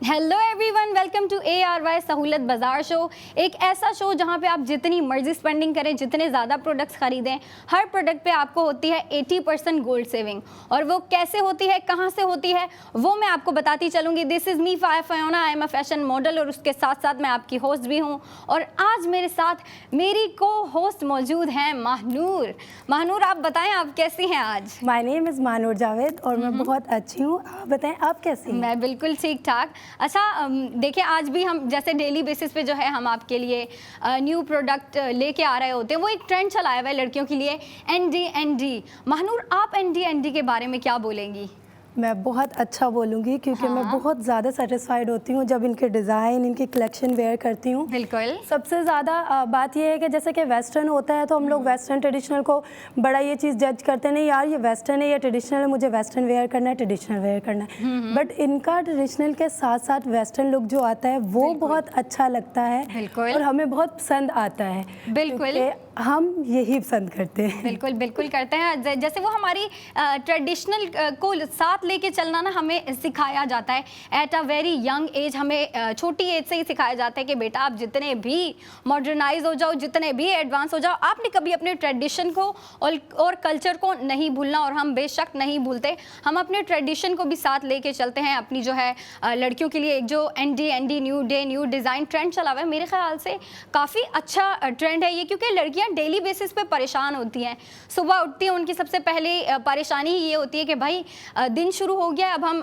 Hello everyone, welcome to ARY Sahulat बाजार show. एक ऐसा शो जहां पे आप जितनी मर्जी स्पेंडिंग करें, जितने ज़्यादा प्रोडक्ट्स खरीदें, हर प्रोडक्ट पे आपको होती है 80% गोल्ड सेविंग। और वो कैसे होती है, कहां से होती है, वो मैं आपको बताती चलूँगी। This is me Fiona, I am a fashion model और उसके साथ साथ मैं आपकी होस्ट भी हूँ। और आज मेरे साथ मेरी को होस्ट मौजूद हैं महानूर। महानूर, आप बताएं आप कैसी हैं आज? My name is Mahnoor Javed और मैं बहुत अच्छी हूँ। आप बताएं आप कैसी हैं? मैं बिल्कुल ठीक ठाक। अच्छा, देखिए आज भी हम जैसे डेली बेसिस पे जो है हम आपके लिए न्यू प्रोडक्ट लेके आ रहे होते हैं। वो एक ट्रेंड चलाया हुआ है लड़कियों के लिए, ND महानूर, आप ND के बारे में क्या बोलेंगी? मैं बहुत अच्छा बोलूँगी क्योंकि मैं बहुत ज़्यादा सेटिस्फाइड होती हूँ जब इनके डिज़ाइन, इनकी कलेक्शन वेयर करती हूँ। बिल्कुल। सबसे ज़्यादा बात यह है कि जैसे कि वेस्टर्न होता है तो हम लोग वेस्टर्न ट्रेडिशनल को बड़ा ये चीज़ जज करते हैं, नहीं यार ये वेस्टर्न है या ट्रेडिशनल है, मुझे वेस्टर्न वेयर करना है, ट्रेडिशनल वेयर करना है। बट इनका ट्रेडिशनल के साथ साथ वेस्टर्न लुक जो आता है वो बहुत अच्छा लगता है और हमें बहुत पसंद आता है। बिल्कुल, हम यही पसंद करते हैं। बिल्कुल बिल्कुल करते हैं। जैसे वो हमारी ट्रेडिशनल को साथ लेके चलना ना हमें सिखाया जाता है at a very young age. हमें छोटी एज से ही सिखाया जाता है कि बेटा आप जितने भी मॉडर्नाइज हो जाओ, जितने भी एडवांस हो जाओ, आपने कभी अपने ट्रेडिशन को और कल्चर को नहीं भूलना। और हम बेशक नहीं भूलते, हम अपने ट्रेडिशन को भी साथ लेके चलते हैं। अपनी जो है लड़कियों के लिए एक जो ND new day new design trend चला हुआ है, मेरे ख्याल से काफ़ी अच्छा ट्रेंड है ये, क्योंकि लड़कियां डेली बेसिस पे परेशान होती हैं। सुबह उठती हैं, उनकी सबसे पहले परेशानी ये होती है कि भाई दिन शुरू हो गया, अब हम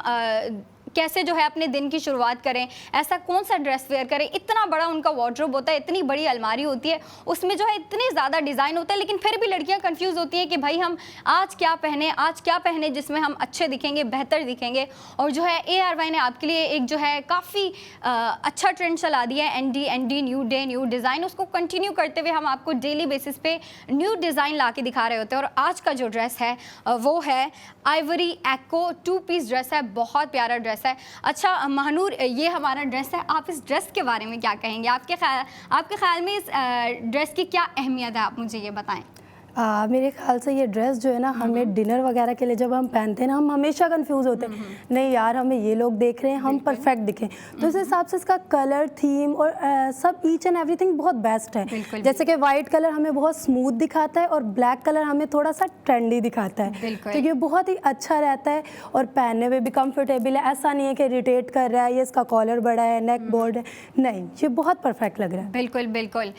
कैसे जो है अपने दिन की शुरुआत करें, ऐसा कौन सा ड्रेस वेयर करें। इतना बड़ा उनका वार्डरोब होता है, इतनी बड़ी अलमारी होती है, उसमें जो है इतने ज़्यादा डिज़ाइन होता है, लेकिन फिर भी लड़कियां कंफ्यूज होती हैं कि भाई हम आज क्या पहने जिसमें हम अच्छे दिखेंगे, बेहतर दिखेंगे। और जो है ARY ने आपके लिए एक जो है काफ़ी अच्छा ट्रेंड चला दिया है, ND new day new design. उसको कंटिन्यू करते हुए हम आपको डेली बेसिस पे न्यू डिज़ाइन ला के दिखा रहे होते हैं। और आज का जो ड्रेस है वो है आइवरी एक्को 2 पीस ड्रेस है, बहुत प्यारा ड्रेस है। अच्छा महानूर, ये हमारा ड्रेस है, आप इस ड्रेस के बारे में क्या कहेंगे? आपके ख्याल में इस ड्रेस की क्या अहमियत है, आप मुझे ये बताएं। मेरे ख्याल से ये ड्रेस जो है ना, हमें डिनर वगैरह के लिए जब हम पहनते हैं ना, हम हमेशा कंफ्यूज होते हैं, नहीं यार हमें ये लोग देख रहे हैं, हम परफेक्ट दिखें। तो इस हिसाब से इसका कलर, थीम और सब ईच एंड एवरीथिंग बहुत बेस्ट है। जैसे कि वाइट कलर हमें बहुत स्मूथ दिखाता है और ब्लैक कलर हमें थोड़ा सा ट्रेंडी दिखाता है, तो ये बहुत ही अच्छा रहता है और पहनने में भी कंफर्टेबल है। ऐसा नहीं है कि इरिटेट कर रहा है, ये इसका कॉलर बड़ा है, नेक बोर्ड है, नहीं, ये बहुत परफेक्ट लग रहा है। बिल्कुल बिल्कुल।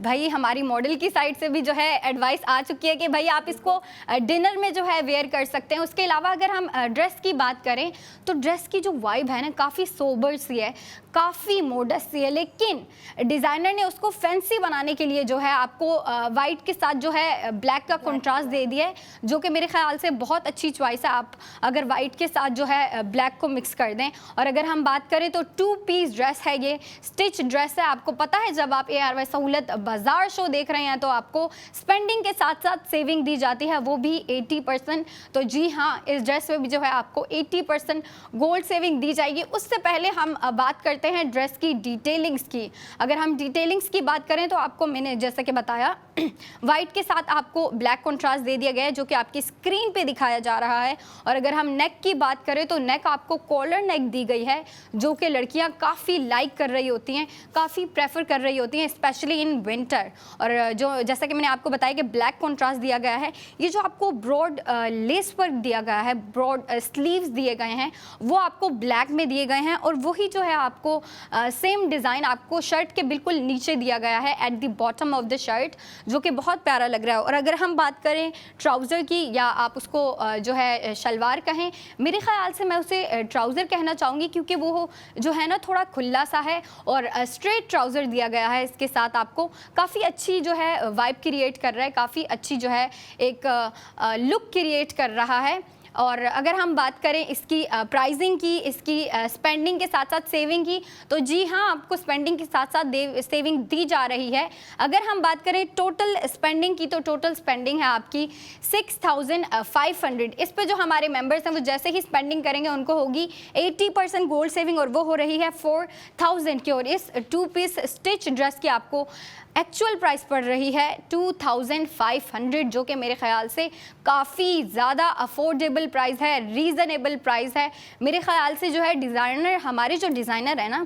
भाई हमारी मॉडल की साइड से भी जो है एडवाइस आ चुकी है कि भाई आप इसको डिनर में जो है वेयर कर सकते हैं। उसके अलावा अगर हम ड्रेस की बात करें तो ड्रेस की जो वाइब है ना, काफ़ी सोबर सी है, काफ़ी मॉडर्न सी है, लेकिन डिज़ाइनर ने उसको फैंसी बनाने के लिए जो है आपको वाइट के साथ जो है ब्लैक का कंट्रास्ट दे दिया है, जो कि मेरे ख्याल से बहुत अच्छी चॉइस है। आप अगर वाइट के साथ जो है ब्लैक को मिक्स कर दें। और अगर हम बात करें तो 2 पीस ड्रेस है, ये स्टिच ड्रेस है। आपको पता है जब आप ARY सहूलत बाजार शो देख रहे हैं तो आपको स्पेंडिंग के साथ साथ सेविंग दी जाती है, वो भी 80%। तो जी हाँ, इस ड्रेस में भी जो है आपको 80% गोल्ड सेविंग दी जाएगी। उससे पहले हम बात करते हैं ड्रेस की डिटेलिंग्स की। अगर हम डिटेलिंग्स की बात करें तो आपको मैंने जैसे कि बताया वाइट के साथ आपको ब्लैक कंट्रास्ट दे दिया गया है, जो कि आपकी स्क्रीन पे दिखाया जा रहा है। और अगर हम नेक की बात करें तो नेक आपको कॉलर नेक दी गई है, जो कि लड़कियां काफ़ी लाइक कर रही होती हैं, काफ़ी प्रेफर कर रही होती हैं, स्पेशली इन विंटर। और जो जैसा कि मैंने आपको बताया कि ब्लैक कंट्रास्ट दिया गया है, ये जो आपको ब्रॉड लेस वर्क दिया गया है, ब्रॉड स्लीव्स दिए गए हैं, वो आपको ब्लैक में दिए गए हैं। और वही जो है आपको सेम डिज़ाइन आपको शर्ट के बिल्कुल नीचे दिया गया है, at the bottom of the shirt, जो कि बहुत प्यारा लग रहा है। और अगर हम बात करें ट्राउज़र की, या आप उसको जो है शलवार कहें, मेरे ख्याल से मैं उसे ट्राउज़र कहना चाहूँगी, क्योंकि वो जो है ना थोड़ा खुला सा है और स्ट्रेट ट्राउज़र दिया गया है। इसके साथ आपको काफ़ी अच्छी जो है वाइब क्रिएट कर रहा है, काफ़ी अच्छी जो है एक लुक क्रिएट कर रहा है। और अगर हम बात करें इसकी प्राइसिंग की, इसकी स्पेंडिंग के साथ साथ सेविंग की, तो जी हाँ, आपको स्पेंडिंग के साथ साथ सेविंग दी जा रही है। अगर हम बात करें टोटल स्पेंडिंग की, तो टोटल स्पेंडिंग है आपकी 6500। इस पे जो हमारे मेंबर्स हैं वो जैसे ही स्पेंडिंग करेंगे उनको होगी 80% गोल्ड सेविंग, और वो हो रही है 4000 की। और इस 2 पीस स्टिच ड्रेस की आपको एक्चुअल प्राइस पड़ रही है 2500, जो कि मेरे ख्याल से काफ़ी ज़्यादा अफोर्डेबल प्राइस है, रीज़नेबल प्राइस है। मेरे ख्याल से जो है डिज़ाइनर, हमारे जो डिज़ाइनर है ना,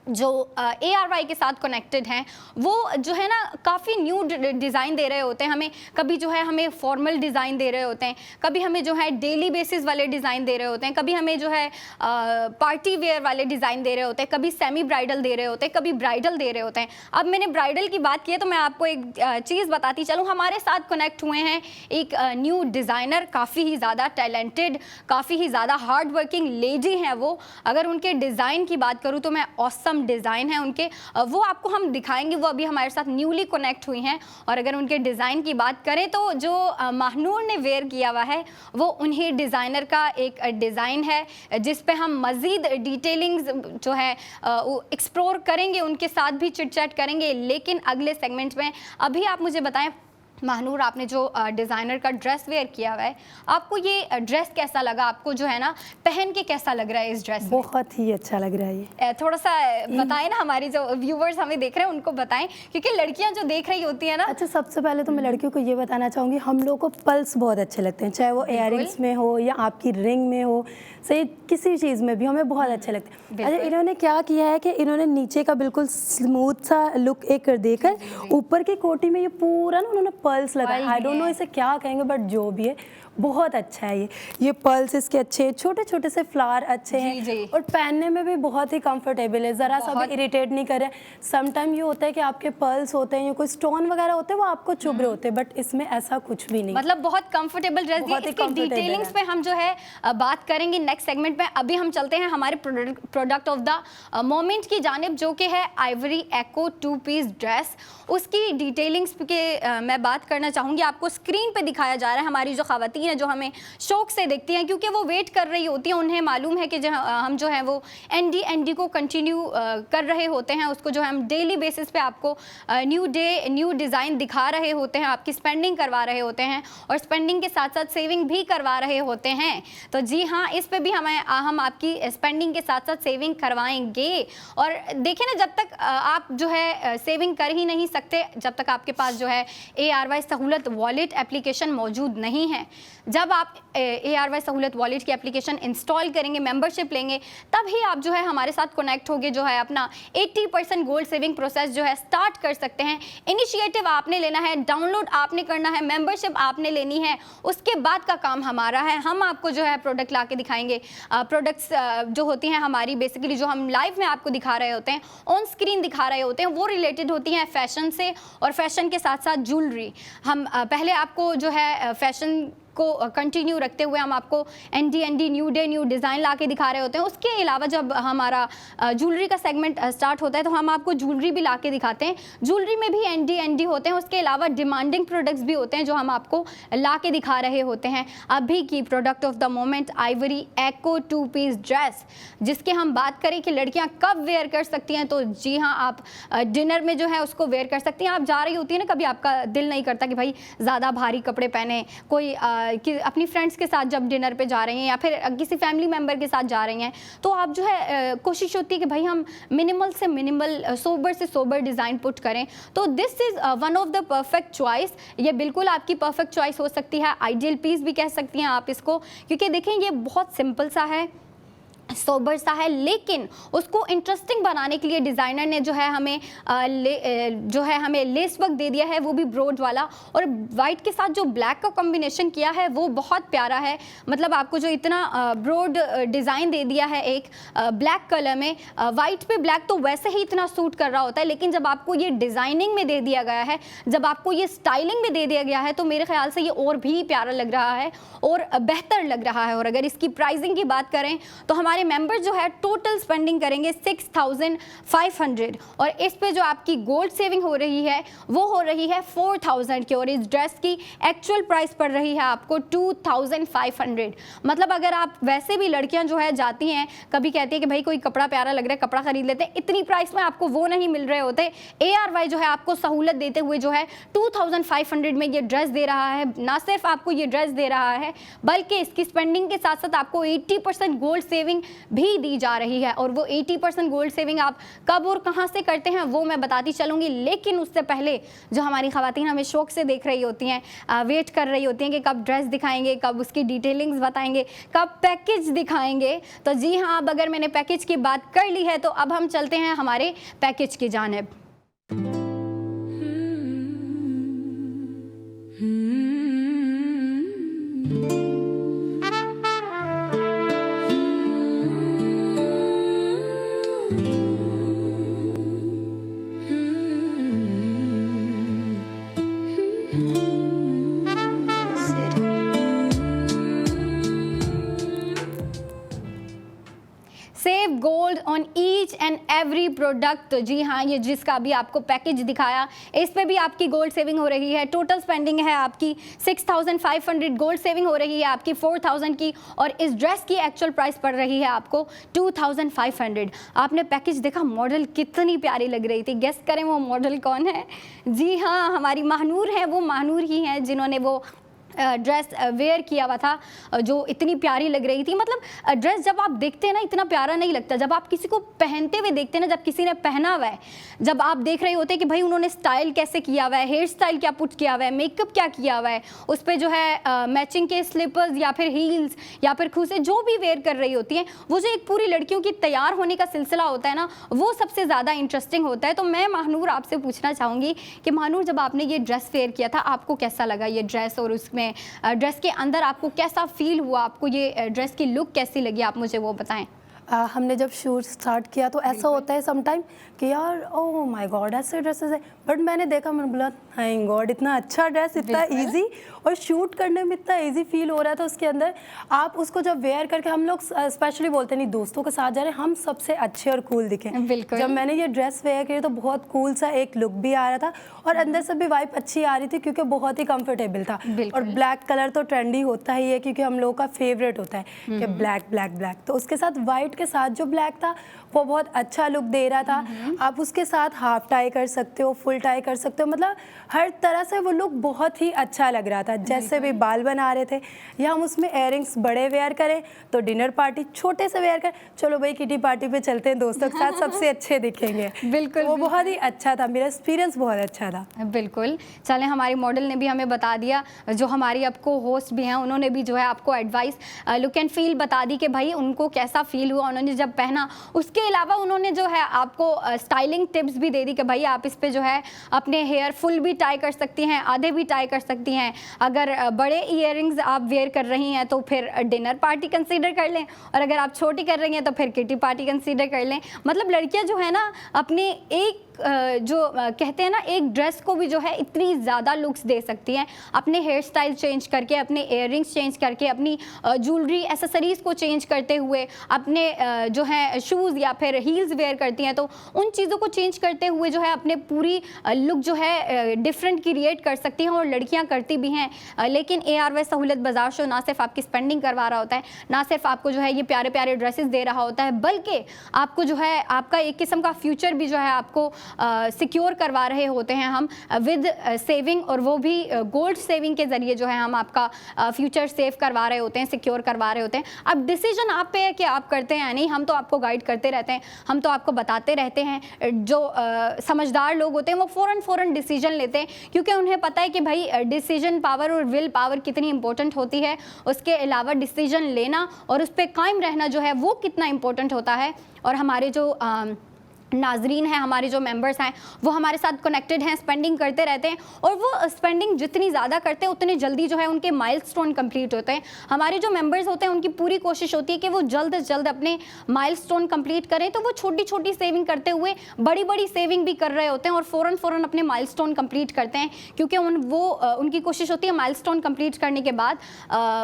जो ARY के साथ कनेक्टेड हैं, वो जो है ना काफ़ी न्यू डिज़ाइन दे रहे होते हैं हमें। कभी जो है हमें फॉर्मल डिज़ाइन दे रहे होते हैं, कभी हमें जो है डेली बेसिस वाले डिज़ाइन दे रहे होते हैं, कभी हमें जो है पार्टी वेयर वाले डिज़ाइन दे रहे होते हैं, कभी सेमी ब्राइडल दे रहे होते हैं, कभी ब्राइडल दे रहे होते हैं। अब मैंने ब्राइडल की बात की है तो मैं आपको एक चीज़ बताती चलूँ। हमारे साथ कनेक्ट हुए हैं एक न्यू डिज़ाइनर, काफ़ी ही ज़्यादा टैलेंटेड, काफ़ी ही ज़्यादा हार्ड वर्किंग लेडी हैं वो। अगर उनके डिज़ाइन की बात करूँ तो मैं ऑसम डिज़ाइन है उनके, वो आपको हम दिखाएंगे। वो अभी हमारे साथ न्यूली कनेक्ट हुई हैं। और अगर उनके डिज़ाइन की बात करें तो जो महानूर ने वेयर किया हुआ है वो उन्हीं डिज़ाइनर का एक डिज़ाइन है, जिस पे हम मज़ीद डिटेलिंग्स जो है एक्सप्लोर करेंगे, उनके साथ भी चिट चैट करेंगे, लेकिन अगले सेगमेंट में। अभी आप मुझे बताएं महानूर, आपने जो डिज़ाइनर का ड्रेस वेयर किया हुआ है, आपको ये ड्रेस कैसा लगा? आपको जो है ना पहन के कैसा लग रहा है इस ड्रेस में? बहुत ही अच्छा लग रहा है ये। थोड़ा सा बताएं ना, हमारी जो व्यूवर्स हमें देख रहे हैं उनको बताएं, क्योंकि लड़कियां जो देख रही होती हैं ना। अच्छा, सबसे पहले तो मैं लड़कियों को ये बताना चाहूँगी, हम लोग को पल्स बहुत अच्छे लगते हैं, चाहे वो इयररिंग्स में हो या आपकी रिंग में हो, सही किसी चीज़ में भी हमें बहुत अच्छे लगते हैं। अच्छा, इन्होंने क्या किया है कि इन्होंने नीचे का बिल्कुल स्मूथ सा लुक एक देकर ऊपर की कोटी में ये पूरा ना उन्होंने पर्ल्स लगाया। आई डोंट नो इसे क्या कहेंगे, बट जो भी है बहुत अच्छा है ये पर्ल्स इसके अच्छे, छोटे छोटे से फ्लावर अच्छे हैं और पहनने में भी बहुत ही कंफर्टेबल है, ज़रा सा भी इरिटेट नहीं कर रहे। सम टाइम ये होता है कि आपके पर्ल्स होते हैं या कोई स्टोन वगैरह होते हैं वो आपको चुभ रहे होते हैं, बट इसमें ऐसा कुछ भी नहीं, मतलब बहुत कंफर्टेबल ड्रेस दी। इसकी डिटेलिंग्स पे हम जो है बात करेंगे नेक्स्ट सेगमेंट में। अभी हम चलते हैं हमारे प्रोडक्ट ऑफ द मोमेंट की जानिब, जो कि है आइवरी एको 2 पीस ड्रेस। उसकी डिटेलिंग्स के मैं बात करना चाहूँगी। आपको स्क्रीन पे दिखाया जा रहा है। हमारी जो ख़वातीन है जो हमें शौक से देखती हैं, क्योंकि वो वेट कर रही होती हैं, उन्हें मालूम है कि हम जो है वो ND को कंटिन्यू कर रहे होते हैं, उसको जो है हम डेली बेसिस पे आपको न्यू डिज़ाइन दिखा रहे होते हैं, आपकी स्पेंडिंग करवा रहे होते हैं और स्पेंडिंग के साथ साथ सेविंग भी करवा रहे होते हैं। तो जी हाँ, इस पे भी हम आपकी स्पेंडिंग के साथ साथ सेविंग करवाएंगे। और देखें ना, जब तक आप जो है सेविंग कर ही नहीं सकते, जब तक आपके पास जो है ARY सहूलत वॉलेट एप्लीकेशन मौजूद नहीं है। जब आप ARY सहूलत वॉलेट की एप्लीकेशन इंस्टॉल करेंगे, मेंबरशिप लेंगे, तभी आप जो है हमारे साथ कनेक्ट होगे, जो है अपना 80% गोल्ड सेविंग प्रोसेस जो है स्टार्ट कर सकते हैं। इनिशिएटिव आपने लेना है, डाउनलोड आपने करना है, मेंबरशिप आपने लेनी है, उसके बाद का काम हमारा है। हम आपको जो है प्रोडक्ट ला के दिखाएंगे। प्रोडक्ट्स जो होती हैं हमारी, बेसिकली जो हम लाइव में आपको दिखा रहे होते हैं, ऑन स्क्रीन दिखा रहे होते हैं, वो रिलेटेड होती हैं फैशन से, और फैशन के साथ साथ ज्वेलरी। हम पहले आपको जो है फैशन को कंटिन्यू रखते हुए हम आपको ND new day new design ला के दिखा रहे होते हैं। उसके अलावा जब हमारा ज्वेलरी का सेगमेंट स्टार्ट होता है तो हम आपको ज्वेलरी भी ला के दिखाते हैं। ज्वेलरी में भी ND होते हैं। उसके अलावा डिमांडिंग प्रोडक्ट्स भी होते हैं जो हम आपको ला के दिखा रहे होते हैं। अभी की product of the moment ivory echo 2 piece dress, जिसके हम बात करें कि लड़कियाँ कब वेयर कर सकती हैं, तो जी हाँ, आप डिनर में जो है उसको वेयर कर सकती हैं। आप जा रही होती है ना, कभी आपका दिल नहीं करता कि भाई ज़्यादा भारी कपड़े पहने, कोई कि अपनी फ्रेंड्स के साथ जब डिनर पे जा रही हैं या फिर किसी फैमिली मेम्बर के साथ जा रही हैं, तो आप जो है कोशिश होती है कि भाई हम मिनिमल से मिनिमल, सोबर से सोबर डिज़ाइन पुट करें। तो this is one of the perfect choice. ये बिल्कुल आपकी परफेक्ट चॉइस हो सकती है, आइडियल पीस भी कह सकती हैं आप इसको, क्योंकि देखें ये बहुत सिंपल सा है, सोबर सा है, लेकिन उसको इंटरेस्टिंग बनाने के लिए डिज़ाइनर ने जो है हमें लेस वर्क दे दिया है, वो भी ब्रॉड वाला, और वाइट के साथ जो ब्लैक का कॉम्बिनेशन किया है वो बहुत प्यारा है। मतलब आपको जो इतना ब्रॉड डिज़ाइन दे दिया है एक ब्लैक कलर में, वाइट पे ब्लैक तो वैसे ही इतना सूट कर रहा होता है, लेकिन जब आपको ये डिज़ाइनिंग में दे दिया गया है, जब आपको ये स्टाइलिंग में दे दिया गया है, तो मेरे ख्याल से ये और भी प्यारा लग रहा है और बेहतर लग रहा है। और अगर इसकी प्राइसिंग की बात करें तो हमारे मेंबर जो है टोटल स्पेंडिंग करेंगे 6500, और इस पे जो आपकी गोल्ड सेविंग हो रही है वो हो रही है 4000 की, और इस ड्रेस की एक्चुअल प्राइस पड़ रही है आपको 2500। मतलब अगर आप वैसे भी लड़कियां जो है जाती हैं, कभी कहती है कि भाई कोई कपड़ा प्यारा लग रहा है, कपड़ा खरीद लेते हैं, इतनी प्राइस में आपको वो नहीं मिल रहे होते। ARY जो है आपको सहूलत देते हुए जो है 2500 में ये ड्रेस दे रहा है। ना सिर्फ आपको ये ड्रेस दे रहा है, बल्कि इसकी स्पेंडिंग के साथ साथ आपको 80% गोल्ड सेविंग भी दी जा रही है। और वो 80% गोल्ड सेविंग आप कब और कहाँ से करते हैं वो मैं बताती चलूँगी, लेकिन उससे पहले जो हमारी ख़वातीन हमें शौक से देख रही होती हैं, वेट कर रही होती हैं कि कब ड्रेस दिखाएंगे, कब उसकी डिटेलिंग्स बताएंगे, कब पैकेज दिखाएंगे। तो जी हाँ, अब अगर मैंने पैकेज की बात कर ली है तो अब हम चलते हैं हमारे पैकेज की जानिब। Save gold on each and every product. तो जी हाँ, ये जिसका अभी आपको पैकेज दिखाया इस पे भी आपकी गोल्ड सेविंग हो रही है। टोटल स्पेंडिंग है आपकी 6500, गोल्ड सेविंग हो रही है आपकी 4000 की, और इस ड्रेस की एक्चुअल प्राइस पड़ रही है आपको 2500। आपने पैकेज देखा, मॉडल कितनी प्यारी लग रही थी। गेस करें वो मॉडल कौन है? जी हाँ, हमारी महानूर है। वो महानूर ही हैं जिन्होंने वो ड्रेस वेयर किया हुआ था, जो इतनी प्यारी लग रही थी। मतलब ड्रेस जब आप देखते हैं ना इतना प्यारा नहीं लगता, जब आप किसी को पहनते हुए देखते हैं ना, जब किसी ने पहना हुआ है, जब आप देख रहे होते हैं कि भाई उन्होंने स्टाइल कैसे किया हुआ है, हेयर स्टाइल क्या पुट किया हुआ है, मेकअप क्या किया हुआ है, उस पर जो है मैचिंग के स्लीपर्स या फिर हील्स या फिर खूसे जो भी वेयर कर रही होती हैं, वो जो एक पूरी लड़कियों की तैयार होने का सिलसिला होता है ना, वो सबसे ज़्यादा इंटरेस्टिंग होता है। तो मैं महानूर आपसे पूछना चाहूँगी कि महानूर, जब आपने ये ड्रेस वेयर किया था आपको कैसा लगा ये ड्रेस, और उसमें ड्रेस के अंदर आपको कैसा फील हुआ, आपको ये ड्रेस की लुक कैसी लगी, आप मुझे वो बताएं। हमने जब शूट स्टार्ट किया तो ऐसा होता है समटाइम कि यार ओह माय गॉड ऐसे ड्रेसेस है, बट मैंने देखा, मैंने बोला थैंक गॉड इतना अच्छा ड्रेस, इतना इजी, और शूट करने में इतना इजी फील हो रहा था उसके अंदर। आप उसको जब वेयर करके, हम लोग स्पेशली बोलते नहीं दोस्तों के साथ जा रहे हैं, हम सबसे अच्छे और कूल दिखे। जब मैंने ये ड्रेस वेयर की तो बहुत कूल सा एक लुक भी आ रहा था, और अंदर से भी वाइब अच्छी आ रही थी क्योंकि बहुत ही कंफर्टेबल था। और ब्लैक कलर तो ट्रेंडी होता ही है क्योंकि हम लोगों का फेवरेट होता है कि ब्लैक ब्लैक ब्लैक, तो उसके साथ वाइट के साथ जो ब्लैक था वो बहुत अच्छा लुक दे रहा था। आप उसके साथ हाफ टाई कर सकते हो, फुल टाई कर सकते हो, मतलब हर तरह से वो लुक बहुत ही अच्छा लग रहा था। जैसे भी बाल बना रहे थे, या हम उसमें इयररिंग्स बड़े वेयर करें तो डिनर पार्टी छोटे से वेयर करें, चलो भाई किटी पार्टी पे चलते हैं दोस्तों के साथ, सबसे अच्छे दिखेंगे। बिल्कुल, वो बहुत ही अच्छा था, मेरा एक्सपीरियंस बहुत अच्छा था। बिल्कुल। चलें, हमारी मॉडल ने भी हमें बता दिया, जो हमारी आपको होस्ट भी हैं उन्होंने भी जो है आपको एडवाइस लुक एंड फील बता दी कि भाई उनको कैसा फील हुआ उन्होंने जब पहना। उसके अलावा उन्होंने जो है आपको स्टाइलिंग टिप्स भी दे दी कि भाई आप इस पे जो है अपने हेयर फुल भी टाई कर सकती हैं, आधे भी टाई कर सकती हैं। अगर बड़े इयररिंग्स आप वेयर कर रही हैं तो फिर डिनर पार्टी कंसीडर कर लें, और अगर आप छोटी कर रही हैं तो फिर किटी पार्टी कंसीडर कर लें। मतलब लड़कियां जो है ना अपने एक जो कहते हैं ना एक ड्रेस को भी जो है इतनी ज़्यादा लुक्स दे सकती हैं, अपने हेयर स्टाइल चेंज करके, अपने इयररिंग्स चेंज करके, अपनी ज्वेलरी एसेसरीज़ को चेंज करते हुए, अपने जो है शूज़ या फिर हील्स वेयर करती हैं, तो उन चीज़ों को चेंज करते हुए जो है अपने पूरी लुक जो है डिफरेंट क्रिएट कर सकती हैं, और लड़कियां करती भी हैं। लेकिन ARY सहूलत बाजार शो ना सिर्फ आपकी स्पेंडिंग करवा रहा होता है, ना सिर्फ आपको जो है ये प्यारे प्यारे ड्रेसेस दे रहा होता है, बल्कि आपको जो है आपका एक किस्म का फ्यूचर भी जो है आपको सिक्योर करवा रहे होते हैं हम विद सेविंग, और वो भी गोल्ड सेविंग के ज़रिए जो है हम आपका फ्यूचर सेव करवा रहे होते हैं, सिक्योर करवा रहे होते हैं। अब डिसीजन आप पे है कि आप करते हैं या नहीं, हम तो आपको गाइड करते रहते हैं, हम तो आपको बताते रहते हैं। जो समझदार लोग होते हैं वो फ़ौरन डिसीजन लेते हैं, क्योंकि उन्हें पता है कि भाई डिसीजन पावर और विल पावर कितनी इंपॉर्टेंट होती है। उसके अलावा डिसीजन लेना और उस पर कायम रहना जो है वो कितना इंपॉर्टेंट होता है। और हमारे जो नाजरीन हैं, हमारे जो मेंबर्स हैं, वो हमारे साथ कनेक्टेड हैं, स्पेंडिंग करते रहते हैं, और वो स्पेंडिंग जितनी ज़्यादा करते हैं उतनी जल्दी जो है उनके माइलस्टोन कंप्लीट होते हैं। हमारे जो मेंबर्स होते हैं उनकी पूरी कोशिश होती है कि वो जल्द से जल्द अपने माइलस्टोन कंप्लीट करें, तो वो छोटी छोटी सेविंग करते हुए बड़ी बड़ी सेविंग भी कर रहे होते हैं और फ़ौरन अपने माइलस्टोन कंप्लीट करते हैं, क्योंकि उनकी कोशिश होती है माइलस्टोन कंप्लीट करने के बाद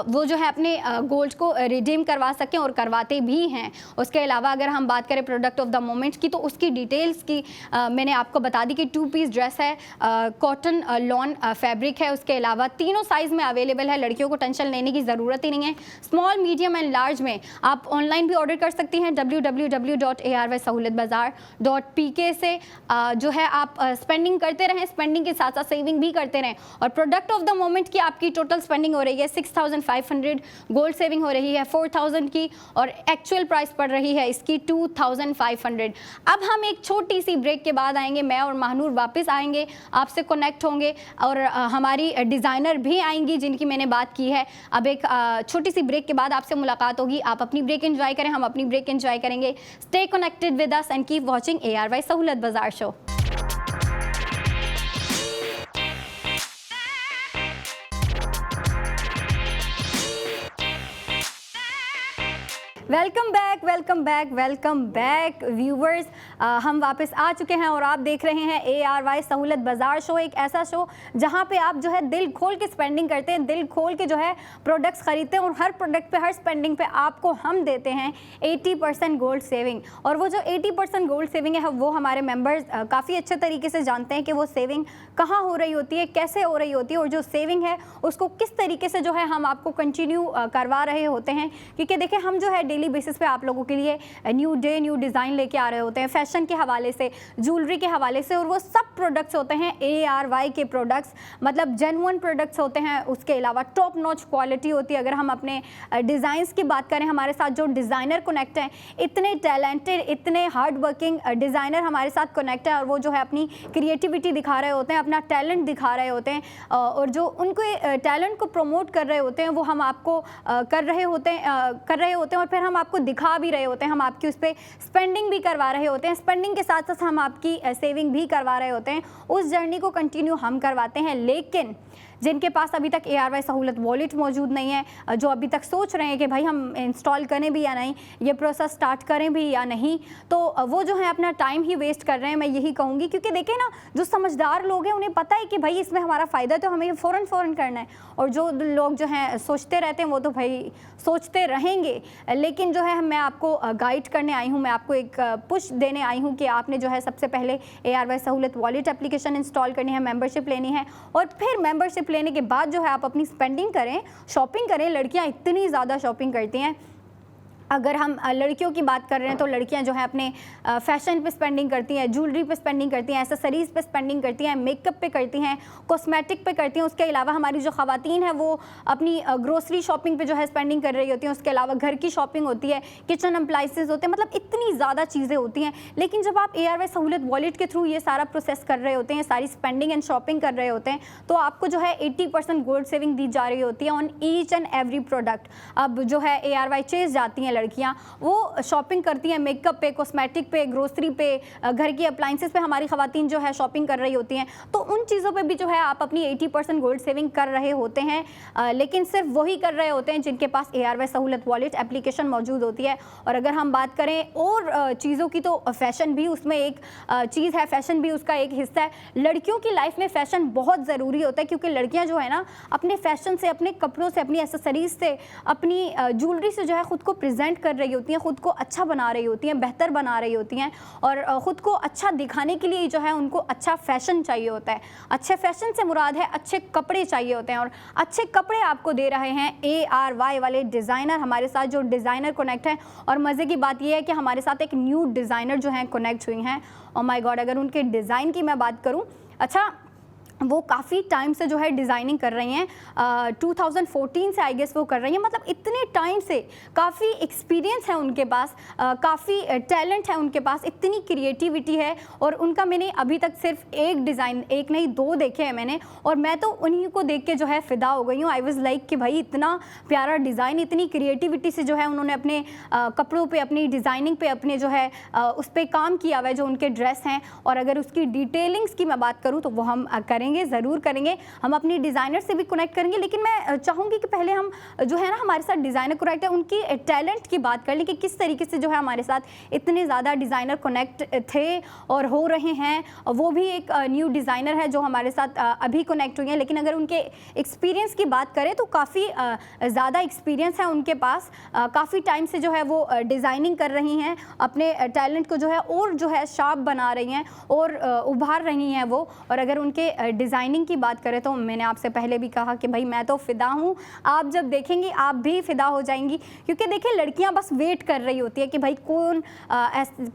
वो जो है अपने गोल्ड को रिडीम करवा सकें, और करवाते भी हैं। उसके अलावा अगर हम बात करें प्रोडक्ट ऑफ द मोमेंट की, तो उसकी डिटेल्स की मैंने आपको बता दी कि 2 पीस ड्रेस है, कॉटन लॉन फैब्रिक है, उसके अलावा तीनों साइज़ में अवेलेबल है, लड़कियों को टेंशन लेने की ज़रूरत ही नहीं है। स्मॉल, मीडियम एंड लार्ज में आप ऑनलाइन भी ऑर्डर कर सकती हैं www.arysahulitbazaar.pk से। जो है आप स्पेंडिंग करते रहें, स्पेंडिंग के साथ साथ सेविंग भी करते रहें। और प्रोडक्ट ऑफ द मोमेंट की आपकी टोटल स्पेंडिंग हो रही है 6500, गोल्ड सेविंग हो रही है 4000 की, और एक्चुअल प्राइस पड़ रही है इसकी 2500। अब हम एक छोटी सी ब्रेक के बाद आएंगे, मैं और महानूर वापस आएंगे, आपसे कनेक्ट होंगे, और हमारी डिज़ाइनर भी आएंगी जिनकी मैंने बात की है। अब एक छोटी सी ब्रेक के बाद आपसे मुलाकात होगी। आप अपनी ब्रेक एंजॉय करें, हम अपनी ब्रेक एंजॉय करेंगे। Stay connected with us and keep watching ARY Sahulat बाजार show. Welcome back, welcome back, welcome back viewers. हम वापस आ चुके हैं और आप देख रहे हैं ARY सहूलत बाज़ार शो, एक ऐसा शो जहां पे आप जो है दिल खोल के स्पेंडिंग करते हैं, दिल खोल के जो है प्रोडक्ट्स खरीदते हैं, और हर प्रोडक्ट पे, हर स्पेंडिंग पे आपको हम देते हैं 80% गोल्ड सेविंग। और वो जो 80% गोल्ड सेविंग है वो हमारे मेंबर्स काफ़ी अच्छे तरीके से जानते हैं कि वो सेविंग कहाँ हो रही होती है, कैसे हो रही होती है, और जो सेविंग है उसको किस तरीके से जो है हम आपको कंटिन्यू करवा रहे होते हैं। क्योंकि देखिए, हम जो है डेली बेसिस पे आप लोगों के लिए न्यू डे न्यू डिज़ाइन लेके आ रहे होते हैं, फैशन के हवाले से, ज्वेलरी के हवाले से, और वो सब प्रोडक्ट्स होते हैं ARY के प्रोडक्ट्स, मतलब जेन्युइन प्रोडक्ट्स होते हैं। उसके अलावा टॉप नॉच क्वालिटी होती है। अगर हम अपने डिज़ाइंस की बात करें, हमारे साथ जो डिज़ाइनर कनेक्ट हैं, इतने टैलेंटेड, इतने हार्ड वर्किंग डिज़ाइनर हमारे साथ कनेक्ट है, और वो जो है अपनी क्रिएटिविटी दिखा रहे होते हैं, अपना टैलेंट दिखा रहे होते हैं, और जो उनके टैलेंट को प्रमोट कर रहे होते हैं वो हम आपको कर रहे होते हैं, और फिर हम आपको दिखा भी रहे होते हैं, हम आपकी उस पर स्पेंडिंग भी करवा रहे होते हैं, स्पेंडिंग के साथ साथ हम आपकी सेविंग भी करवा रहे होते हैं। उस जर्नी को कंटिन्यू हम करवाते हैं। लेकिन जिनके पास अभी तक ARY सहूलत वॉलेट मौजूद नहीं है, जो अभी तक सोच रहे हैं कि भाई हम इंस्टॉल करें भी या नहीं, ये प्रोसेस स्टार्ट करें भी या नहीं, तो वो जो है अपना टाइम ही वेस्ट कर रहे हैं, मैं यही कहूँगी। क्योंकि देखिए ना, जो समझदार लोग हैं उन्हें पता है कि भाई इसमें हमारा फ़ायदा, तो हमें फ़ौरन करना है। और जो लोग जो हैं सोचते रहते हैं वो तो भाई सोचते रहेंगे। लेकिन जो है मैं आपको गाइड करने आई हूँ, मैं आपको एक पुश देने आई हूँ कि आपने जो है सबसे पहले ARY Sahulat wallet application install करनी है, मेंबरशिप लेनी है, और फिर मेंबरशिप लेने के बाद जो है आप अपनी स्पेंडिंग करें, शॉपिंग करें। लड़कियां इतनी ज़्यादा शॉपिंग करती हैं। अगर हम लड़कियों की बात कर रहे हैं तो लड़कियां जो है अपने फैशन पे स्पेंडिंग करती हैं, ज्वेलरी पे स्पेंडिंग करती हैं, एसेसरीज़ पे स्पेंडिंग करती हैं, मेकअप पे करती हैं, कॉस्मेटिक पे करती हैं। उसके अलावा हमारी जो ख़वातीन हैं वो अपनी ग्रोसरी शॉपिंग पे जो है स्पेंडिंग कर रही होती हैं। उसके अलावा घर की शॉपिंग होती है, किचन अप्लाइंसेस होते हैं, मतलब इतनी ज़्यादा चीज़ें होती हैं। लेकिन जब आप ARY सहूलत वॉलेट के थ्रू ये सारा प्रोसेस कर रहे होते हैं, सारी स्पेंडिंग एंड शॉपिंग कर रहे होते हैं, तो आपको जो है 80% गोल्ड सेविंग दी जा रही होती है on each and every product. अब जो है ARY चेस जाती हैं लड़कियाँ, वो शॉपिंग करती हैं मेकअप पे, कॉस्मेटिक पे, ग्रोसरी पे, घर की अप्लाइंसेस पे हमारी ख़वातीन जो है शॉपिंग कर रही होती हैं। तो उन चीज़ों पे भी जो है आप अपनी 80% गोल्ड सेविंग कर रहे होते हैं। लेकिन सिर्फ वही कर रहे होते हैं जिनके पास ARY सहूलत वॉलेट एप्लीकेशन मौजूद होती है। और अगर हम बात करें और चीज़ों की, तो फ़ैशन भी उसमें एक चीज़ है, फ़ैशन भी उसका एक हिस्सा है। लड़कियों की लाइफ में फ़ैशन बहुत ज़रूरी होता है, क्योंकि लड़कियाँ जो है ना अपने फ़ैशन से, अपने कपड़ों से, अपनी एसेसरीज़ से, अपनी ज्वेलरी से जो है ख़ुद को प्रेजेंट कर रही होती हैं, ख़ुद को अच्छा बना रही होती हैं, बेहतर बना रही होती हैं, और ख़ुद को अच्छा दिखाने के लिए जो है उनको अच्छा फ़ैशन चाहिए होता है। अच्छे फ़ैशन से मुराद है अच्छे कपड़े चाहिए होते हैं, और अच्छे कपड़े आपको दे रहे हैं ARY वाले डिज़ाइनर, हमारे साथ जो डिज़ाइनर कनेक्ट है। और मज़े की बात यह है कि हमारे साथ एक न्यू डिज़ाइनर जो हैं कनेक्ट हुई हैं। और माय गॉड, अगर उनके डिज़ाइन की मैं बात करूँ, अच्छा वो काफ़ी टाइम से जो है डिज़ाइनिंग कर रही हैं, 2014 से आई गेस वो कर रही हैं। मतलब इतने टाइम से काफ़ी एक्सपीरियंस है उनके पास, काफ़ी टैलेंट है उनके पास, इतनी क्रिएटिविटी है। और उनका मैंने अभी तक सिर्फ एक डिज़ाइन, एक नहीं दो देखे हैं मैंने, और मैं तो उन्हीं को देख के जो है फ़िदा हो गई हूँ। आई वाज लाइक कि भाई इतना प्यारा डिज़ाइन, इतनी क्रिएटिविटी से जो है उन्होंने अपने कपड़ों पर, अपनी डिज़ाइनिंग पर, अपने जो है उस पर काम किया हुआ है, जो उनके ड्रेस हैं। और अगर उसकी डिटेलिंग्स की मैं बात करूँ तो वो हम करेंगे करेंगे, ज़रूर करेंगे। हम अपनी डिज़ाइनर से भी कनेक्ट करेंगे, लेकिन मैं चाहूँगी कि पहले हम जो है ना हमारे साथ डिज़ाइनर कनेक्ट है उनकी टैलेंट की बात कर लें कि किस तरीके से जो है हमारे साथ इतने ज़्यादा डिज़ाइनर कनेक्ट थे और हो रहे हैं। वो भी एक न्यू डिज़ाइनर है जो हमारे साथ अभी कनेक्ट हुई हैं, लेकिन अगर उनके एक्सपीरियंस की बात करें तो काफ़ी ज़्यादा एक्सपीरियंस है उनके पास। काफ़ी टाइम से जो है वो डिज़ाइनिंग कर रही हैं, अपने टैलेंट को जो है और जो है शार्प बना रही हैं और उभार रही हैं वो। और अगर उनके डिज़ाइनिंग की बात करें तो मैंने आपसे पहले भी कहा कि भाई मैं तो फ़िदा हूँ, आप जब देखेंगी आप भी फ़िदा हो जाएंगी। क्योंकि देखिए लड़कियाँ बस वेट कर रही होती है कि भाई कौन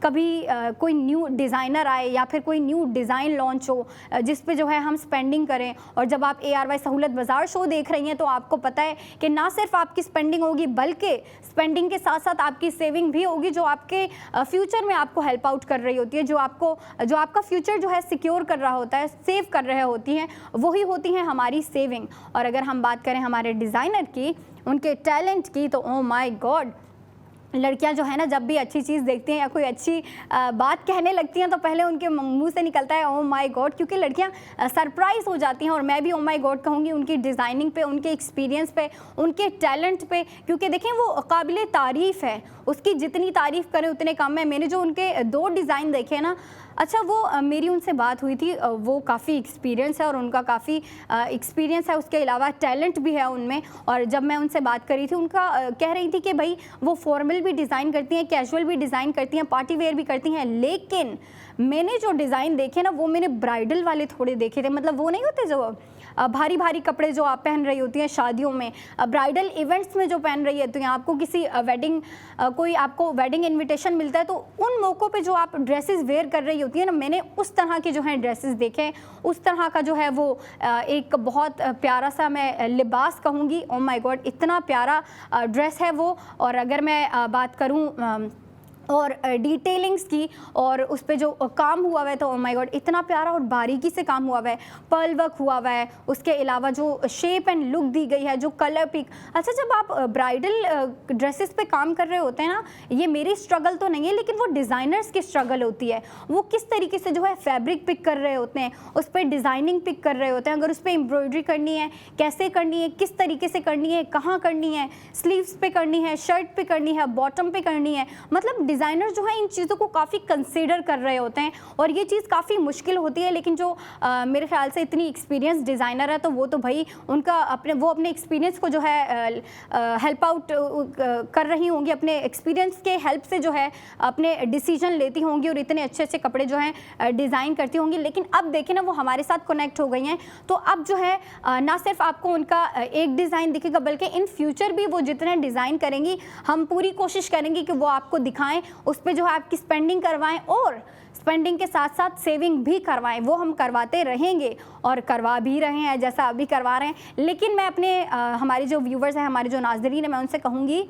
कभी कोई न्यू डिज़ाइनर आए या फिर कोई न्यू डिज़ाइन लॉन्च हो जिस पे जो है हम स्पेंडिंग करें। और जब आप ARY सहूलत बाज़ार शो देख रही हैं तो आपको पता है कि ना सिर्फ आपकी स्पेंडिंग होगी बल्कि स्पेंडिंग के साथ साथ आपकी सेविंग भी होगी, जो आपके फ्यूचर में आपको हेल्प आउट कर रही होती है, जो आपका फ्यूचर जो है सिक्योर कर रहा होता है, सेव कर रहे होती हैं, वही होती हैं हमारी सेविंग। और अगर हम बात करें हमारे डिज़ाइनर की, उनके टैलेंट की, तो ओ माय गॉड, लड़कियां जो है ना जब भी अच्छी चीज़ देखती हैं या कोई अच्छी बात कहने लगती हैं तो पहले उनके मुंह से निकलता है ओ माय गॉड, क्योंकि लड़कियां सरप्राइज हो जाती हैं। और मैं भी ओ माय गॉड कहूँगी उनकी डिज़ाइनिंग पे, उनके एक्सपीरियंस पे, उनके टैलेंट पे, क्योंकि देखें वो काबिले तारीफ़ है, उसकी जितनी तारीफ़ करें उतने कम है। मैंने जो उनके 2 डिज़ाइन देखे ना, अच्छा वो मेरी उनसे बात हुई थी, वो काफ़ी एक्सपीरियंस है और उनका काफ़ी एक्सपीरियंस है, उसके अलावा टैलेंट भी है उनमें। और जब मैं उनसे बात करी थी उनका कह रही थी कि भाई वो फॉर्मल भी डिज़ाइन करती हैं, कैजुअल भी डिज़ाइन करती हैं, पार्टी वेयर भी करती हैं, लेकिन मैंने जो डिज़ाइन देखे ना वो मैंने ब्राइडल वाले थोड़े देखे थे। मतलब वो नहीं होते जो भारी भारी कपड़े जो आप पहन रही होती हैं शादियों में, ब्राइडल इवेंट्स में जो पहन रही है, तो यहाँ आपको किसी कोई आपको वेडिंग इनविटेशन मिलता है तो उन मौक़ों पे जो आप ड्रेसेस वेयर कर रही होती है ना, मैंने उस तरह के जो हैं ड्रेसेस देखे। उस तरह का जो है वो एक बहुत प्यारा सा मैं लिबास कहूँगी, ओ माय गॉड इतना प्यारा ड्रेस है वो। और अगर मैं बात करूँ और डिटेलिंग्स की और उस पे जो काम हुआ हुआ है तो ओ माय गॉड इतना प्यारा और बारीकी से काम हुआ हुआ है, पर्ल वर्क हुआ हुआ है, उसके अलावा जो शेप एंड लुक दी गई है, जो कलर पिक। अच्छा जब आप ब्राइडल ड्रेसेस पे काम कर रहे होते हैं ना, ये मेरी स्ट्रगल तो नहीं है लेकिन वो डिज़ाइनर्स की स्ट्रगल होती है। वो किस तरीके से जो है फैब्रिक पिक कर रहे होते हैं, उस पर डिज़ाइनिंग पिक कर रहे होते हैं, अगर उस पर एम्ब्रॉयडरी करनी है कैसे करनी है, किस तरीके से करनी है, कहाँ करनी है, स्लीव्स पे करनी है, शर्ट पे करनी है, बॉटम पे करनी है। मतलब डिज़ाइनर जो है इन चीज़ों को काफ़ी कंसीडर कर रहे होते हैं और ये चीज़ काफ़ी मुश्किल होती है। लेकिन जो मेरे ख्याल से इतनी एक्सपीरियंस डिज़ाइनर है तो वो तो भाई उनका अपने एक्सपीरियंस को जो है हेल्प आउट कर रही होंगी, अपने एक्सपीरियंस के हेल्प से जो है अपने डिसीजन लेती होंगी और इतने अच्छे अच्छे कपड़े जो हैं डिज़ाइन करती होंगी। लेकिन अब देखें ना वो हमारे साथ कनेक्ट हो गई हैं, तो अब जो है ना सिर्फ आपको उनका एक डिज़ाइन दिखेगा बल्कि इन फ्यूचर भी वो जितने डिज़ाइन करेंगी हम पूरी कोशिश करेंगे कि वो आपको दिखाएं, उस पे जो है आपकी स्पेंडिंग करवाएं और स्पेंडिंग के साथ साथ सेविंग भी करवाएं। वो हम करवाते रहेंगे और करवा भी रहे हैं जैसा अभी करवा रहे हैं। लेकिन मैं अपने हमारे जो व्यूवर्स हैं, हमारे जो नाज़रीन हैं, मैं उनसे कहूँगी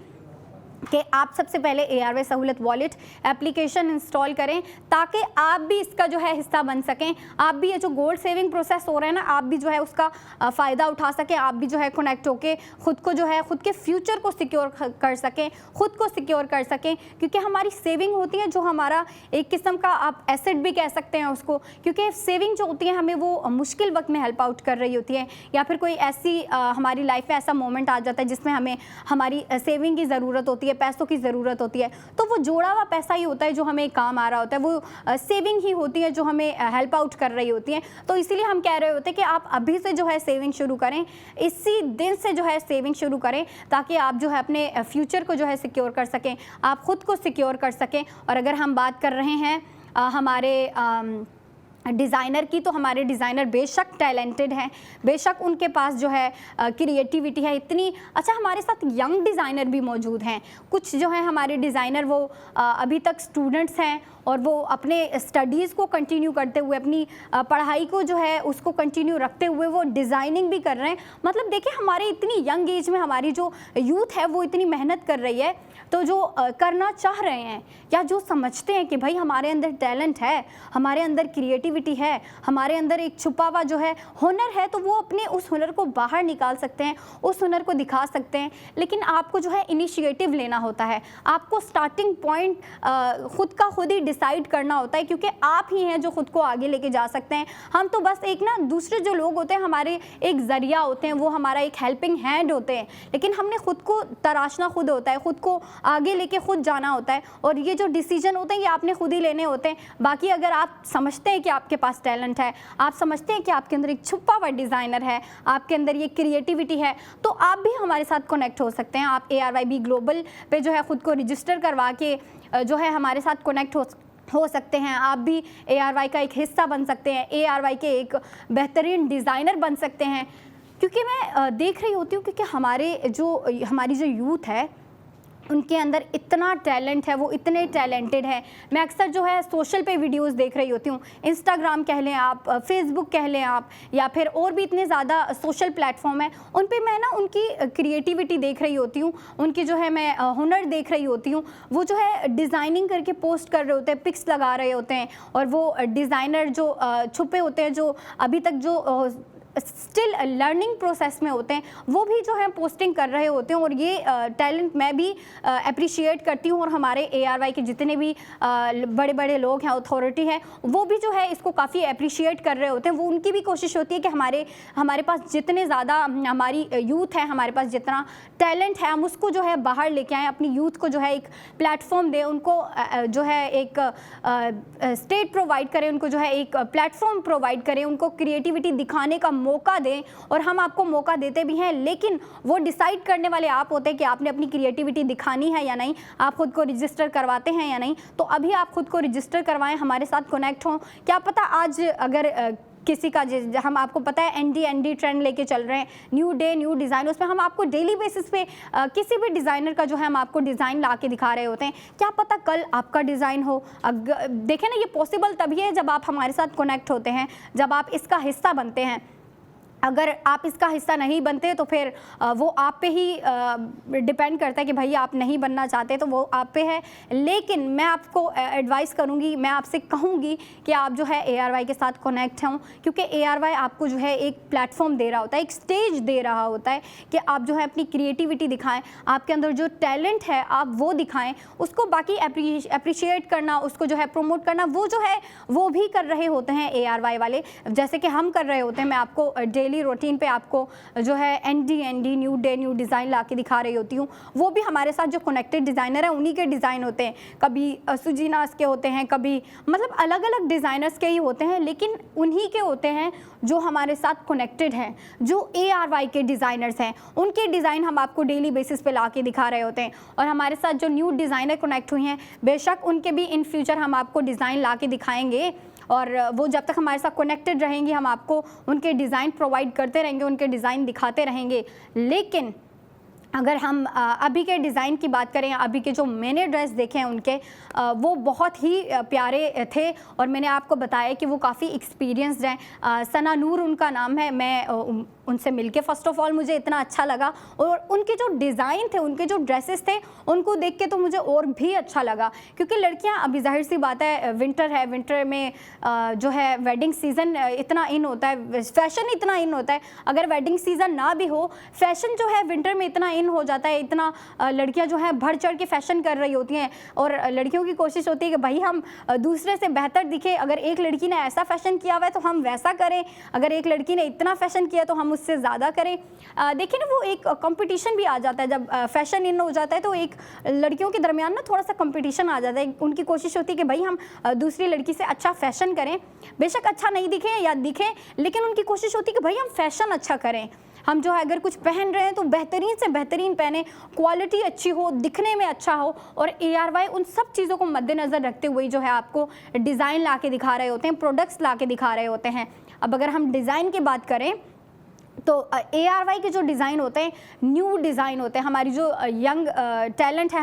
कि आप सबसे पहले ARY Sahulat wallet application install करें ताकि आप भी इसका जो है हिस्सा बन सकें। आप भी ये जो गोल्ड सेविंग प्रोसेस हो रहा है ना, आप भी जो है उसका फ़ायदा उठा सकें, आप भी जो है कनेक्ट होके खुद को जो है खुद के फ्यूचर को सिक्योर कर सकें, खुद को सिक्योर कर सकें। क्योंकि हमारी सेविंग होती है जो हमारा एक किस्म का आप एसेट भी कह सकते हैं उसको, क्योंकि सेविंग जो होती है हमें वो मुश्किल वक्त में हेल्प आउट कर रही होती है, या फिर कोई ऐसी हमारी लाइफ में ऐसा मोमेंट आ जाता है जिसमें हमें हमारी सेविंग की ज़रूरत होती है, पैसों की ज़रूरत होती है। तो वो जोड़ा हुआ पैसा ही होता है जो हमें काम आ रहा होता है, वो सेविंग ही होती है जो हमें हेल्प आउट कर रही होती है। तो इसीलिए हम कह रहे होते हैं कि आप अभी से जो है सेविंग शुरू करें, इसी दिन से जो है सेविंग शुरू करें ताकि आप जो है अपने फ्यूचर को जो है सिक्योर कर सकें, आप खुद को सिक्योर कर सकें। और अगर हम बात कर रहे हैं हमारे डिज़ाइनर की, तो हमारे डिज़ाइनर बेशक टैलेंटेड हैं, बेशक उनके पास जो है क्रिएटिविटी है इतनी। अच्छा हमारे साथ यंग डिज़ाइनर भी मौजूद हैं, कुछ जो है हमारे डिज़ाइनर वो अभी तक स्टूडेंट्स हैं और वो अपने स्टडीज़ को कंटिन्यू करते हुए, अपनी पढ़ाई को जो है उसको कंटिन्यू रखते हुए वो डिज़ाइनिंग भी कर रहे हैं। मतलब देखिए हमारे इतनी यंग एज में हमारी जो यूथ है वो इतनी मेहनत कर रही है, तो जो करना चाह रहे हैं या जो समझते हैं कि भाई हमारे अंदर टैलेंट है, हमारे अंदर क्रिएटिविटी है, हमारे अंदर एक छुपा हुआ जो है हुनर है, तो वो अपने उस हुनर को बाहर निकाल सकते हैं, उस हुनर को दिखा सकते हैं। लेकिन आपको जो है इनिशिएटिव लेना होता है, आपको स्टार्टिंग पॉइंट खुद का खुद ही डिसाइड करना होता है, क्योंकि आप ही हैं जो खुद को आगे लेके जा सकते हैं। हम तो बस एक ना दूसरे जो लोग होते हैं हमारे एक ज़रिया होते हैं, वो हमारा एक हेल्पिंग हैंड होते हैं, लेकिन हमने खुद को तराशना खुद होता है, खुद को आगे लेके खुद जाना होता है, और ये जो डिसीजन होते हैं ये आपने खुद ही लेने होते हैं। बाकी अगर आप समझते हैं कि आपके पास टैलेंट है, आप समझते हैं कि आपके अंदर एक छुपा हुआ डिज़ाइनर है, आपके अंदर ये क्रिएटिविटी है, तो आप भी हमारे साथ कनेक्ट हो सकते हैं। आप ARYB ग्लोबल पे जो है खुद को रजिस्टर करवा के जो है हमारे साथ कनेक्ट हो सकते हैं। आप भी ARY का एक हिस्सा बन सकते हैं, ARY के एक बेहतरीन डिज़ाइनर बन सकते हैं। क्योंकि मैं देख रही होती हूँ क्योंकि हमारी जो यूथ है उनके अंदर इतना टैलेंट है, वो इतने टैलेंटेड है। मैं अक्सर जो है सोशल पे वीडियोस देख रही होती हूँ, इंस्टाग्राम कह लें आप, फेसबुक कह लें आप, या फिर और भी इतने ज़्यादा सोशल प्लेटफॉर्म है, उन पे मैं ना उनकी क्रिएटिविटी देख रही होती हूँ, उनकी जो है मैं हुनर देख रही होती हूँ। वो जो है डिज़ाइनिंग करके पोस्ट कर रहे होते हैं, पिक्स लगा रहे होते हैं, और वो डिज़ाइनर जो छुपे होते हैं, जो अभी तक जो स्टिल लर्निंग प्रोसेस में होते हैं, वो भी जो है पोस्टिंग कर रहे होते हैं। और ये टैलेंट मैं भी अप्रिशिएट करती हूँ, और हमारे ARY के जितने भी बड़े बड़े लोग हैं, अथॉरिटी है, वो भी जो है इसको काफ़ी अप्रिशिएट कर रहे होते हैं। वो उनकी भी कोशिश होती है कि हमारे पास जितने ज़्यादा हमारी यूथ है, हमारे पास जितना टैलेंट है, हम उसको जो है बाहर लेके आएँ, अपनी यूथ को जो है एक प्लेटफॉर्म दें, उनको जो है एक स्टेट प्रोवाइड करें, उनको जो है एक प्लेटफॉर्म प्रोवाइड करें, उनको क्रिएटिविटी दिखाने का मौका दें। और हम आपको मौका देते भी हैं, लेकिन वो डिसाइड करने वाले आप होते हैं कि आपने अपनी क्रिएटिविटी दिखानी है या नहीं, आप खुद को रजिस्टर करवाते हैं या नहीं। तो अभी आप खुद को रजिस्टर करवाएं, हमारे साथ कनेक्ट हों। क्या पता आज अगर किसी का, हम आपको पता है ND ट्रेंड लेके चल रहे हैं, न्यू डे न्यू डिज़ाइन, उसमें हम आपको डेली बेसिस पे किसी भी डिज़ाइनर का जो है हम आपको डिज़ाइन ला के दिखा रहे होते हैं। क्या पता कल आपका डिज़ाइन हो। देखें ना, ये पॉसिबल तभी है जब आप हमारे साथ कनेक्ट होते हैं, जब आप इसका हिस्सा बनते हैं। अगर आप इसका हिस्सा नहीं बनते तो फिर वो आप पे ही डिपेंड करता है कि भाई आप नहीं बनना चाहते तो वो आप पे है। लेकिन मैं आपको एडवाइस करूँगी, मैं आपसे कहूँगी कि आप जो है ARY के साथ कनेक्ट हों, क्योंकि ARY आपको जो है एक प्लेटफॉर्म दे रहा होता है, एक स्टेज दे रहा होता है कि आप जो है अपनी क्रिएटिविटी दिखाएं, आपके अंदर जो टैलेंट है आप वो दिखाएं, उसको बाकी अप्रिशिएट करना, उसको जो है प्रमोट करना, वो जो है वो भी कर रहे होते हैं ARY वाले, जैसे कि हम कर रहे होते हैं। मैं आपको डेली रूटीन पे आपको जो है ND new day new design ला के दिखा रही होती हूँ। वो भी हमारे साथ जो कनेक्टेड डिज़ाइनर है उन्हीं के डिज़ाइन होते हैं, कभी सुजीनास के होते हैं, कभी मतलब अलग अलग डिज़ाइनर्स के ही होते हैं, लेकिन उन्हीं के होते हैं जो हमारे साथ कनेक्टेड हैं, जो ARY के डिज़ाइनर्स हैं। उनके डिज़ाइन हम आपको डेली बेसिस पे ला के दिखा रहे होते हैं। और हमारे साथ जो न्यू डिज़ाइनर कनेक्ट हुई हैं, बेशक उनके भी इन फ्यूचर हम आपको डिज़ाइन ला के दिखाएंगे, और वो जब तक हमारे साथ कनेक्टेड रहेंगी हम आपको उनके डिज़ाइन प्रोवाइड करते रहेंगे, उनके डिज़ाइन दिखाते रहेंगे। लेकिन अगर हम अभी के डिज़ाइन की बात करें, अभी के जो मैंने ड्रेस देखे हैं उनके, वो बहुत ही प्यारे थे, और मैंने आपको बताया कि वो काफ़ी एक्सपीरियंस्ड हैं। सना नूर उनका नाम है। मैं उनसे मिलके फ़र्स्ट ऑफ ऑल मुझे इतना अच्छा लगा, और उनके जो डिज़ाइन थे, उनके जो ड्रेसेस थे, उनको देख के तो मुझे और भी अच्छा लगा। क्योंकि लड़कियां, अभी जाहिर सी बात है विंटर है, विंटर में जो है वेडिंग सीज़न इतना इन होता है, फैशन इतना इन होता है। अगर वेडिंग सीज़न ना भी हो, फैशन जो है विंटर में इतना इन हो जाता है, इतना लड़कियां जो है बढ़ चढ़ के फैशन कर रही होती हैं, और लड़कियों की कोशिश होती है कि भाई हम दूसरे से बेहतर दिखे। अगर एक लड़की ने ऐसा फैशन किया हुआ है तो हम वैसा करें, अगर एक लड़की ने इतना फैशन किया तो हम उससे ज़्यादा करें। देखिए ना, वो एक कंपटीशन भी आ जाता है। जब फैशन इन हो जाता है तो एक लड़कियों के दरमियान ना थोड़ा सा कंपटीशन आ जाता है। उनकी कोशिश होती है कि भाई हम दूसरी लड़की से अच्छा फैशन करें, बेशक अच्छा नहीं दिखे या दिखे, लेकिन उनकी कोशिश होती है कि भाई हम फैशन अच्छा करें। हम जो है अगर कुछ पहन रहे हैं तो बेहतरीन से बेहतरीन पहने, क्वालिटी अच्छी हो, दिखने में अच्छा हो। और ARY उन सब चीज़ों को मद्देनज़र रखते हुए जो है आपको डिज़ाइन ला के दिखा रहे होते हैं, प्रोडक्ट्स ला के दिखा रहे होते हैं। अब अगर हम डिज़ाइन की बात करें तो ARY के जो डिज़ाइन होते हैं, न्यू डिज़ाइन होते हैं। हमारी जो यंग टैलेंट है,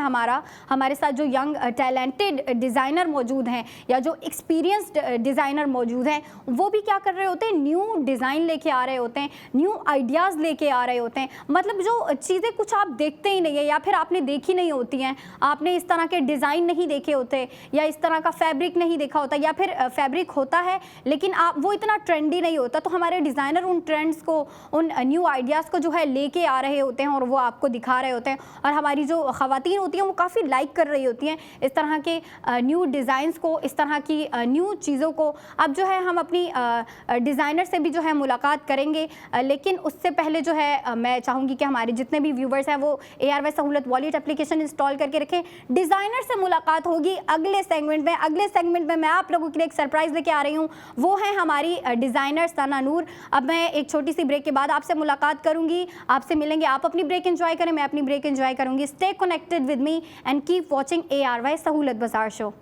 हमारे साथ जो यंग टैलेंटेड डिज़ाइनर मौजूद हैं, या जो एक्सपीरियंस्ड डिज़ाइनर मौजूद हैं, वो भी क्या कर रहे होते हैं, न्यू डिज़ाइन लेके आ रहे होते हैं, न्यू आइडियाज़ लेके आ रहे होते हैं। मतलब जो चीज़ें कुछ आप देखते ही नहीं है, या फिर आपने देखी नहीं होती हैं, आपने इस तरह के डिज़ाइन नहीं देखे होते, या इस तरह का फैब्रिक नहीं देखा होता, या फिर फैब्रिक होता है लेकिन वो इतना ट्रेंडी नहीं होता, तो हमारे डिज़ाइनर उन ट्रेंड्स को, उन न्यू आइडियाज़ को जो है लेके आ रहे होते हैं और वो आपको दिखा रहे होते हैं, और हमारी जो ख़वातीन होती हैं वो काफ़ी लाइक कर रही होती हैं इस तरह के न्यू डिज़ाइंस को, इस तरह की न्यू चीज़ों को। अब जो है हम अपनी डिज़ाइनर से भी जो है मुलाकात करेंगे, लेकिन उससे पहले जो है मैं चाहूँगी कि हमारे जितने भी व्यूवर्स हैं वो ARY Sahulat wallet application install करके रखें। डिज़ाइनर से मुलाकात होगी अगले सेगमेंट में। अगले सेगमेंट में मैं आप लोगों के लिए एक सरप्राइज़ लेके आ रही हूँ, वो है हमारी डिज़ाइनर सना नूर। अब मैं एक छोटी सी ब्रेक के बाद आपसे मुलाकात करूँगी, आपसे मिलेंगे। आप अपनी ब्रेक एंजॉय करें, मैं अपनी ब्रेक एंजॉय करूँगी। Stay connected with me and keep watching ARY Sahulat बाजार शो।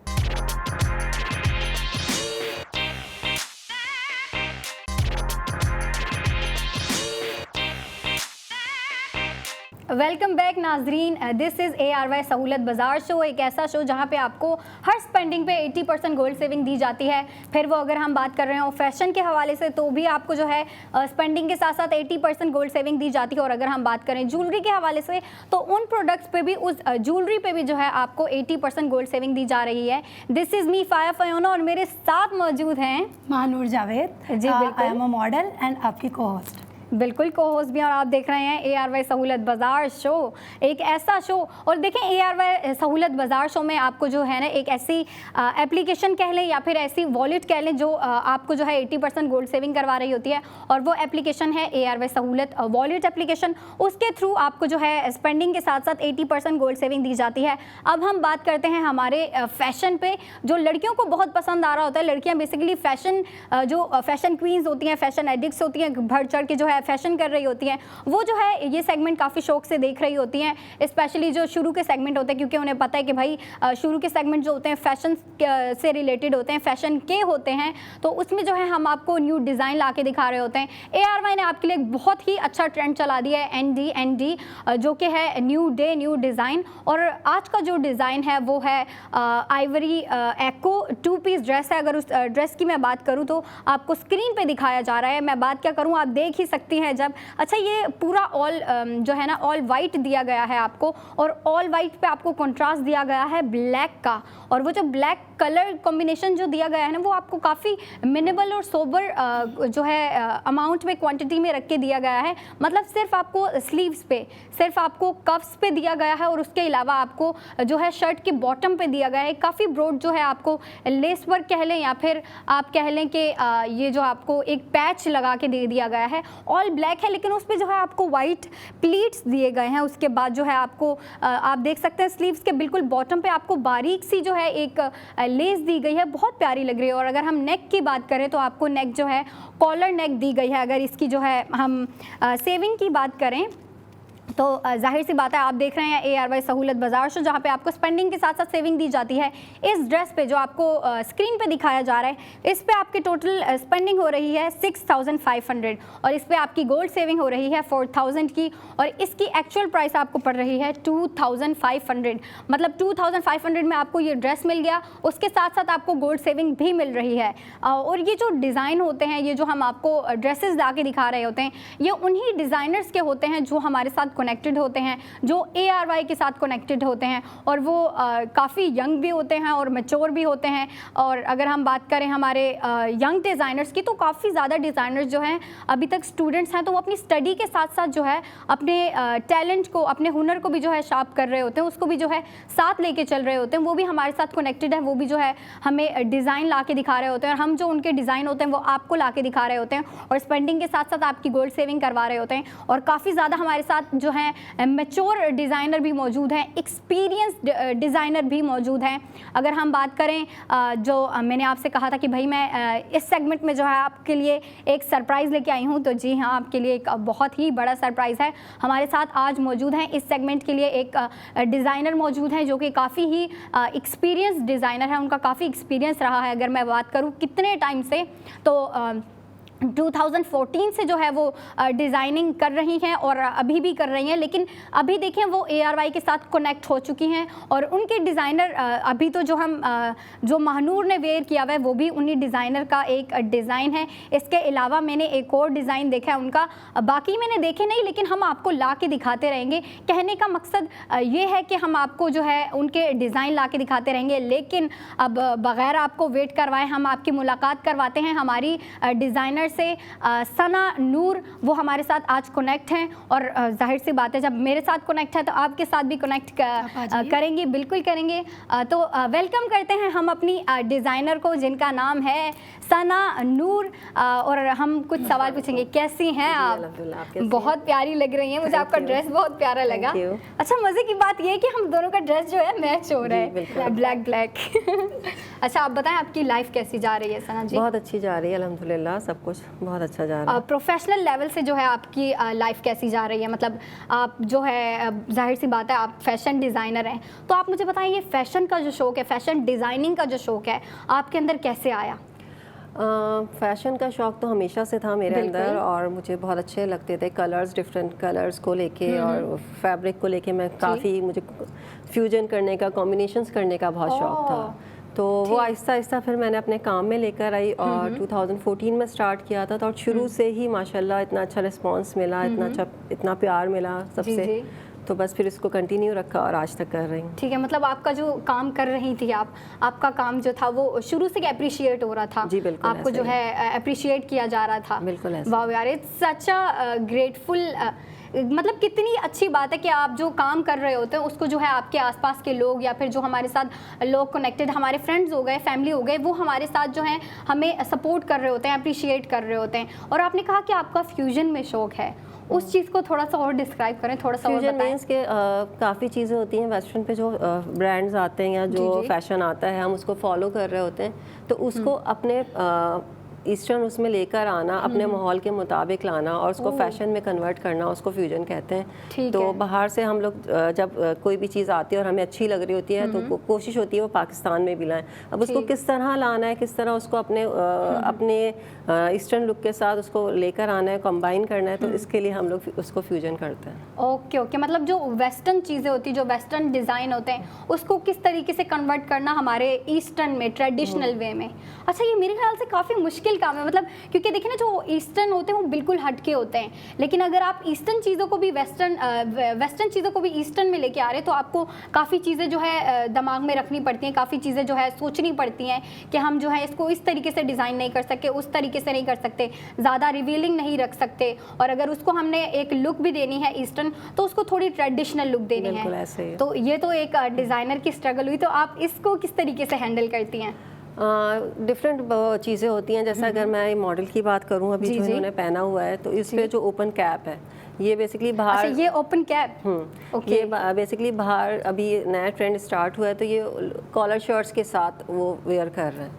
वेलकम बैक नाजरीन, दिस इज़ ARY सहूलत बाजार शो, एक ऐसा शो जहाँ पे आपको हर स्पेंडिंग पे 80% गोल्ड सेविंग दी जाती है। फिर वो अगर हम बात कर रहे हो फैशन के हवाले से तो भी आपको जो है स्पेंडिंग के साथ साथ 80% गोल्ड सेविंग दी जाती है। और अगर हम बात करें ज्वेलरी के हवाले से तो उन प्रोडक्ट्स पे भी, उस ज्वेलरी पे भी जो है आपको 80% गोल्ड सेविंग दी जा रही है। दिस इज़ मी फाया फयोना और मेरे साथ मौजूद हैं महानूर जावेद। जी बिल्कुल, आई एम अ मॉडल एंड आपकी को होस्ट। बिल्कुल को होस्ट भी, और आप देख रहे हैं ARY सहूलत बाजार शो, एक ऐसा शो। और देखें ARY सहूलत बाजार शो में आपको जो है ना एक ऐसी एप्लीकेशन कह लें या फिर ऐसी वॉलेट कह लें जो आपको जो है 80% गोल्ड सेविंग करवा रही होती है, और वो एप्लीकेशन है ARY सहूलत वॉलेट एप्लीकेशन। उसके थ्रू आपको जो है स्पेंडिंग के साथ साथ 80% गोल्ड सेविंग दी जाती है। अब हम बात करते हैं हमारे फैशन पे, जो लड़कियों को बहुत पसंद आ रहा होता है। लड़कियाँ बेसिकली फैशन, जो फैशन क्वींस होती हैं, फैशन एडिक्ट्स होती हैं, बढ़ चढ़ के जो है फैशन कर रही होती हैं, वो जो है ये सेगमेंट काफ़ी शौक से देख रही होती हैं। स्पेशली जो शुरू के सेगमेंट होते हैं, क्योंकि उन्हें पता है कि भाई शुरू के सेगमेंट जो होते हैं फैशन से रिलेटेड होते हैं, फैशन के होते हैं, तो उसमें जो है हम आपको न्यू डिज़ाइन ला के दिखा रहे होते हैं। ARY ने आपके लिए एक बहुत ही अच्छा ट्रेंड चला दिया है ND जो कि है न्यू डे न्यू डिज़ाइन। और आज का जो डिज़ाइन है वो है आइवरी एको 2 पीस ड्रेस है। अगर उस ड्रेस की मैं बात करूँ तो आपको स्क्रीन पे दिखाया जा रहा है, मैं बात क्या करूँ आप देख ही सकती हैं जब। अच्छा, ये पूरा ऑल जो है ना ऑल वाइट दिया गया है आपको, और ऑल वाइट पे आपको कंट्रास्ट दिया गया है ब्लैक का। और वो जो ब्लैक कलर कॉम्बिनेशन जो दिया गया है ना वो आपको काफ़ी मिनिमल और सोबर जो है अमाउंट में, क्वांटिटी में रख के दिया गया है। मतलब सिर्फ आपको स्लीव्स पे, सिर्फ आपको कफ्स पे दिया गया है, और उसके अलावा आपको जो है शर्ट के बॉटम पे दिया गया है काफ़ी ब्रॉड जो है आपको लेस वर्क कह लें, या फिर आप कह लें कि ये जो आपको एक पैच लगा के दे दिया गया है। ऑल ब्लैक है लेकिन उस पर जो है आपको वाइट प्लीट्स दिए गए हैं। उसके बाद जो है आपको आप देख सकते हैं स्लीव्स के बिल्कुल बॉटम पे आपको बारीक सी जो है एक लेस दी गई है, बहुत प्यारी लग रही है। और अगर हम नेक की बात करें तो आपको नेक जो है कॉलर नेक दी गई है। अगर इसकी जो है हम सेविंग की बात करें तो जाहिर सी बात है आप देख रहे हैं ARY सहूलत बाजार शो, जहाँ पे आपको स्पेंडिंग के साथ साथ सेविंग दी जाती है। इस ड्रेस पे जो आपको स्क्रीन पे दिखाया जा रहा है, इस पे आपकी टोटल स्पेंडिंग हो रही है 6500, और इस पे आपकी गोल्ड सेविंग हो रही है 4000 की, और इसकी एक्चुअल प्राइस आपको पड़ रही है 2500। मतलब 2500 में आपको ये ड्रेस मिल गया, उसके साथ साथ आपको गोल्ड सेविंग भी मिल रही है। और ये जो डिज़ाइन होते हैं, ये जो हम आपको ड्रेसेस ला के दिखा रहे होते हैं, ये उन्हीं डिज़ाइनर्स के होते हैं जो हमारे साथ कनेक्टेड होते हैं, जो ARY के साथ कनेक्टेड होते हैं, और वो काफ़ी यंग भी होते हैं और मैच्योर भी होते हैं। और अगर हम बात करें हमारे यंग डिज़ाइनर्स की, तो काफ़ी ज़्यादा डिज़ाइनर्स जो हैं अभी तक स्टूडेंट्स हैं, तो वो अपनी स्टडी के साथ साथ जो है अपने टैलेंट को, अपने हुनर को भी जो है शार्प कर रहे होते हैं, उसको भी जो है साथ लेके चल रहे होते हैं। वो भी हमारे साथ कनेक्टेड है, वो भी जो है हमें डिज़ाइन ला के दिखा रहे होते हैं, और हम जो उनके डिज़ाइन होते हैं वो आपको ला के दिखा रहे होते हैं, और स्पेंडिंग के साथ साथ आपकी गोल्ड सेविंग करवा रहे होते हैं। और काफ़ी ज़्यादा हमारे साथ जो हैं मैच्योर डिज़ाइनर भी मौजूद हैं, एक्सपीरियंस डिज़ाइनर भी मौजूद हैं। अगर हम बात करें जो मैंने आपसे कहा था कि भाई मैं इस सेगमेंट में जो है आपके लिए एक सरप्राइज़ लेके आई हूँ, तो जी हाँ, आपके लिए एक बहुत ही बड़ा सरप्राइज़ है। हमारे साथ आज मौजूद हैं इस सेगमेंट के लिए एक डिज़ाइनर मौजूद हैं जो कि काफ़ी ही एक्सपीरियंस डिज़ाइनर है, उनका काफ़ी एक्सपीरियंस रहा है। अगर मैं बात करूँ कितने टाइम से, तो 2014 से जो है वो डिज़ाइनिंग कर रही हैं और अभी भी कर रही हैं, लेकिन अभी देखें वो ARY के साथ कनेक्ट हो चुकी हैं, और उनके डिज़ाइनर अभी तो जो हम जो महानूर ने वेयर किया हुआ है वो भी उन्हीं डिज़ाइनर का एक डिज़ाइन है। इसके अलावा मैंने एक और डिज़ाइन देखा है उनका, बाकी मैंने देखे नहीं, लेकिन हम आपको ला के दिखाते रहेंगे। कहने का मकसद ये है कि हम आपको जो है उनके डिज़ाइन ला के दिखाते रहेंगे, लेकिन अब बग़ैर आपको वेट करवाए हम आपकी मुलाकात करवाते हैं हमारी डिज़ाइनर डिनर से सना नूर वो हमारे साथ आज कनेक्ट हैं, और जाहिर सी बात है जब मेरे साथ कनेक्ट है तो आपके साथ भी कनेक्ट करेंगे, बिल्कुल करेंगे। तो वेलकम करते हैं हम अपनी डिज़ाइनर को जिनका नाम है सना नूर, और हम कुछ सवाल पूछेंगे। कैसी हैं आप? बहुत प्यारी लग रही हैं, मुझे आपका ड्रेस बहुत प्यारा लगा। अच्छा, मज़े की बात ये है कि हम दोनों का ड्रेस जो है मैच हो रहा है, ब्लैक ब्लैक। अच्छा, आप बताएं आपकी लाइफ कैसी जा रही है सना जी? बहुत अच्छी जा रही है अल्हम्दुलिल्लाह, सब कुछ बहुत अच्छा जा रहा है। प्रोफेशनल लेवल से जो है आपकी लाइफ कैसी जा रही है? मतलब आप जो है जाहिर सी बात है आप फैशन डिज़ाइनर हैं, तो आप मुझे बताएं ये फैशन का जो शौक़ है, फैशन डिज़ाइनिंग का जो शौक़ है आपके अंदर कैसे आया? फ़ैशन का शौक़ तो हमेशा से था मेरे अंदर, और मुझे बहुत अच्छे लगते थे कलर्स, डिफरेंट कलर्स को लेके और फैब्रिक को लेके मैं काफ़ी, मुझे फ्यूजन करने का, कॉम्बिनेशंस करने का बहुत शौक़ था। तो वो आहिस्ता आहिस्ता फिर मैंने अपने काम में लेकर आई और 2014 में स्टार्ट किया था। तो और शुरू से ही माशाल्लाह इतना अच्छा रिस्पांस मिला, इतना अच्छा, इतना प्यार मिला सबसे, तो बस फिर इसको कंटिन्यू रखा और आज तक कर रही हूँ। ठीक है, मतलब आपका जो काम कर रही थी आपका काम जो था वो शुरू से अप्रिशिएट हो रहा था? जी बिल्कुल, आपको जो है अप्रिशिएट किया जा रहा था। बिल्कुल ऐसा। वाह यार, इट्स सच अ ग्रेटफुल, मतलब कितनी अच्छी बात है कि आप जो काम कर रहे होते हैं उसको जो है आपके आसपास के लोग या फिर जो हमारे साथ लोग कनेक्टेड, हमारे फ्रेंड्स हो गए, फैमिली हो गए, वो हमारे साथ जो है हमें सपोर्ट कर रहे होते हैं, अप्रिशिएट कर रहे होते हैं। और आपने कहा कि आपका फ्यूजन में शौक़ है, उस चीज़ को थोड़ा सा और डिस्क्राइब करें, थोड़ा सा और बताएं। फ्यूजन मीन्स के काफ़ी चीज़ें होती हैं वेस्टर्न पे, जो ब्रांड्स आते हैं या जो फैशन आता है हम उसको फॉलो कर रहे होते हैं, तो उसको अपने ईस्टर्न उसमें लेकर आना, अपने माहौल के मुताबिक लाना और उसको फैशन में कन्वर्ट करना, उसको फ्यूजन कहते हैं। तो बाहर से हम लोग जब कोई भी चीज़ आती है और हमें अच्छी लग रही होती है तो कोशिश होती है वो पाकिस्तान में भी लाएं। अब उसको किस तरह लाना है, किस तरह उसको अपने ईस्टर्न लुक के साथ उसको लेकर आना है, कंबाइन करना है, तो इसके लिए हम लोग उसको फ्यूजन करते हैं। ओके ओके, मतलब जो वेस्टर्न चीज़ें होती हैं, जो वेस्टर्न डिज़ाइन होते हैं, उसको किस तरीके से कन्वर्ट करना हमारे ईस्टर्न में, ट्रेडिशनल वे में। अच्छा, ये मेरे ख्याल से काफ़ी मुश्किल काम है, मतलब क्योंकि देखिए ना जो ईस्टर्न होते हैं वो बिल्कुल हटके होते हैं, लेकिन अगर आप ईस्टर्न चीज़ों को भी वेस्टर्न चीज़ों को भी ईस्टर्न में लेके आ रहे हैं तो आपको काफ़ी चीज़ें जो है दिमाग में रखनी पड़ती हैं, काफ़ी चीज़ें जो है सोचनी पड़ती हैं कि हम जो है इसको इस तरीके से डिज़ाइन नहीं कर सकते, उस तरीके से नहीं कर सकते, ज़्यादा रिवीलिंग नहीं रख सकते, और अगर उसको हमने एक लुक भी देनी है ईस्टर्न तो उसको थोड़ी ट्रेडिशनल लुक देनी है। तो ये तो एक डिज़ाइनर की स्ट्रगल हुई, तो आप इसको किस तरीके से हैंडल करती हैं? डिफरेंट चीज़ें होती हैं, जैसा अगर मैं मॉडल की बात करूं अभी जो इन्होंने पहना हुआ है, तो इस पे जो ओपन कैप है ये बेसिकली बाहर, ये ओपन कैप, ये बेसिकली बाहर अभी नया ट्रेंड स्टार्ट हुआ है, तो ये कॉलर शर्ट्स के साथ वो वेयर कर रहे हैं,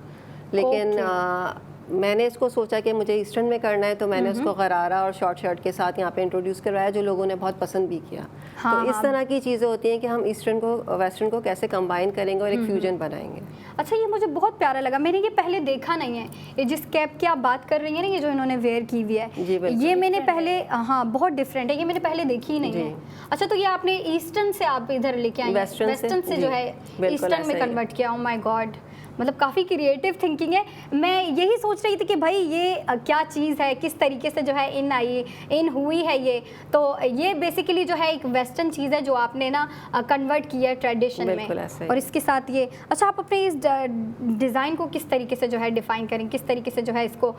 लेकिन मैंने इसको सोचा कि मुझे ईस्टर्न में करना है, तो मैंने उसको गरारा और शॉर्ट शर्ट के साथ यहाँ पे इंट्रोड्यूस करवाया, जो लोगों ने बहुत पसंद भी किया। तो इस तरह की चीज़ें होती हैं कि हम ईस्टर्न को वेस्टर्न को कैसे कंबाइन करेंगे और एक फ्यूजन बनाएंगे। अच्छा, ये मुझे बहुत प्यारा लगा, मैंने ये पहले देखा नहीं है, ये जिस कैप की आप बात कर रही हैं ना, ये जो इन्होंने वेयर की हुई है, ये मैंने पहले, हाँ बहुत डिफरेंट है, ये मैंने पहले देखी ही नहीं है। अच्छा, तो ये आपने ईस्टर्न से आप इधर लेके आई, वेस्टर्न से जो है ईस्टर्न में कन्वर्ट किया। ओह माय गॉड, मतलब काफ़ी क्रिएटिव थिंकिंग है। मैं यही सोच रही थी कि भाई ये क्या चीज़ है, किस तरीके से जो है इन हुई है ये, तो ये बेसिकली जो है एक वेस्टर्न चीज़ है जो आपने ना कन्वर्ट किया है ट्रेडिशन में, और इसके साथ ये। अच्छा, आप अपने इस डिज़ाइन को किस तरीके से जो है डिफ़ाइन करें, किस तरीके से जो है इसको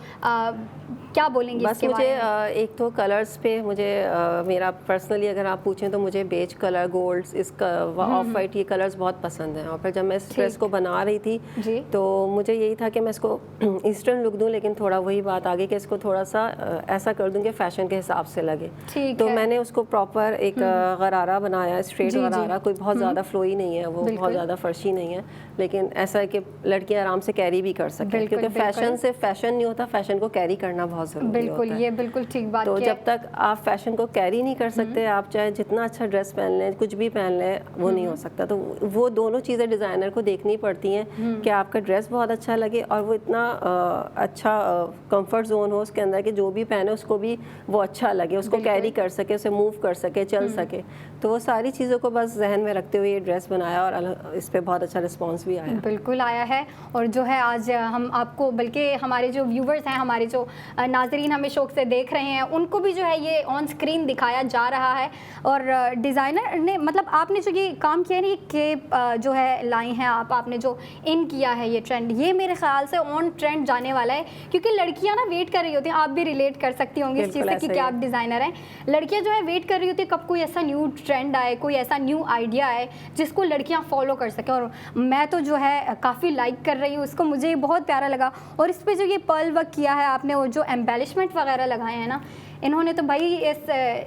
क्या बोलेंगे? बस मुझे एक तो कलर्स पे मुझे मेरा पर्सनली अगर आप पूछें तो मुझे बेज कलर, गोल्ड्स, इसका ऑफ वाइट, ये कलर्स बहुत पसंद हैं। और फिर जब मैं इस ड्रेस को बना रही थी तो मुझे यही था कि मैं इसको ईस्टर्न लुक दूं, लेकिन थोड़ा वही बात आ गई कि इसको थोड़ा सा ऐसा कर दूं कि फैशन के हिसाब से लगे। तो मैंने उसको प्रॉपर एक गरारा बनाया, स्ट्रेट गरारा, कोई बहुत ज़्यादा फ्लोई नहीं है, वो बहुत ज़्यादा फर्शी नहीं है, लेकिन ऐसा है कि लड़कियाँ आराम से कैरी भी कर सकें, क्योंकि फैशन से फैशन नहीं होता, फैशन को कैरी करना बहुत ज़रूरी होता है। ये बिल्कुल ठीक बात है। तो जब तक आप फैशन को कैरी नहीं कर सकते, आप चाहे जितना अच्छा ड्रेस पहन लें, कुछ भी पहन लें, वो नहीं हो सकता। तो वो दोनों चीज़ें डिज़ाइनर को देखनी पड़ती हैं कि आपका ड्रेस बहुत अच्छा लगे और वो इतना अच्छा कंफर्ट जोन हो उसके अंदर कि जो भी पहने उसको भी वो अच्छा लगे, उसको कैरी कर सके, उसे मूव कर सके, चल सके। तो वो सारी चीज़ों को बस जहन में रखते हुए ये ड्रेस बनाया और इस पे बहुत अच्छा रिस्पांस भी आया। बिल्कुल आया है, और जो है आज हम आपको, बल्कि हमारे जो व्यूवर्स हैं, हमारे जो नाजरीन हमें शौक से देख रहे हैं उनको भी जो है ये ऑन स्क्रीन दिखाया जा रहा है। और डिज़ाइनर ने मतलब आपने जो ये काम किया है ना, ये केप जो है लाई हैं आपने जो इन किया है ये ट्रेंड, ये मेरे ख्याल से ऑन ट्रेंड जाने वाला है, क्योंकि लड़कियां ना वेट कर रही होती हैं, आप भी रिलेट कर सकती होंगी इस चीज़ से कि क्या आप डिज़ाइनर हैं। लड़कियां जो है वेट कर रही होती है कब कोई ऐसा न्यू ट्रेंड आए, कोई ऐसा न्यू आइडिया आए जिसको लड़कियां फॉलो कर सकें। और मैं तो जो है काफ़ी लाइक कर रही हूँ उसको, मुझे बहुत प्यारा लगा। और इस पर जो ये पर्ल वर्क किया है आपने और जो एम्बेलिशमेंट वगैरह लगाए हैं ना, इन्होंने तो भाई इस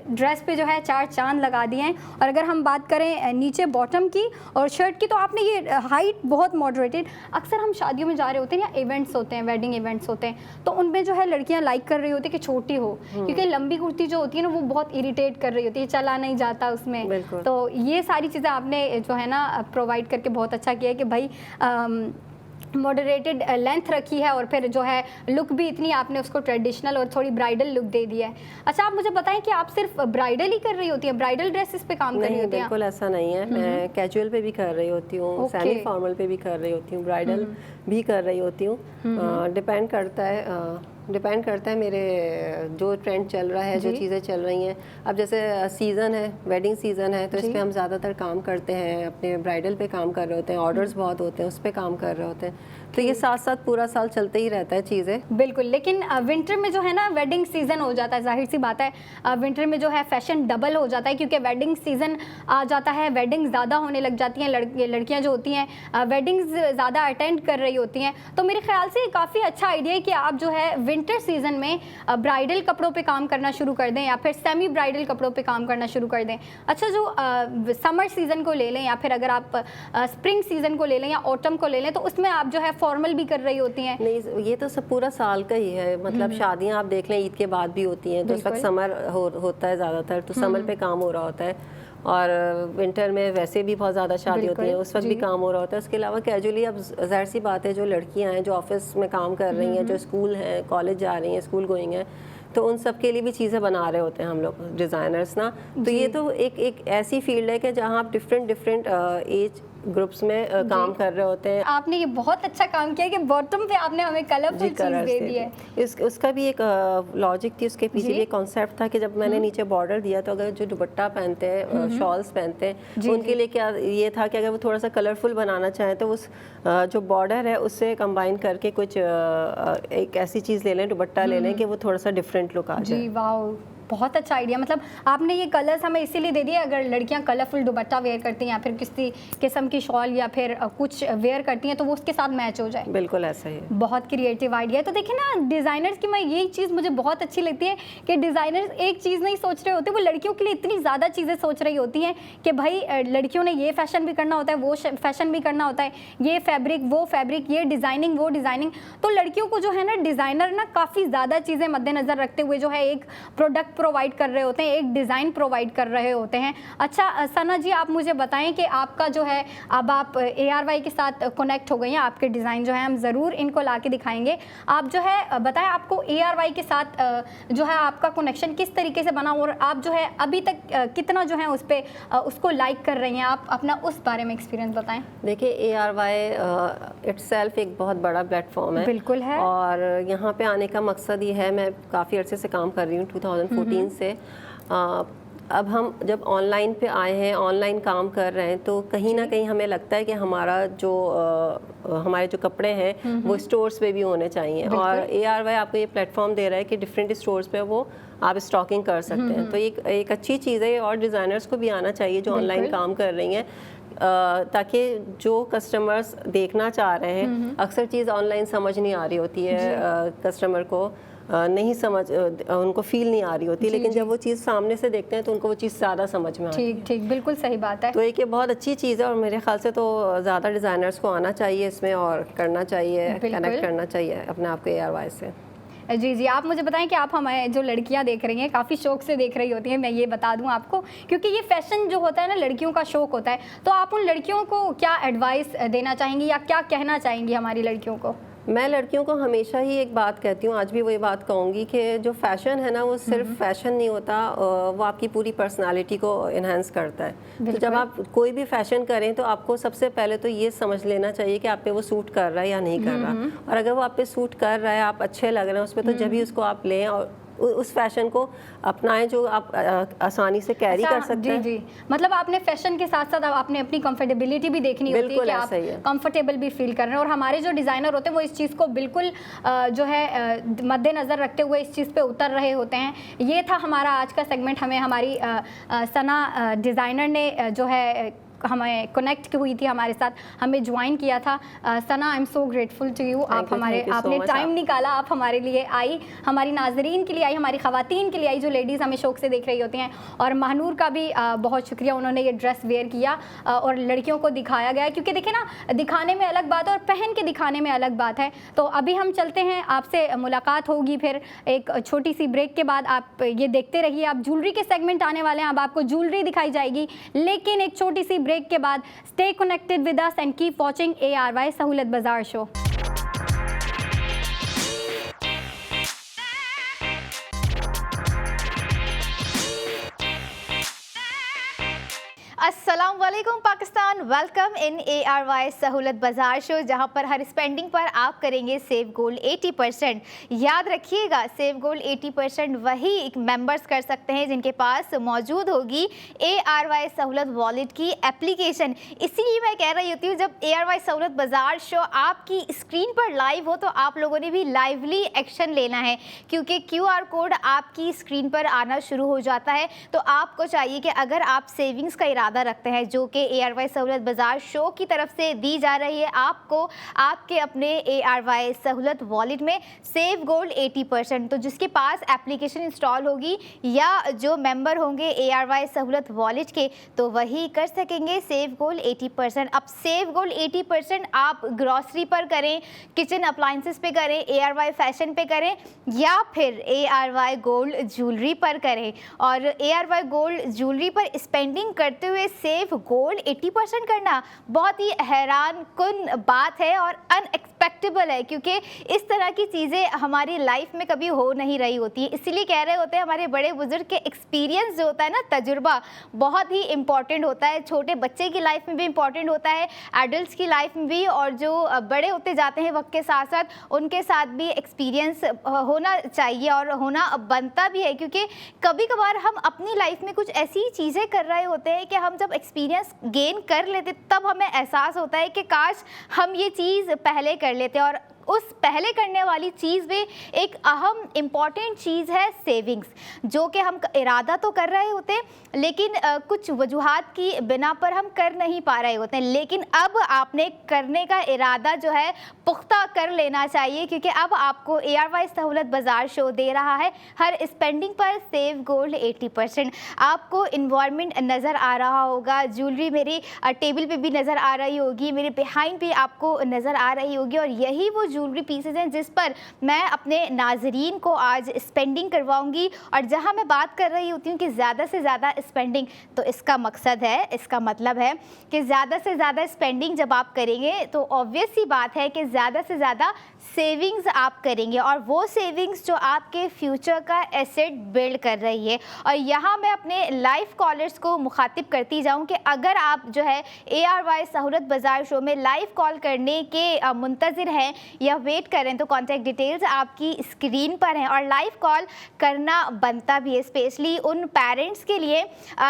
ड्रेस पे जो है 4 चांद लगा दिए हैं। और अगर हम बात करें नीचे बॉटम की और शर्ट की, तो आपने ये हाइट बहुत मॉडरेटेड, अक्सर हम शादियों में जा रहे होते हैं या इवेंट्स होते हैं, वेडिंग इवेंट्स होते हैं, तो उनमें जो है लड़कियां लाइक कर रही होती है कि छोटी हो, क्योंकि लंबी कुर्ती जो होती है ना वो बहुत इरिटेट कर रही होती है, चला नहीं जाता उसमें। तो ये सारी चीज़ें आपने जो है ना प्रोवाइड करके बहुत अच्छा किया है कि भाई मॉडरेटेड लेंथ रखी है और फिर जो है लुक भी इतनी आपने उसको ट्रेडिशनल और थोड़ी ब्राइडल लुक दे दी है। अच्छा, आप मुझे बताएं कि आप सिर्फ ब्राइडल ही कर रही होती है, ब्राइडल ड्रेसेस पे काम कर रही होती हैं? बिल्कुल ऐसा नहीं है, मैं कैजुअल पे भी कर रही होती हूँ, सेमी फॉर्मल पे भी कर रही होती हूँ, ब्राइडल भी कर रही होती हूँ। डिपेंड करता है मेरे जो ट्रेंड चल रहा है, जो चीज़ें चल रही हैं। अब जैसे सीज़न है, वेडिंग सीज़न है, तो इस पे हम ज़्यादातर काम करते हैं, अपने ब्राइडल पे काम कर रहे होते हैं, ऑर्डर्स बहुत होते हैं, उस पे काम कर रहे होते हैं। तो ये साथ साथ पूरा साल चलते ही रहता है चीज़ें। बिल्कुल, लेकिन विंटर में जो है ना वेडिंग सीज़न हो जाता है, जाहिर सी बात है विंटर में जो है फैशन डबल हो जाता है, क्योंकि वेडिंग सीज़न आ जाता है, वेडिंग ज़्यादा होने लग जाती हैं, लड़कियां जो होती हैं वेडिंग्स ज़्यादा अटेंड कर रही होती हैं। तो मेरे ख्याल से काफ़ी अच्छा आइडिया है कि आप जो है विंटर सीज़न में ब्राइडल कपड़ों पे काम करना शुरू कर दें या फिर सेमी ब्राइडल कपड़ों पे काम करना शुरू कर दें। अच्छा, जो समर सीज़न को ले लें या फिर अगर आप स्प्रिंग सीज़न को ले लें या ऑटम को ले लें, तो उसमें आप जो है फॉर्मल भी कर रही होती हैं। नहीं, ये तो सब पूरा साल का ही है, मतलब शादियां आप देख लें ईद के बाद भी होती हैं, तो उस वक्त समर होता है ज़्यादातर, तो समर पे काम हो रहा होता है। और विंटर में वैसे भी बहुत ज़्यादा शादी होती है, उस वक्त भी काम हो रहा होता है। उसके अलावा कैजुअली अब ज़ाहिर सी बात है, जो लड़कियां हैं जो ऑफिस में काम कर रही हैं, जो स्कूल हैं, कॉलेज जा रही हैं, स्कूल गोइंग हैं, तो उन सब के लिए भी चीज़ें बना रहे होते हैं हम लोग डिज़ाइनर्स ना। तो ये तो एक ऐसी फील्ड है कि जहाँ आप डिफरेंट एज ग्रुप्स में काम कर रहे होते हैं। आपने ये बहुत अच्छा काम किया कि बॉटम पे आपने हमें कलरफुल चीज दे दी है। उसका भी एक लॉजिक थी, उसके पीछे भी एक कॉन्सेप्ट था कि जब मैंने नीचे बॉर्डर दिया तो अगर जो दुपट्टा पहनते हैं, शॉल्स पहनते हैं, उनके लिए क्या ये था कि अगर वो थोड़ा सा कलरफुल बनाना चाहें तो उस जो बॉर्डर है उससे कंबाइन करके कुछ एक ऐसी चीज़ ले लें, दुपट्टा ले लें कि वो थोड़ा सा डिफरेंट लुक आ जाए। जी वाह, बहुत अच्छा आइडिया। मतलब आपने ये कलर्स हमें इसीलिए दे दिए, अगर लड़कियां कलरफुल दुपट्टा वेयर करती हैं या फिर किसी किस्म की शॉल या फिर कुछ वेयर करती हैं तो वो उसके साथ मैच हो जाए। बिल्कुल ऐसा ही है, बहुत क्रिएटिव आइडिया है। तो देखिए ना, डिज़ाइनर्स की मैं यही चीज़ मुझे बहुत अच्छी लगती है कि डिज़ाइनर्स एक चीज़ नहीं सोच रहे होते, वो लड़कियों के लिए इतनी ज़्यादा चीज़ें सोच रही होती हैं कि भाई लड़कियों ने ये फैशन भी करना होता है, वो फैशन भी करना होता है, ये फैब्रिक वो फैब्रिक, ये डिज़ाइनिंग वो डिज़ाइनिंग। तो लड़कियों को जो है ना डिज़ाइनर ना काफ़ी ज़्यादा चीज़ें मद्देनज़र रखते हुए जो है एक प्रोडक्ट प्रोवाइड कर रहे होते हैं, एक डिज़ाइन प्रोवाइड कर रहे होते हैं। अच्छा सना जी, आप मुझे बताएं कि आपका जो है अब आप ARY के साथ कनेक्ट हो गई हैं, आपके डिज़ाइन जो है हम ज़रूर इनको ला के दिखाएंगे। आप जो है बताएं आपको ARY के साथ जो है आपका कनेक्शन किस तरीके से बना और आप जो है अभी तक कितना जो है उस पर उसको लाइक कर रही हैं, आप अपना उस बारे में एक्सपीरियंस बताएं। देखिए, ARY इटसेल्फ एक बहुत बड़ा प्लेटफॉर्म है। बिल्कुल है। और यहाँ पे आने का मकसद ये है, मैं काफ़ी अरसे से काम कर रही हूँ 2014 से। अब हम जब ऑनलाइन पे आए हैं, ऑनलाइन काम कर रहे हैं, तो कहीं ना कहीं हमें लगता है कि हमारा जो हमारे जो कपड़े हैं वो स्टोर्स पे भी होने चाहिए। और ARY आपको ये प्लेटफॉर्म दे रहा है कि डिफरेंट स्टोर्स पे वो आप स्टॉकिंग कर सकते हैं। तो एक अच्छी चीज़ है और डिज़ाइनर्स को भी आना चाहिए जो ऑनलाइन काम कर रही हैं, ताकि जो कस्टमर्स देखना चाह रहे हैं, अक्सर चीज़ ऑनलाइन समझ नहीं आ रही होती है, कस्टमर को नहीं समझ, उनको फील नहीं आ रही होती, लेकिन जब वो चीज़ सामने से देखते हैं तो उनको वो चीज़ ज़्यादा समझ में आती है। ठीक ठीक, बिल्कुल सही बात है। तो एक ये बहुत अच्छी चीज़ है और मेरे ख्याल से तो ज़्यादा डिज़ाइनर्स को आना चाहिए इसमें और करना चाहिए, कनेक्ट करना चाहिए अपने आप को ARY से। जी जी, आप मुझे बताएं कि आप हमारे जो लड़कियां देख रही हैं काफ़ी शौक से देख रही होती हैं, मैं ये बता दूं आपको, क्योंकि ये फैशन जो होता है ना लड़कियों का शौक होता है। तो आप उन लड़कियों को क्या एडवाइस देना चाहेंगी या क्या कहना चाहेंगी हमारी लड़कियों को? मैं लड़कियों को हमेशा ही एक बात कहती हूँ, आज भी वही बात कहूँगी कि जो फैशन है ना वो सिर्फ फैशन नहीं होता, वो आपकी पूरी पर्सनालिटी को इन्हांस करता है। तो जब आप कोई भी फैशन करें तो आपको सबसे पहले तो ये समझ लेना चाहिए कि आप पे वो सूट कर रहा है या नहीं कर रहा, और अगर वो आप पे सूट कर रहा है, आप अच्छे लग रहे हैं उसमें, तो जब भी उसको आप लें और उस फैशन को अपनाएं जो आप आसानी से कैरी कर सकते हैं। जी जी, मतलब आपने फैशन के साथ साथ आपने अपनी कंफर्टेबिलिटी भी देखनी होती है कि आप कंफर्टेबल भी फील कर रहे हैं, और हमारे जो डिज़ाइनर होते हैं वो इस चीज़ को बिल्कुल जो है मद्देनज़र रखते हुए इस चीज़ पे उतर रहे होते हैं। ये था हमारा आज का सेगमेंट। हमें हमारी सना डिज़ाइनर ने जो है हमें कनेक्ट हुई थी हमारे साथ, हमें ज्वाइन किया था। Sana, I am so grateful to you. आप हमारे आपने टाइम निकाला, आप हमारे लिए आई, हमारी नाजरीन के लिए आई, हमारी ख़वातीन के लिए आई जो लेडीज़ हमें शौक़ से देख रही होती हैं। और महानूर का भी बहुत शुक्रिया, उन्होंने ये ड्रेस वेयर किया और लड़कियों को दिखाया गया, क्योंकि देखिए ना, दिखाने में अलग बात है और पहन के दिखाने में अलग बात है। तो अभी हम चलते हैं, आपसे मुलाकात होगी फिर एक छोटी सी ब्रेक के बाद। आप ये देखते रहिए, आप ज्वेलरी के सेगमेंट आने वाले हैं, अब आपको ज्वेलरी दिखाई जाएगी, लेकिन एक छोटी सी ब्रेक के बाद। Stay connected with us and keep watching ARY Sahulat बाजार शो। अस्सलाम वालेकुम Pakistan, welcome in ARY Sahulat बाजार शो, जहां पर हर स्पेंडिंग पर आप करेंगे सेव गोल्ड 80%। याद रखिएगा, सेव गोल्ड 80% वही मेंबर्स कर सकते हैं जिनके पास मौजूद होगी ARY सहूलत वॉलेट की एप्लीकेशन। इसीलिए मैं कह रही होती हूँ, जब ARY सहूलत बाजार शो आपकी स्क्रीन पर लाइव हो तो आप लोगों ने भी लाइवली एक्शन लेना है, क्योंकि QR कोड आपकी स्क्रीन पर आना शुरू हो जाता है। तो आपको चाहिए कि अगर आप सेविंग्स का इरादा रखते हैं जो कि ARY सहूलत बाजार शो की तरफ से दी जा रही है, आपको आपके अपने ARY सहूलत वॉलेट में सेव गोल्ड 80%, तो जिसके पास एप्लीकेशन इंस्टॉल होगी या जो मेंबर होंगे ARY सहूलत वॉलेट के, तो वही कर सकेंगे सेव गोल्ड 80%। अब सेव गोल्ड 80% आप ग्रॉसरी पर करें, किचन अप्लाइंसेस पे करें, ARY फैशन पे करें, या फिर ARY गोल्ड ज्वेलरी पर करें। और ARY गोल्ड ज्वेलरी पर स्पेंडिंग करते हुए सेव गोल्ड 80% करना बहुत ही हैरान कुन बात है और अनएक्सपेक्टेबल है, क्योंकि इस तरह की चीज़ें हमारी लाइफ में कभी हो नहीं रही होती है। इसीलिए कह रहे होते हैं हमारे बड़े बुजुर्ग के एक्सपीरियंस जो होता है ना, तजुर्बा बहुत ही इंपॉर्टेंट होता है। छोटे बच्चे की लाइफ में भी इंपॉर्टेंट होता है, एडल्ट्स की लाइफ में भी, और जो बड़े होते जाते हैं वक्त के साथ साथ उनके साथ भी एक्सपीरियंस होना चाहिए और होना बनता भी है, क्योंकि कभी कभार हम अपनी लाइफ में कुछ ऐसी चीज़ें कर रहे होते हैं कि हम जब एक्सपीरियंस गेन कर लेते तब हमें एहसास होता है कि काश हम ये चीज़ पहले कर लेते। और उस पहले करने वाली चीज़ में एक अहम इम्पॉर्टेंट चीज़ है सेविंग्स, जो कि हम इरादा तो कर रहे होते हैं लेकिन कुछ वजूहात की बिना पर हम कर नहीं पा रहे होते हैं। लेकिन अब आपने करने का इरादा जो है पुख्ता कर लेना चाहिए, क्योंकि अब आपको ARY सहूलत बाजार शो दे रहा है हर स्पेंडिंग पर सेव गोल्ड 80%। आपको इन्वॉल्वमेंट नज़र आ रहा होगा, ज्वेलरी मेरी टेबल पे भी नज़र आ रही होगी, मेरे बिहाइंड भी आपको नज़र आ रही होगी, और यही वो ज्वेलरी पीसेज हैं जिस पर मैं अपने नाजरीन को आज स्पेंडिंग करवाऊंगी। और जहां मैं बात कर रही होती हूँ कि ज़्यादा से ज़्यादा स्पेंडिंग, तो इसका मकसद है, इसका मतलब है कि ज़्यादा से ज़्यादा स्पेंडिंग जब आप करेंगे तो ऑब्वियस सी बात है कि ज़्यादा से ज़्यादा सेविंग्स आप करेंगे, और वो सेविंग्स जो आपके फ्यूचर का एसेट बिल्ड कर रही है। और यहाँ मैं अपने लाइव कॉलर्स को मुखातिब करती जाऊँ कि अगर आप जो है ARY सहूलत बाजार शो में लाइव कॉल करने के मुंतज़िर हैं या वेट करें, तो कॉन्टैक्ट डिटेल्स आपकी स्क्रीन पर हैं। और लाइव कॉल करना बनता भी है, स्पेशली उन पेरेंट्स के लिए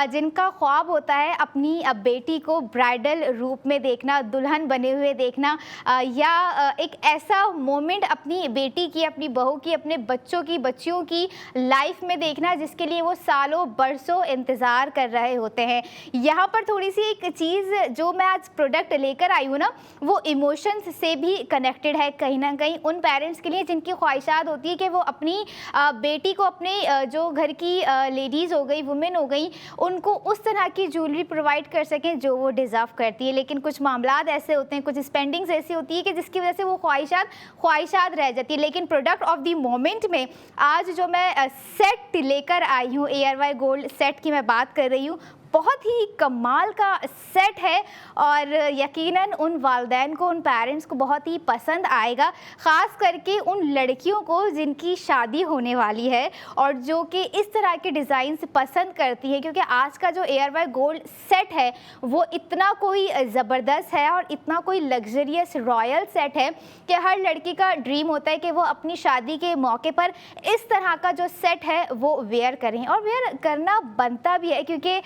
जिनका ख्वाब होता है अपनी बेटी को ब्राइडल रूप में देखना, दुल्हन बने हुए देखना, या एक ऐसा मोमेंट अपनी बेटी की, अपनी बहू की, अपने बच्चों की, बच्चियों की लाइफ में देखना जिसके लिए वो सालों बरसों इंतज़ार कर रहे होते हैं। यहाँ पर थोड़ी सी एक चीज़ जो मैं आज प्रोडक्ट लेकर आई हूँ ना, वो इमोशंस से भी कनेक्टेड है कहीं ना कहीं उन पेरेंट्स के लिए जिनकी ख्वाहिशात होती है कि वो अपनी बेटी को, अपने जो घर की लेडीज़ हो गई, वुमेन हो गई, उनको उस तरह की ज्वेलरी प्रोवाइड कर सकें जो वो डिज़र्व करती है। लेकिन कुछ मामलात ऐसे होते हैं, कुछ स्पेंडिंग्स ऐसी होती है कि जिसकी वजह से वो ख्वाहिशात रह जाती है। लेकिन प्रोडक्ट ऑफ द मोमेंट में आज जो मैं सेट लेकर आई हूँ, ARY गोल्ड सेट की मैं बात कर रही हूँ, बहुत ही कमाल का सेट है और यकीनन उन वालिदैन को, उन पेरेंट्स को बहुत ही पसंद आएगा, ख़ास करके उन लड़कियों को जिनकी शादी होने वाली है और जो कि इस तरह के डिज़ाइंस पसंद करती है, क्योंकि आज का जो ARY गोल्ड सेट है वो इतना कोई ज़बरदस्त है और इतना कोई लग्जरियस रॉयल सेट है कि हर लड़की का ड्रीम होता है कि वो अपनी शादी के मौके पर इस तरह का जो सेट है वो वेयर करें, और वेयर करना बनता भी है, क्योंकि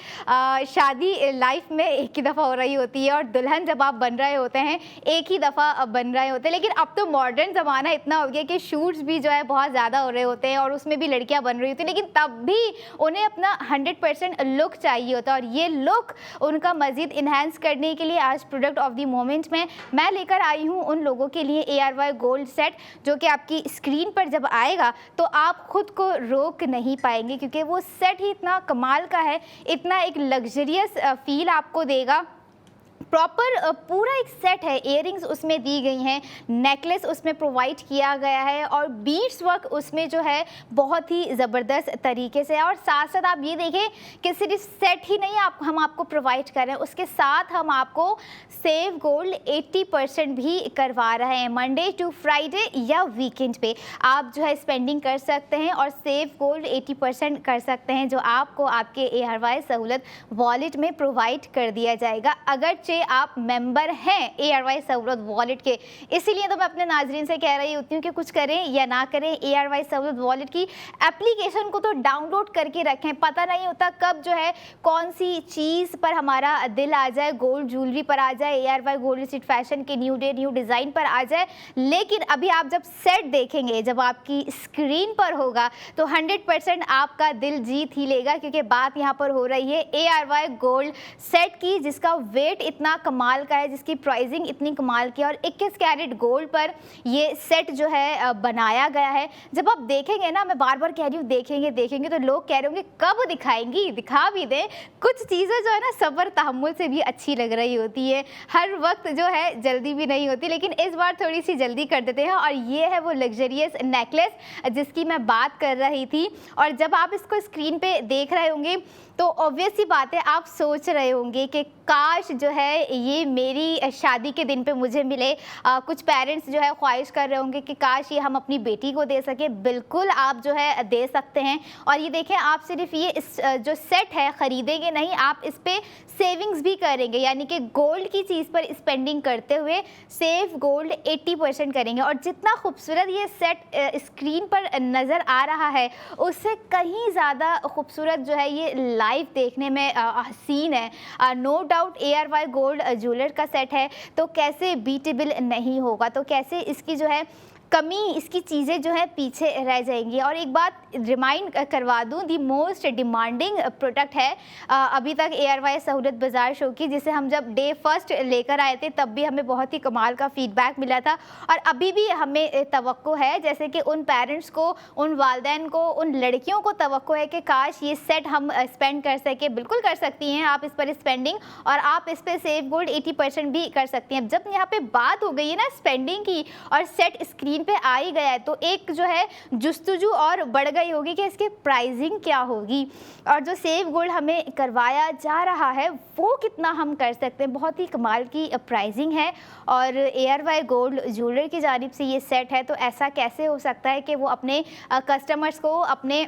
शादी लाइफ में एक ही दफ़ा हो रही होती है और दुल्हन जब आप बन रहे होते हैं एक ही दफ़ा बन रहे होते हैं। लेकिन अब तो मॉडर्न ज़माना इतना हो गया कि शूट्स भी जो है बहुत ज़्यादा हो रहे होते हैं और उसमें भी लड़कियां बन रही होती हैं, लेकिन तब भी उन्हें अपना 100% लुक चाहिए होता है। और ये लुक उनका मज़ीद इन्हेंस करने के लिए आज प्रोडक्ट ऑफ द मोमेंट में मैं लेकर आई हूँ उन लोगों के लिए ARY गोल्ड सेट, जो कि आपकी स्क्रीन पर जब आएगा तो आप खुद को रोक नहीं पाएंगे, क्योंकि वो सेट ही इतना कमाल का है, इतना एक लग्जरियस फील आपको देगा। प्रॉपर पूरा एक सेट है, इयरिंग्स उसमें दी गई हैं, नेकलेस उसमें प्रोवाइड किया गया है और बीड्स वर्क उसमें जो है बहुत ही ज़बरदस्त तरीके से है। और साथ साथ आप ये देखें कि सिर्फ सेट ही नहीं हम आपको प्रोवाइड कर रहे हैं, उसके साथ हम आपको सेव गोल्ड 80% भी करवा रहे हैं। मंडे टू फ्राइडे या वीकेंड पे आप जो है स्पेंडिंग कर सकते हैं और सेव गोल्ड 80% कर सकते हैं, जो आपको आपके ARY सहूलत वॉलेट में प्रोवाइड कर दिया जाएगा, अगरचे आप मेंबर हैं ARY सहूलत वॉलेट के। इसीलिए तो मैं अपने नाजरीन से कह रही होती हूँ कि कुछ करें या ना करें, ARY सहूलत वॉलेट की एप्लीकेशन को तो डाउनलोड करके रखें। पता नहीं होता कब जो है कौन सी चीज़ पर हमारा दिल आ जाए, गोल्ड ज्वेलरी पर आ जाए, ARY गोल्ड स्ट्रीट फैशन के न्यू डे न्यू डिज़ाइन पर आ जाए। लेकिन अभी आप जब सेट देखेंगे, जब आपकी स्क्रीन पर होगा तो 100% आपका दिल जीत ही लेगा, क्योंकि बात यहाँ पर हो रही है ARY गोल्ड सेट की, जिसका वेट इतना कमाल का है, जिसकी प्राइसिंग इतनी कमाल की है और 21 कैरेट गोल्ड पर ये सेट जो है बनाया गया है। जब आप देखेंगे ना, मैं बार बार कह रही हूँ देखेंगे तो लोग कह रहे होंगे कब दिखाएंगी, दिखा भी दें। कुछ चीज़ें जो है ना सब्र तहम्मुल से भी अच्छी लग रही होती है, हर वक्त जो है जल्दी भी नहीं होती, लेकिन इस बार थोड़ी सी जल्दी कर देते हैं। और ये है वो लग्जरियस नेकलेस जिसकी मैं बात कर रही थी। और जब आप इसको स्क्रीन पे देख रहे होंगे तो ऑब्वियस सी बात है, आप सोच रहे होंगे कि काश जो है ये मेरी शादी के दिन पे मुझे मिले। कुछ पेरेंट्स जो है ख्वाहिश कर रहे होंगे कि काश ये हम अपनी बेटी को दे सके। बिल्कुल आप जो है दे सकते हैं। और ये देखें, आप सिर्फ ये इस जो सेट है ख़रीदेंगे नहीं, आप इस पर सेविंग्स भी करेंगे, यानी कि गोल्ड की चीज़ पर स्पेंडिंग करते हुए सेव गोल्ड 80% करेंगे। और जितना खूबसूरत ये सेट स्क्रीन पर नज़र आ रहा है, उससे कहीं ज़्यादा खूबसूरत जो है ये लाइव देखने में हसीन है। No doubt ARY gold jeweller का सेट है तो कैसे बीटेबल नहीं होगा, तो कैसे इसकी जो है कमी, इसकी चीज़ें जो है पीछे रह जाएंगी। और एक बात रिमाइंड करवा दूं, दी मोस्ट डिमांडिंग प्रोडक्ट है अभी तक ARY सहूलत बाज़ार शो की, जिसे हम जब डे फर्स्ट लेकर आए थे तब भी हमें बहुत ही कमाल का फीडबैक मिला था और अभी भी हमें तवक्को है, जैसे कि उन पेरेंट्स को, उन वालिदैन को, उन लड़कियों को तवक्को है कि काश ये सेट हम स्पेंड कर सके। बिल्कुल कर सकती हैं आप इस पर स्पेंडिंग, और आप इस पर सेव गोल्ड 80% भी कर सकती हैं। जब यहाँ पे बात हो गई है ना स्पेंडिंग की और सेट स्क्रीन पे आ ही गया है, तो एक जो है जुस्तजू और बढ़ गई होगी कि इसकी प्राइसिंग क्या होगी और जो सेव गोल्ड हमें करवाया जा रहा है वो कितना हम कर सकते हैं। बहुत ही कमाल की प्राइसिंग है और ARY गोल्ड ज्वेलर की जानिब से ये सेट है, तो ऐसा कैसे हो सकता है कि वो अपने कस्टमर्स को, अपने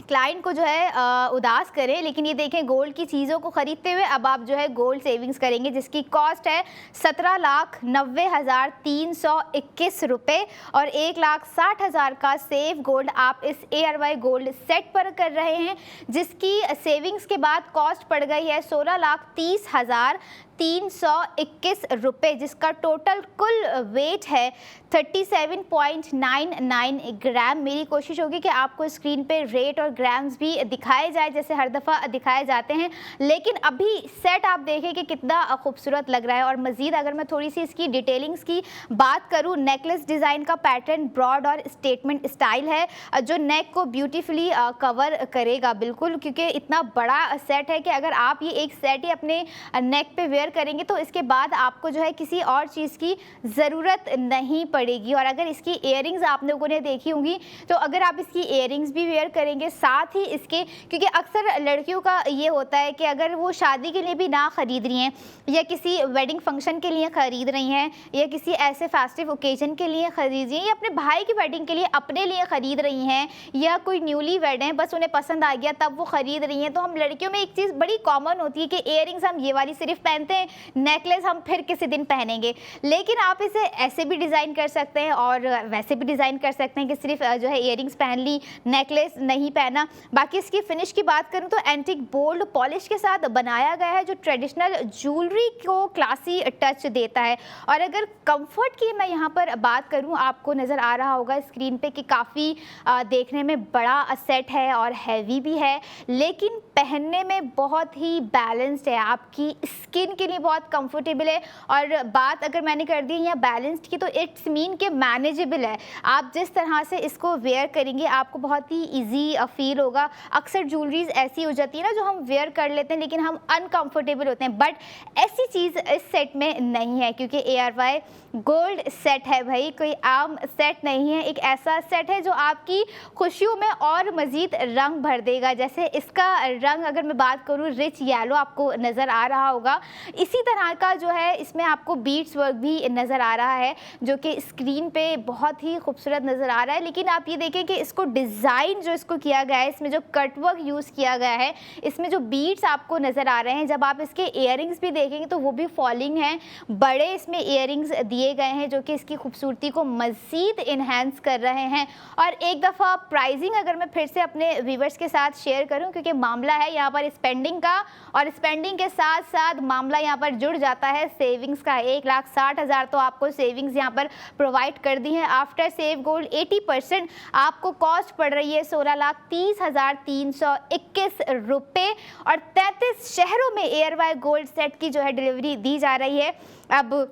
क्लाइंट को जो है उदास करें। लेकिन ये देखें, गोल्ड की चीज़ों को ख़रीदते हुए अब आप जो है गोल्ड सेविंग्स करेंगे, जिसकी कॉस्ट है 17,90,321 रुपये और 1,60,000 का सेव गोल्ड आप इस ARY गोल्ड सेट पर कर रहे हैं, जिसकी सेविंग्स के बाद कॉस्ट पड़ गई है 16,30,321 रुपये, जिसका टोटल कुल वेट है 37.99 ग्राम। मेरी कोशिश होगी कि आपको स्क्रीन पे रेट और ग्राम्स भी दिखाए जाए जैसे हर दफ़ा दिखाए जाते हैं, लेकिन अभी सेट आप देखें कि कितना खूबसूरत लग रहा है। और मज़ीद अगर मैं थोड़ी सी इसकी डिटेलिंग्स की बात करूँ, नेकलेस डिज़ाइन का पैटर्न ब्रॉड और स्टेटमेंट स्टाइल है, जो नेक को ब्यूटीफुली कवर करेगा बिल्कुल, क्योंकि इतना बड़ा सेट है कि अगर आप ये एक सेट ही अपने नेक पे वेयर वेयर करेंगे तो इसके बाद आपको जो है किसी और चीज़ की ज़रूरत नहीं पड़ेगी। और अगर इसकी इयररिंग्स आप लोगों ने देखी होंगी तो अगर आप इसकी इयररिंग्स भी वेयर करेंगे साथ ही इसके, क्योंकि अक्सर लड़कियों का ये होता है कि अगर वो शादी के लिए भी ना ख़रीद रही हैं या किसी वेडिंग फंक्शन के लिए ख़रीद रही हैं या किसी ऐसे फेस्टिव ओकेजन के लिए ख़रीद रही हैं या अपने भाई की वेडिंग के लिए अपने लिए ख़रीद रही हैं या कोई न्यूली वेड हैं बस उन्हें पसंद आ गया तब वो ख़रीद रही हैं, तो हम लड़कियों में एक चीज़ बड़ी कॉमन होती है कि इयररिंग्स हम ये वाली सिर्फ पहनते हैं, नेकलेस हम फिर किसी दिन पहनेंगे। लेकिन आप इसे ऐसे भी डिज़ाइन कर सकते हैं और वैसे भी डिज़ाइन कर सकते हैं कि सिर्फ जो है इयररिंग्स पहन ली, नेकलेस नहीं पहना। बाकी इसकी फिनिश की बात करूँ तो एंटिक बोल्ड पॉलिश के साथ बनाया गया है जो ट्रेडिशनल ज्वेलरी को क्लासी टच देता है। और अगर कंफर्ट की मैं यहाँ पर बात करूँ, आपको नज़र आ रहा होगा स्क्रीन पे कि काफ़ी देखने में बड़ा सेट है और हैवी भी है, लेकिन पहनने में बहुत ही बैलेंस्ड है, आपकी स्किन के लिए बहुत कंफर्टेबल है। और बात अगर मैंने कर दी यहाँ बैलेंस्ड की तो इट्स मीन के मैनेजेबल है। आप जिस तरह से इसको वेयर करेंगे आपको बहुत ही ईजी फील होगा। अक्सर ज्वेलरीज ऐसी हो जाती है ना जो हम वेयर कर लेते हैं लेकिन हम अनकंफर्टेबल होते हैं, बट ऐसी चीज़ इस सेट में नहीं है क्योंकि ARY गोल्ड सेट है भाई, कोई आम सेट नहीं है। एक ऐसा सेट है जो आपकी खुशियों में और मज़ीद रंग भर देगा। जैसे इसका रंग अगर मैं बात करूँ रिच येलो आपको नज़र आ रहा होगा, इसी तरह का जो है इसमें आपको बीट्स वर्क भी नज़र आ रहा है जो कि स्क्रीन पे बहुत ही खूबसूरत नज़र आ रहा है। लेकिन आप ये देखें कि इसको डिज़ाइन जो इसको किया गया है, इसमें जो कट वर्क यूज़ किया गया है, इसमें जो बीट्स आपको नज़र आ रहे हैं, जब आप इसके इयररिंग्स भी देखेंगे तो वो भी फॉलिंग हैं, बड़े इसमें इयररिंग्स दिए गए हैं जो कि इसकी खूबसूरती को मज़ीद इन्हेंस कर रहे हैं। और एक दफ़ा प्राइसिंग अगर मैं फिर से अपने व्यूवर्स के साथ शेयर करूं, क्योंकि मामला है यहाँ पर स्पेंडिंग का और स्पेंडिंग के साथ साथ मामला यहाँ पर जुड़ जाता है सेविंग्स का। 1,60,000 तो आपको सेविंग्स यहाँ पर प्रोवाइड कर दी है। आफ्टर सेव गोल्ड 80% आपको कॉस्ट पड़ रही है 16,30,321 रुपये और 33 शहरों में ARY गोल्ड सेट की जो है डिलीवरी दी जा रही है। अब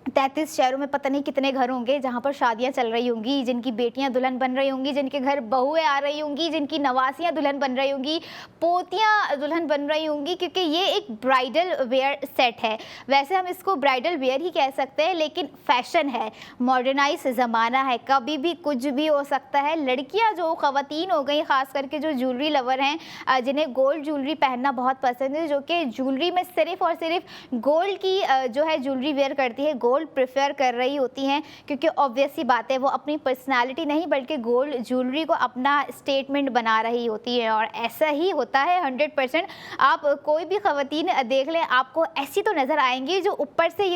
33 शहरों में पता नहीं कितने घर होंगे जहाँ पर शादियाँ चल रही होंगी, जिनकी बेटियाँ दुल्हन बन रही होंगी, जिनके घर बहुएं आ रही होंगी, जिनकी नवासियाँ दुल्हन बन रही होंगी, पोतियाँ दुल्हन बन रही होंगी, क्योंकि ये एक ब्राइडल वेयर सेट है। वैसे हम इसको ब्राइडल वेयर ही कह सकते हैं लेकिन फैशन है, मॉडर्नाइज ज़माना है, कभी भी कुछ भी हो सकता है। लड़कियाँ जो ख़वातीन हो गई, ख़ास करके जो ज्वेलरी लवर हैं, जिन्हें गोल्ड ज्वेलरी पहनना बहुत पसंद है, जो कि ज्वेलरी में सिर्फ़ और सिर्फ गोल्ड की जो है ज्वेलरी वेयर करती है, गोल्ड प्रेफर कर रही होती हैं, क्योंकि ऑब्वियस सी बात है वो अपनी पर्सनालिटी नहीं बल्कि गोल्ड ज्वेलरी को अपना स्टेटमेंट बना रही होती है। और ऐसा ही होता है 100%। आप कोई भी ख़वातीन देख लें आपको ऐसी तो नज़र आएंगी जो ऊपर से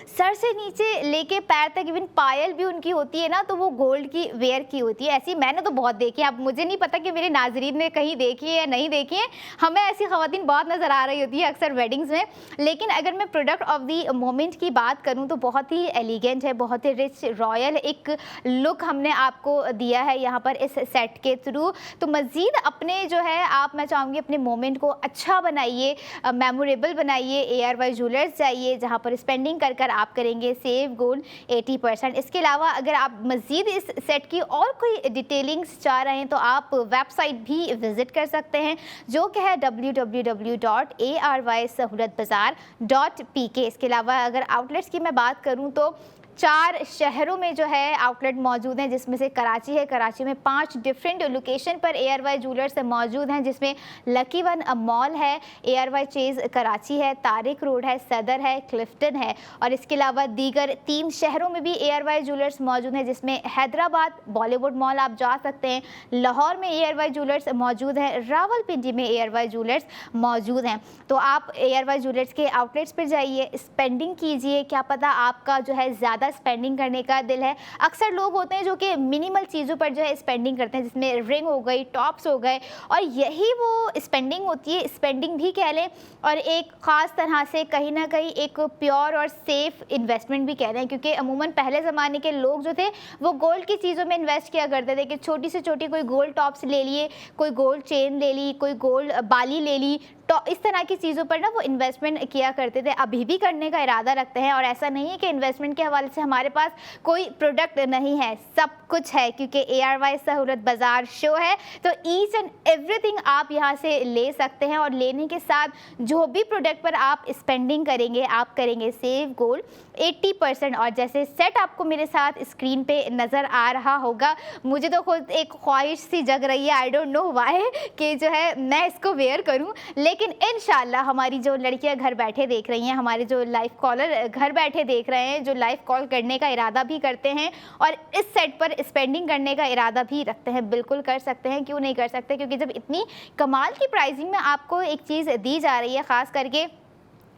सर से नीचे लेके पैर तक, इवन पायल भी उनकी होती है ना तो वो गोल्ड की वेयर की होती है। ऐसी मैंने तो बहुत देखी है, अब मुझे नहीं पता कि मेरे नाजरीन ने कहीं देखी है या नहीं देखी है, हमें ऐसी ख़वातीन बहुत नज़र आ रही होती है अक्सर वेडिंग्स में। लेकिन अगर मैं प्रोडक्ट ऑफ द मोमेंट की बात करूँ तो बहुत ही एलिगेंट है, बहुत ही रिच रॉयल एक लुक हमने आपको दिया है यहाँ पर इस सेट के थ्रू। तो मज़ीद अपने जो है मैं चाहूँगी अपने मोमेंट को अच्छा बनाइए, मेमोरेबल बनाइए। ARY ज्वेलर्स जाइए जहाँ पर स्पेंडिंग कर आप करेंगे सेव गोल्ड 80%। इसके अलावा अगर आप मज़ीद इस सेट की और कोई डिटेलिंग्स चाह रहे हैं तो आप वेबसाइट भी विज़िट कर सकते हैं जो कि है www.arysahoolatbazaar.pk। इसके अलावा अगर आउटलेट्स की मैं बात करूं तो 4 शहरों में जो है आउटलेट मौजूद हैं, जिसमें से कराची है। कराची में 5 डिफरेंट लोकेशन पर ARY ज्वेलर्स मौजूद हैं, जिसमें लकी वन मॉल है, ARY चेज़ कराची है, तारिक रोड है, सदर है, क्लिफ्टन है। और इसके अलावा दीगर 3 शहरों में भी ARY ज्वेलर्स मौजूद हैं, जिसमें हैदराबाद बॉलीवुड मॉल आप जा सकते हैं, लाहौर में ARY ज्वेलर्स मौजूद है, रावलपिंडी में ARY ज्वेलर्स मौजूद हैं। तो आप ARY ज्वेलर्स के आउटलेट्स पर जाइए, स्पेंडिंग कीजिए, क्या पता आपका जो है ज़्यादा स्पेंडिंग करने का दिल है। अक्सर लोग होते हैं जो कि मिनिमल चीज़ों पर जो है स्पेंडिंग करते हैं, जिसमें रिंग हो गई, टॉप्स हो गए, और यही वो स्पेंडिंग होती है, स्पेंडिंग भी कह लें और एक ख़ास तरह से कहीं ना कहीं एक प्योर और सेफ़ इन्वेस्टमेंट भी कह रहे हैं। क्योंकि अमूमन पहले ज़माने के लोग जो थे वो गोल्ड की चीज़ों में इन्वेस्ट किया करते थे कि छोटी से छोटी कोई गोल्ड टॉप्स ले लिए, कोई गोल्ड चेन ले ली, कोई गोल्ड बाली ले ली, तो इस तरह की चीज़ों पर ना वो इन्वेस्टमेंट किया करते थे, अभी भी करने का इरादा रखते हैं। और ऐसा नहीं है कि इन्वेस्टमेंट के हवाले से हमारे पास कोई प्रोडक्ट नहीं है, सब कुछ है, क्योंकि ARY सहूलत बाज़ार शो है तो ईच एंड एवरीथिंग आप यहाँ से ले सकते हैं। और लेने के साथ जो भी प्रोडक्ट पर आप स्पेंडिंग करेंगे आप करेंगे सेव गोल्ड 80%। और जैसे सेट आपको मेरे साथ स्क्रीन पे नज़र आ रहा होगा, मुझे तो खुद एक ख्वाहिश सी जग रही है, आई डोंट नो व्हाई, कि जो है मैं इसको वेयर करूं। लेकिन इंशाल्लाह हमारी जो लड़कियां घर बैठे देख रही हैं, हमारे जो लाइव कॉलर घर बैठे देख रहे हैं, जो लाइव कॉल करने का इरादा भी करते हैं और इस सेट पर स्पेंडिंग करने का इरादा भी रखते हैं, बिल्कुल कर सकते हैं, क्यों नहीं कर सकते। क्योंकि जब इतनी कमाल की प्राइसिंग में आपको एक चीज़ दी जा रही है, ख़ास करके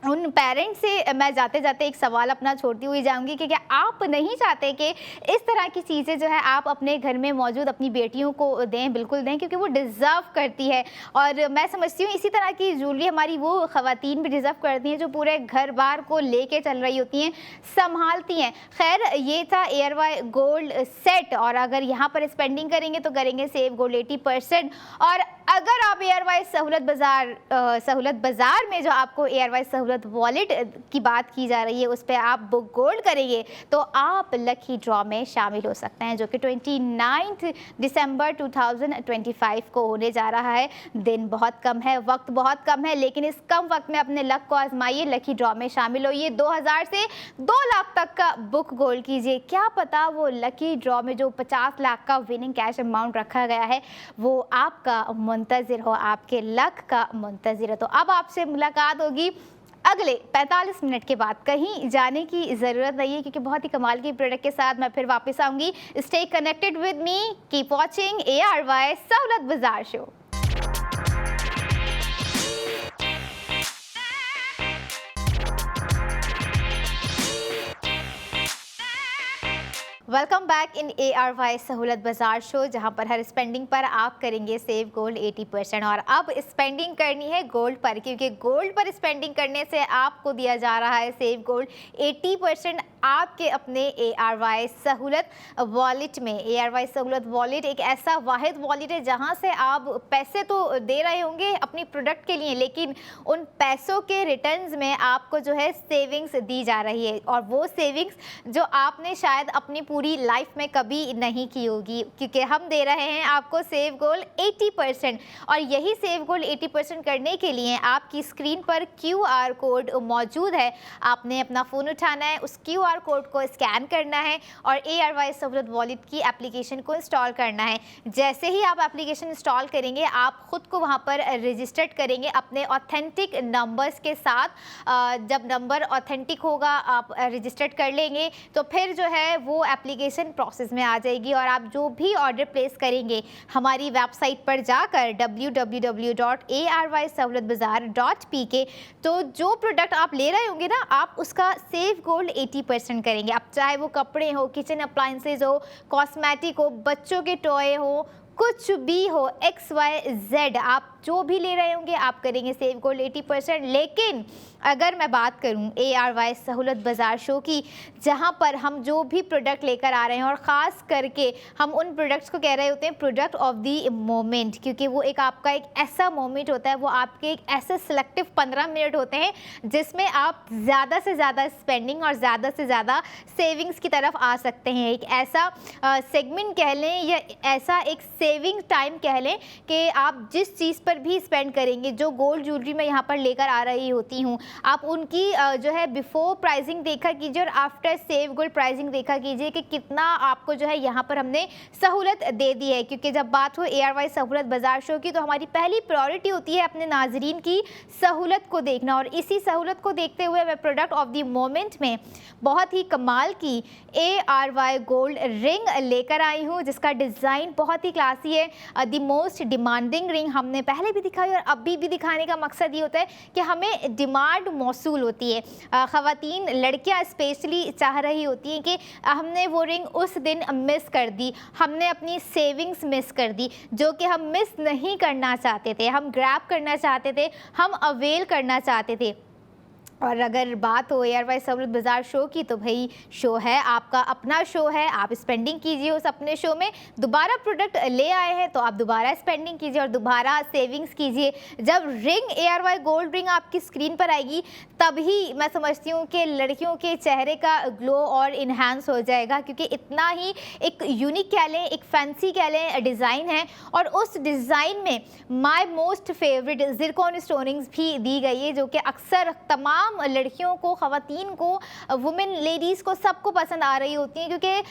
उन पेरेंट्स से मैं जाते जाते एक सवाल अपना छोड़ती हुई जाऊंगी कि क्या आप नहीं चाहते कि इस तरह की चीज़ें जो है आप अपने घर में मौजूद अपनी बेटियों को दें? बिल्कुल दें, क्योंकि वो डिज़र्व करती है। और मैं समझती हूँ इसी तरह की ज्वेलरी हमारी वो ख़वातीन भी डिज़र्व करती हैं जो पूरे घर बार को लेके चल रही होती हैं, संभालती हैं। खैर, ये था ARY गोल्ड सेट। और अगर यहाँ पर स्पेंडिंग करेंगे तो करेंगे सेव गोल्ड 80%। और अगर आप ARY सहूलत बाज़ार में जो आपको ARY सहूलत वॉलेट की बात की जा रही है उस पर आप बुक गोल्ड करेंगे तो आप लकी ड्रॉ में शामिल हो सकते हैं, जो कि 29 दिसंबर 2025 को होने जा रहा है। दिन बहुत कम है, वक्त बहुत कम है, लेकिन इस कम वक्त में अपने लक को आजमाइए, लकी ड्रॉ में शामिल होइए। 2000 से 2 लाख तक का बुक गोल्ड कीजिए, क्या पता वो लकी ड्रॉ में जो 50 लाख का विनिंग कैश अमाउंट रखा गया है वो आपका मुंतज़िर हो, आपके लक का मुंतज़िर है। तो अब आपसे मुलाकात होगी अगले 45 मिनट के बाद, कहीं जाने की ज़रूरत नहीं है क्योंकि बहुत ही कमाल की प्रोडक्ट के साथ मैं फिर वापस आऊँगी। Stay connected with me, keep watching ARY सहूलत बाज़ार show. Welcome back in ARY सहूलत बाज़ार शो, जहां पर हर स्पेंडिंग पर आप करेंगे सेव गोल्ड 80%। और अब स्पेंडिंग करनी है गोल्ड पर, क्योंकि गोल्ड पर स्पेंडिंग करने से आपको दिया जा रहा है सेव गोल्ड 80% आपके अपने ARY सहूलत वॉलेट में। ARY सहूलत वॉलेट एक ऐसा वाहिद वॉलेट है जहां से आप पैसे तो दे रहे होंगे अपनी प्रोडक्ट के लिए, लेकिन उन पैसों के रिटर्न्स में आपको जो है सेविंग्स दी जा रही है। और वो सेविंग्स जो आपने शायद अपनी पूरी लाइफ में कभी नहीं की होगी, क्योंकि हम दे रहे हैं आपको सेव गोल्ड 80%। और यही सेव गोल्ड 80% करने के लिए आपकी स्क्रीन पर QR कोड मौजूद है। आपने अपना फ़ोन उठाना है, उस QR कोड को स्कैन करना है और ARY सहूलत वॉलेट की एप्लीकेशन को इंस्टॉल करना है। जैसे ही आप एप्लीकेशन इंस्टॉल करेंगे आप ख़ुद को वहाँ पर रजिस्टर्ड करेंगे अपने ऑथेंटिक नंबर्स के साथ। जब नंबर ऑथेंटिक होगा आप रजिस्टर्ड कर लेंगे तो फिर जो है वो एप्लीकेशन प्रोसेस में आ जाएगी और आप जो भी ऑर्डर प्लेस करेंगे हमारी वेबसाइट पर जाकर www.arysahoulatbazaar.pk, तो जो प्रोडक्ट आप ले रहे होंगे ना आप उसका सेव गोल्ड 80% करेंगे। अब चाहे वो कपड़े हो, किचन अप्लाइंसेज हो, कॉस्मेटिक हो, बच्चों के टॉय हो, कुछ भी हो, XYZ आप जो भी ले रहे होंगे आप करेंगे सेव गोल्ड 80%। लेकिन अगर मैं बात करूं ARY सहूलत बाज़ार शो की, जहां पर हम जो भी प्रोडक्ट लेकर आ रहे हैं और ख़ास करके हम उन प्रोडक्ट्स को कह रहे होते हैं प्रोडक्ट ऑफ द मोमेंट, क्योंकि वो एक आपका एक ऐसा मोमेंट होता है, वो आपके एक ऐसे सिलेक्टिव 15 मिनट होते हैं जिसमें आप ज़्यादा से ज़्यादा स्पेंडिंग और ज़्यादा से ज़्यादा सेविंग्स की तरफ आ सकते हैं। एक ऐसा सेगमेंट कह लें या ऐसा एक सेविंग टाइम कह लें कि आप जिस चीज़ पर भी स्पेंड करेंगे, जो गोल्ड ज्वेलरी मैं यहाँ पर लेकर आ रही होती हूँ, आप उनकी जो है बिफोर प्राइसिंग देखा कीजिए और आफ्टर सेव गोल्ड प्राइसिंग देखा कीजिए कि कितना आपको जो है यहाँ पर हमने सहूलत दे दी है। क्योंकि जब बात हो ARY सहूलत बाज़ार शो की तो हमारी पहली प्रायोरिटी होती है अपने नाजरीन की सहूलत को देखना। और इसी सहूलत को देखते हुए मैं प्रोडक्ट ऑफ द मोमेंट में बहुत ही कमाल की ARY गोल्ड रिंग लेकर आई हूँ, जिसका डिज़ाइन बहुत ही क्लासी है। द मोस्ट डिमांडिंग रिंग हमने पहले भी दिखाई और अभी भी दिखाने का मकसद ये होता है कि हमें डिमांड मौसूल होती है। ख़वातीन, लड़कियां स्पेशली चाह रही होती हैं कि हमने वो रिंग उस दिन मिस कर दी, हमने अपनी सेविंग्स मिस कर दी, जो कि हम मिस नहीं करना चाहते थे, हम ग्रैब करना चाहते थे, हम अवेल करना चाहते थे। और अगर बात हो एयरवाइज सहूलत बाज़ार शो की, तो भाई शो है, आपका अपना शो है, आप स्पेंडिंग कीजिए उस अपने शो में। दोबारा प्रोडक्ट ले आए हैं तो आप दोबारा स्पेंडिंग कीजिए और दोबारा सेविंग्स कीजिए। जब रिंग एयरवाई गोल्ड रिंग आपकी स्क्रीन पर आएगी तभी मैं समझती हूँ कि लड़कियों के चेहरे का ग्लो और इन्हांस हो जाएगा, क्योंकि इतना ही एक यूनिक कह लें, एक फैंसी कह लें डिज़ाइन है। और उस डिज़ाइन में माय मोस्ट फेवरेट ज़िरकॉन स्टोनिंग्स भी दी गई है, जो कि अक्सर तमाम लड़कियों को, ख़वातीन को, वुमेन लेडीज़ को, सबको पसंद आ रही होती है, क्योंकि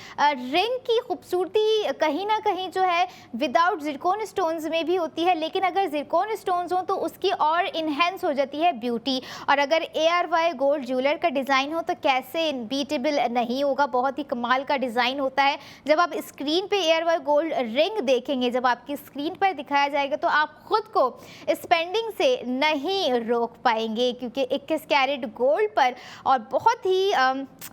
रिंग की खूबसूरती कहीं ना कहीं जो है विदाउट ज़िरकॉन स्टोन्स में भी होती है, लेकिन अगर ज़िरकॉन स्टोन्स हो तो उसकी और इन्हेंस हो जाती है ब्यूटी। और अगर ARY गोल्ड ज्वेलर का डिज़ाइन हो तो कैसे बीटेबल नहीं होगा, बहुत ही कमाल का डिज़ाइन होता है। जब आप स्क्रीन पे ARY गोल्ड रिंग देखेंगे, जब आपकी स्क्रीन पर दिखाया जाएगा तो आप ख़ुद को स्पेंडिंग से नहीं रोक पाएंगे, क्योंकि 21 कैरेट गोल्ड पर और बहुत ही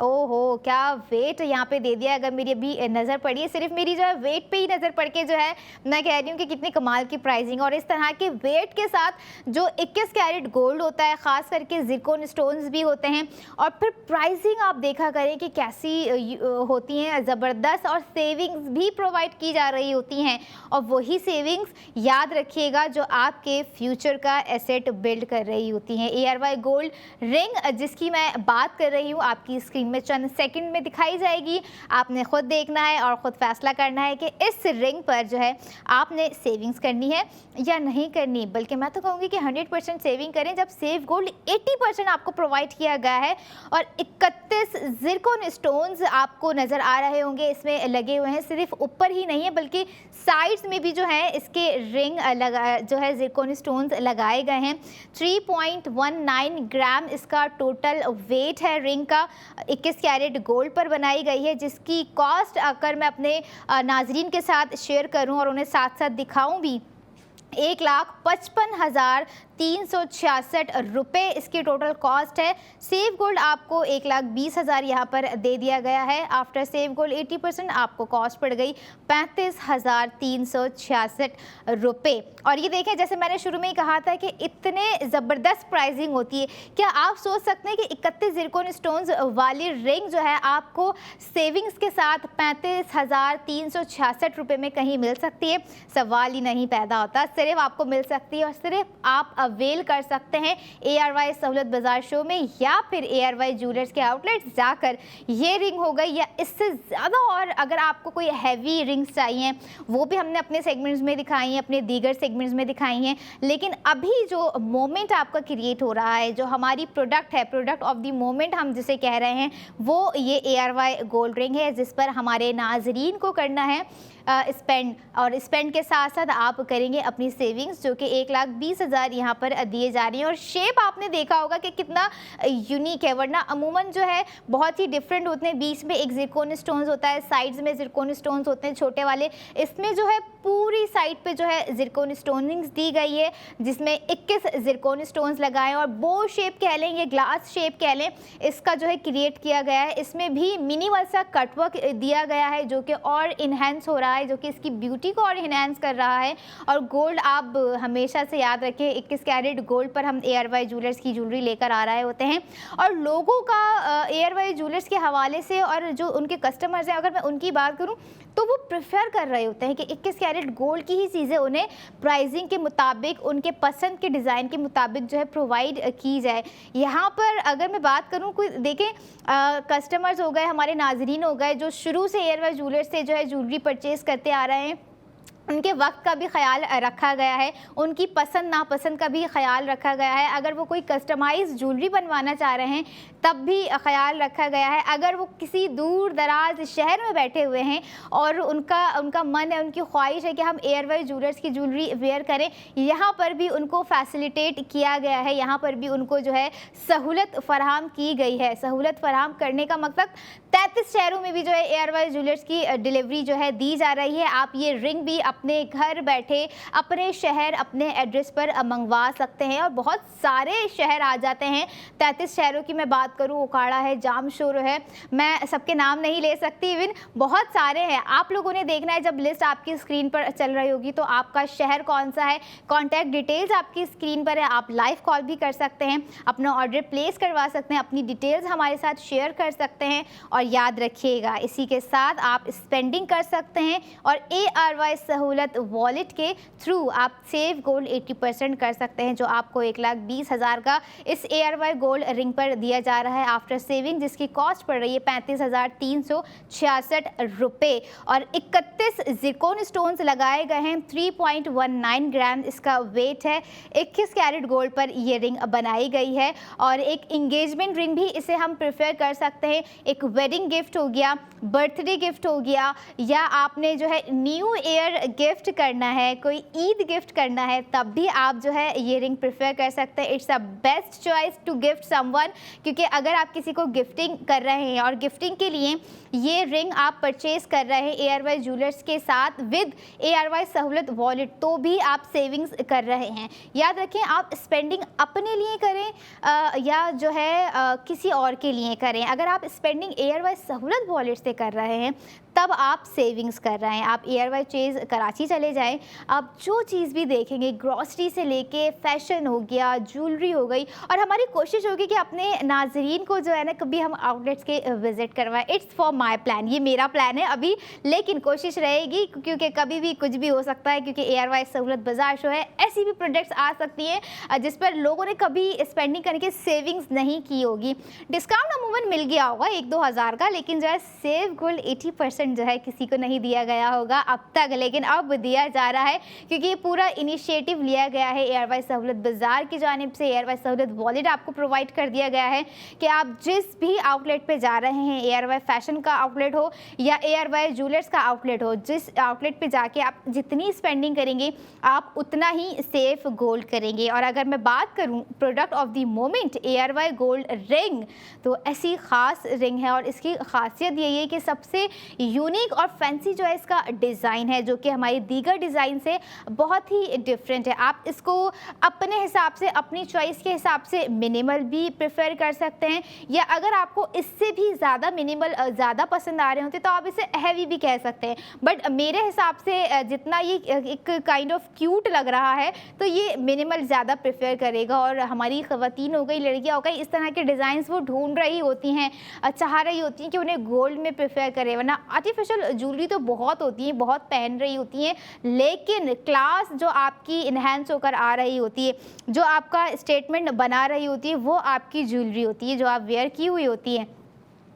ओहो क्या वेट यहाँ पे दे दिया। अगर मेरी अभी नज़र पड़ी है, सिर्फ मेरी जो है वेट पे ही नज़र पड़ के जो है मैं कह रही हूँ कि कितनी कमाल की प्राइसिंग। और इस तरह के वेट के साथ जो 21 कैरेट गोल्ड होता है, ख़ास करके ज़िरकॉन स्टोन्स भी होते हैं, और फिर प्राइसिंग आप देखा करें कि कैसी होती हैं, ज़बरदस्त, और सेविंग्स भी प्रोवाइड की जा रही होती हैं। और वही सेविंग्स याद रखिएगा जो आपके फ्यूचर का एसेट बिल्ड कर रही होती हैं। ARY गोल्ड रिंग जिसकी मैं बात कर रही हूँ आपकी स्क्रीन में चंद सेकंड में दिखाई जाएगी। आपने खुद देखना है और ख़ुद फैसला करना है कि इस रिंग पर जो है आपने सेविंग्स करनी है या नहीं करनी। बल्कि मैं तो कहूँगी कि 100% सेविंग करें, जब सेव गोल्ड 80% आपको प्रोवाइड किया गया है और 31 ज़िरकॉन स्टोन्स आपको नज़र आ रहे होंगे इसमें लगे हुए हैं। सिर्फ ऊपर ही नहीं है बल्कि साइड्स में भी जो है इसके रिंग जो है ज़िरकॉन स्टोन्स लगाए गए हैं। 3.19 ग्राम इसका टोटल वेट है रिंग का, 21 कैरेट गोल्ड पर बनाई गई है, जिसकी कॉस्ट अगर मैं अपने नाजरीन के साथ शेयर करूं और उन्हें साथ साथ दिखाऊं भी, 1,55,366 रुपये इसकी टोटल कॉस्ट है। सेव गोल्ड आपको 1,20,000 यहाँ पर दे दिया गया है। आफ्टर सेव गोल्ड 80% आपको कॉस्ट पड़ गई 35,366 रुपये। और ये देखें, जैसे मैंने शुरू में ही कहा था कि इतने ज़बरदस्त प्राइसिंग होती है। क्या आप सोच सकते हैं कि 31 ज़िरकॉन स्टोन्स वाली रिंग जो है आपको सेविंग्स के साथ 35,366 रुपये में कहीं मिल सकती है? सवाल ही नहीं पैदा होता। सिर्फ आपको मिल सकती है और सिर्फ आप अवेल कर सकते हैं ARY सहूलत बाज़ार शो में, या फिर ARY ज्वेलर्स के आउटलेट्स जाकर। ये रिंग हो गई, या इससे ज़्यादा और अगर आपको कोई हैवी रिंग्स चाहिए वो भी हमने अपने सेगमेंट्स में दिखाई हैं, अपने दीगर सेगमेंट्स में दिखाई हैं। लेकिन अभी जो मोमेंट आपका क्रिएट हो रहा है, जो हमारी प्रोडक्ट है, प्रोडक्ट ऑफ द मोमेंट हम जिसे कह रहे हैं, वो ये ARY गोल्ड रिंग है, जिस पर हमारे नाजरीन को करना है स्पेंड, और स्पेंड के साथ साथ आप करेंगे अपनी सेविंग्स, जो कि 1,20,000 यहाँ पर दिए जा रही हैं। और शेप आपने देखा होगा कि कितना यूनिक है, वरना अमूमन जो है बहुत ही डिफरेंट होते हैं। बीच में एक ज़िरकॉन स्टोन्स होता है, साइड्स में ज़िरकॉन स्टोन्स होते हैं छोटे वाले। इसमें जो है पूरी साइड पे जो है ज़िरकॉन स्टोनिंग्स दी गई है, जिसमें 21 ज़िरकॉन स्टोन्स लगाए हैं। और बो शेप कह लें, ये ग्लास शेप कह लें, इसका जो है क्रिएट किया गया है। इसमें भी मिनिमल सा कटवर्क दिया गया है, जो कि और इन्हेंस हो रहा है, जो कि इसकी ब्यूटी को और इन्हेंस कर रहा है। और गोल्ड आप हमेशा से याद रखें, 21 कैरेट गोल्ड पर हम ARY ज्वेलर्स की ज्वेलरी लेकर आ रहे होते हैं। और लोगों का ARY ज्वेलर्स के हवाले से, और जो उनके कस्टमर्स हैं, अगर मैं उनकी बात करूं तो वो प्रेफर कर रहे होते हैं कि 21 कैरेट गोल्ड की ही चीज़ें उन्हें प्राइसिंग के मुताबिक, उनके पसंद के डिज़ाइन के मुताबिक जो है प्रोवाइड की जाए। यहाँ पर अगर मैं बात करूँ, कोई देखें कस्टमर्स हो गए, हमारे नाजरीन हो गए, जो शुरू से ARY ज्वेलर्स से जो है ज्वेलरी परचेज़ करते आ रहे हैं, उनके वक्त का भी ख्याल रखा गया है, उनकी पसंद नापसंद का भी ख्याल रखा गया है। अगर वो कोई कस्टमाइज ज्वेलरी बनवाना चाह रहे हैं तब भी ख्याल रखा गया है। अगर वो किसी दूर दराज शहर में बैठे हुए हैं और उनका मन है, उनकी ख्वाहिश है कि हम ARY ज्वेलर्स की ज्वेलरी वेयर करें, यहाँ पर भी उनको फैसिलिटेट किया गया है, यहाँ पर भी उनको जो है सहूलत फराहम की गई है। सहूलत फराहम करने का मकसद 33 शहरों में भी जो है ARY ज्वेलर्स की डिलीवरी जो है दी जा रही है। आप ये रिंग भी अपने घर बैठे अपने शहर अपने एड्रेस पर मंगवा सकते हैं। और बहुत सारे शहर आ जाते हैं, 33 शहरों की मैं बात करूँ, ओकाड़ा है, जामशोर है, मैं सबके नाम नहीं ले सकती, इवन बहुत सारे हैं। आप लोगों ने देखना है, जब लिस्ट आपकी स्क्रीन पर चल रही होगी तो आपका शहर कौन सा है, कॉन्टैक्ट डिटेल्स आपकी स्क्रीन पर है, आप लाइव कॉल भी कर सकते हैं, अपना ऑर्डर प्लेस करवा सकते हैं, अपनी डिटेल्स हमारे साथ शेयर कर सकते हैं। और याद रखिएगा, इसी के साथ आप स्पेंडिंग कर सकते हैं और ARY सहूलत वॉलेट के थ्रू आप सेव गोल्ड 80% कर सकते हैं, जो आपको 1,20,000 का इस ARY गोल्ड रिंग पर दिया जा रहा है आफ्टर सेविंग, जिसकी कॉस्ट पड़ रही है 35,366 रुपये। और 31 जिरकोन स्टोन्स लगाए गए हैं, 3.19 ग्राम इसका वेट है, 21 कैरेट गोल्ड पर ये रिंग बनाई गई है। और एक इंगेजमेंट रिंग भी इसे हम प्रेफर कर सकते हैं, एक वेडिंग गिफ्ट हो गया, बर्थडे गिफ्ट हो गया, या आपने जो है न्यू ईयर गिफ्ट करना है, कोई ईद गिफ्ट करना है, तब भी आप जो है ये रिंग प्रेफर कर सकते हैं। It's a best choice to gift someone, क्योंकि अगर आप किसी को गिफ्टिंग कर रहे हैं और गिफ्टिंग के लिए ये रिंग आप परचेज कर रहे हैं ARY ज्वेलर्स के साथ विद ARY सहूलत वॉलेट, तो भी आप सेविंग्स कर रहे हैं। याद रखें, आप स्पेंडिंग अपने लिए करें या जो है किसी और के लिए करें, अगर आप स्पेंडिंग ARY सहूलत वॉलेट से कर रहे हैं तब आप सेविंग्स कर रहे हैं। आप ARY चेज़ कराची चले जाएं, आप जो चीज़ भी देखेंगे, ग्रॉसरी से लेके फैशन हो गया, ज्वेलरी हो गई, और हमारी कोशिश होगी कि अपने नाजरीन को जो है ना कभी हम आउटलेट्स के विज़िट करवाएं। इट्स फॉर माय प्लान, ये मेरा प्लान है अभी, लेकिन कोशिश रहेगी क्योंकि कभी भी कुछ भी हो सकता है, क्योंकि ARY सहूलत बाजार शो है, ऐसी भी प्रोडक्ट्स आ सकती हैं जिस पर लोगों ने कभी स्पेंडिंग करने की सेविंग्स नहीं की होगी। डिस्काउंट अमूमन मिल गया होगा 1-2 हज़ार का, लेकिन जो है सेव गोल्ड 80% जो है किसी को नहीं दिया गया होगा अब तक, लेकिन अब दिया जा रहा है क्योंकि ये पूरा इनिशिएटिव लिया गया है ARY सहूलत बाजार की जानिब से। ARY सहूलत वॉलेट आपको प्रोवाइड कर दिया गया है कि आप जिस भी आउटलेट पे जा रहे हैं, ARY फैशन का आउटलेट हो या ARY ज्वेलर्स का आउटलेट हो, जिस आउटलेट पे जाके आप जितनी स्पेंडिंग करेंगे आप उतना ही सेफ गोल्ड करेंगे। और अगर मैं बात करूं product of the moment ARY gold ring, तो ऐसी ख़ास रिंग है और इसकी खासियत यही है कि सबसे यूनिक और फैंसी जो है इसका डिज़ाइन है, जो कि हमारी दीगर डिज़ाइन से बहुत ही डिफरेंट है। आप इसको अपने हिसाब से, अपनी चॉइस के हिसाब से मिनिमल भी प्रेफर कर सकते हैं, या अगर आपको इससे भी ज़्यादा मिनिमल ज़्यादा पसंद आ रहे होते तो आप इसे हैवी भी कह सकते हैं। बट मेरे हिसाब से जितना ये एक काइंड ऑफ क्यूट लग रहा है तो ये मिनिमल ज़्यादा प्रेफर करेगा। और हमारी ख़वातीन हो गई, लड़कियाँ हो गई, इस तरह के डिज़ाइंस वो ढूंढ रही होती हैं, चाह रही होती हैं कि उन्हें गोल्ड में प्रेफर करें, वरना आर्टिफिशियल ज्वेलरी तो बहुत होती है, बहुत पहन रही होती हैं, लेकिन क्लास जो आपकी इन्हेंस होकर आ रही होती है, जो आपका स्टेटमेंट बना रही होती है, वो आपकी ज्वेलरी होती है जो आप वेयर की हुई होती है।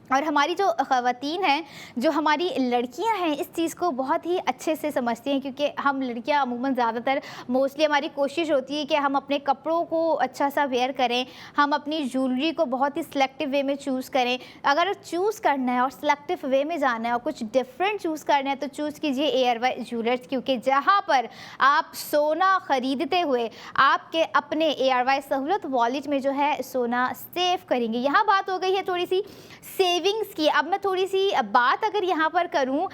और हमारी जो ख़वातीन हैं, जो हमारी लड़कियां हैं, इस चीज़ को बहुत ही अच्छे से समझती हैं, क्योंकि हम लड़कियां अमूमन ज़्यादातर मोस्टली हमारी कोशिश होती है कि हम अपने कपड़ों को अच्छा सा वेयर करें, हम अपनी ज्वेलरी को बहुत ही सिलेक्टिव वे में चूज़ करें। अगर चूज़ करना है और सिलेक्टिव वे में जाना है और कुछ डिफरेंट चूज़ करना है तो चूज़ कीजिए ARY ज्वेलर्स, क्योंकि जहाँ पर आप सोना ख़रीदते हुए आपके अपने ARY सहूलत वॉलेट में जो है सोना सेव करेंगे। यहाँ बात हो गई है थोड़ी सी सेविंग्स की। अब मैं थोड़ी सी बात अगर यहाँ पर करूँ